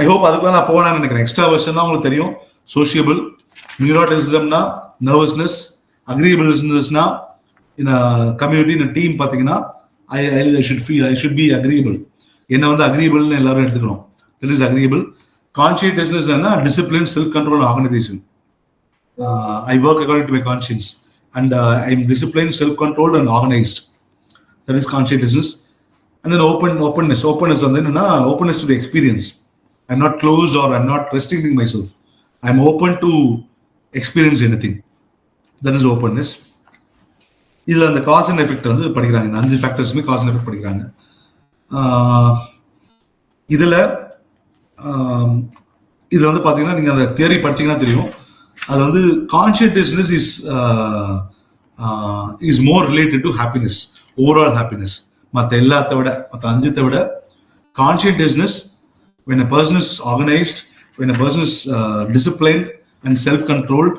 ஐ ஹோப் அதுக்கு நான் போகலான்னு நினைக்கிறேன். எக்ஸ்ட்ராவர்ஷன்னா உங்களுக்கு தெரியும், சோஷியபிள். நியூரோட்டிசம்னா நர்வஸ்னஸ். அக்ரீபிள்னஸ்னா in a community, in a team பார்த்தீங்கன்னா I should be agreeable. என்ன வந்து அக்ரீபிள்னு எல்லாரும் எடுத்துக்கணும். That is agreeable. Conscientiousness என்ன, discipline, self-control, organization. I work according to my conscience and I am disciplined, self-controlled and organized. That is conscientiousness. And then openness வந்து என்னன்னா openness to the experience. I'm not closed or I'm not restricting myself. I'm open to experience anything. That is openness. இதுல அந்த cause and effect வந்து படிக்கிறாங்க. இந்த 5 ஃபேக்டர்ஸுமே cause and effect படிக்கிறாங்க. இதுல வந்து பாத்தீங்கன்னா நீங்க அந்த தியரி படிச்சீங்கன்னா தெரியும். அது வந்து consciousness is more related to happiness, overall happiness. மற்ற 5 விட consciousness, when a person is organized, when a person is disciplined and self-controlled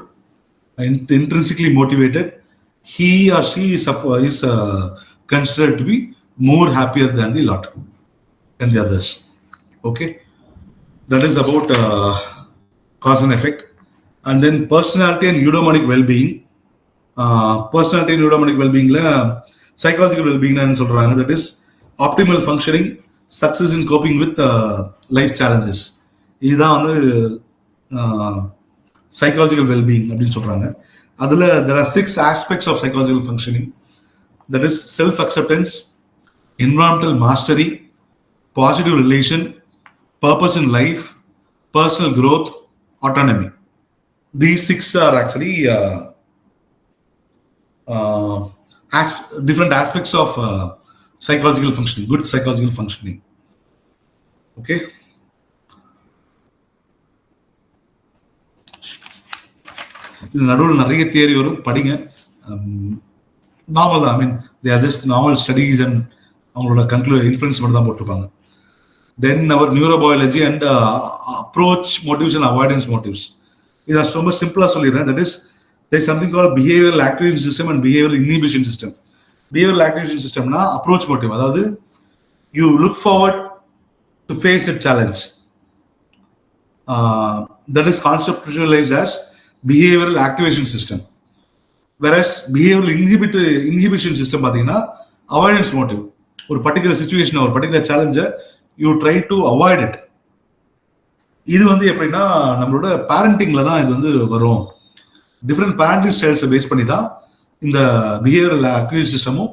and intrinsically motivated, he or she is considered to be more happier than the others. Okay, that is about cause and effect. And then personality and eudaimonic well-being. Personality and eudaimonic well-being la psychological well-being nu solranga. That is optimal functioning, success in coping with life challenges. இதுதான் வந்து psychological well-being அப்படின்னு சொல்றாங்க. அதுல there are 6 aspects of psychological functioning. That is self-acceptance, environmental mastery, positive relation, purpose in life, personal growth, autonomy. these 6 are actually different aspects of psychological functioning, good psychological functioning. Okay. இது நடுவில் நிறைய theory வரும், படிங்க. Normal தான். I mean they are just normal studies and அவங்களோட influence மட்டும் தான் போட்டிருப்பாங்க. தென் அவர் neurobiology and approach motives and avoidance motives. இதை நான் ரொம்ப சிம்பிளா சொல்லிடுறேன். That is there something call behavioural activation system and behavioural inhibition system. Behavioural activation சிஸ்டம்னா அப்ரோச் மோட்டிவ், அதாவது you look forward to face it challenge. That is conceptualized as behavioral activation system. Whereas behavioral inhibition system பாத்தீங்கன்னா avoidance motive. ஒரு particular situation, ஒரு particular challenge you try to avoid it. இது வந்து எப்படின்னா நம்மளோட parentingல தான் இது வந்து வரும். டிஃப்ரெண்ட் parenting styles பேஸ் பண்ணி தான் இந்த behavioral activation systemமும்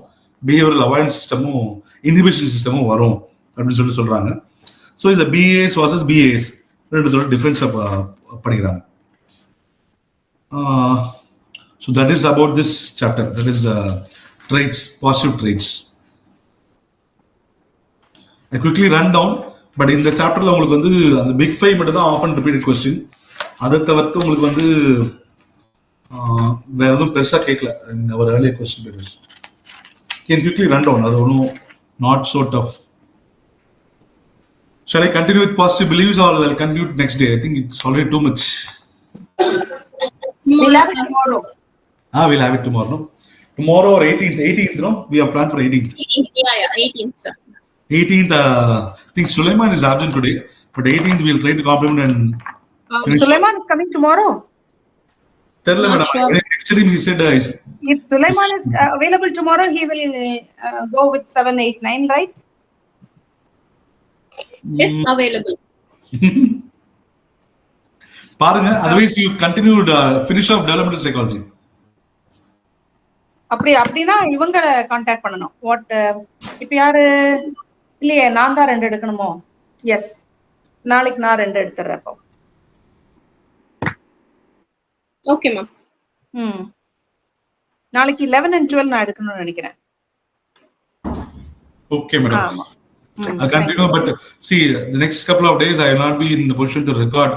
behavioral avoidance systemமும் inhibition systemமும் வரும் அப்படின்னு சொல்றாங்க. ஸோ இந்த BAs versus BAs ரெண்டு டிஃபரன்ஸ் படிக்கிறாங்க. So that is about this chapter. That is traits, positive traits. I quickly run down, but in the chapter la உங்களுக்கு வந்து அந்த big five மட்டும் தான் often repeated question. அதை தவிர்த்து உங்களுக்கு வந்து வேற எதுவும் பெருசா கேட்கல in our earlier question papers. Can quickly run down. அது ஒன்றும் not so tough. Shall I continue with positive beliefs or I'll continue next day? I think it's already too much. We'll have it tomorrow. We'll have it tomorrow. No? Tomorrow or 18th. 18th, no? We have planned for 18th. 18th, yeah, 18th, sir. 18th, I think Sulaiman is absent today, but 18th we'll try to compliment and finish. Sulaiman is coming tomorrow. Tell him, next time he said, if Sulaiman is available tomorrow, he will go with 7, 8, 9, right? If available. பாருங்க, otherwise you continued finish off developmental psychology. அப்படினா இவங்க contact பண்ணனும். What இப்ப யாரு இல்லையே, நான் தான் 2 எடுக்கணுமோ? S, நாளைக்கு நான் 2 எடுத்துறேன். அப்போ ஓகே மேம். நாளைக்கு 11 and 12 நான் எடுக்கணும்னு நினைக்கிறேன். Okay madam. I continue, but see, the next couple of days I will not be in the position to record.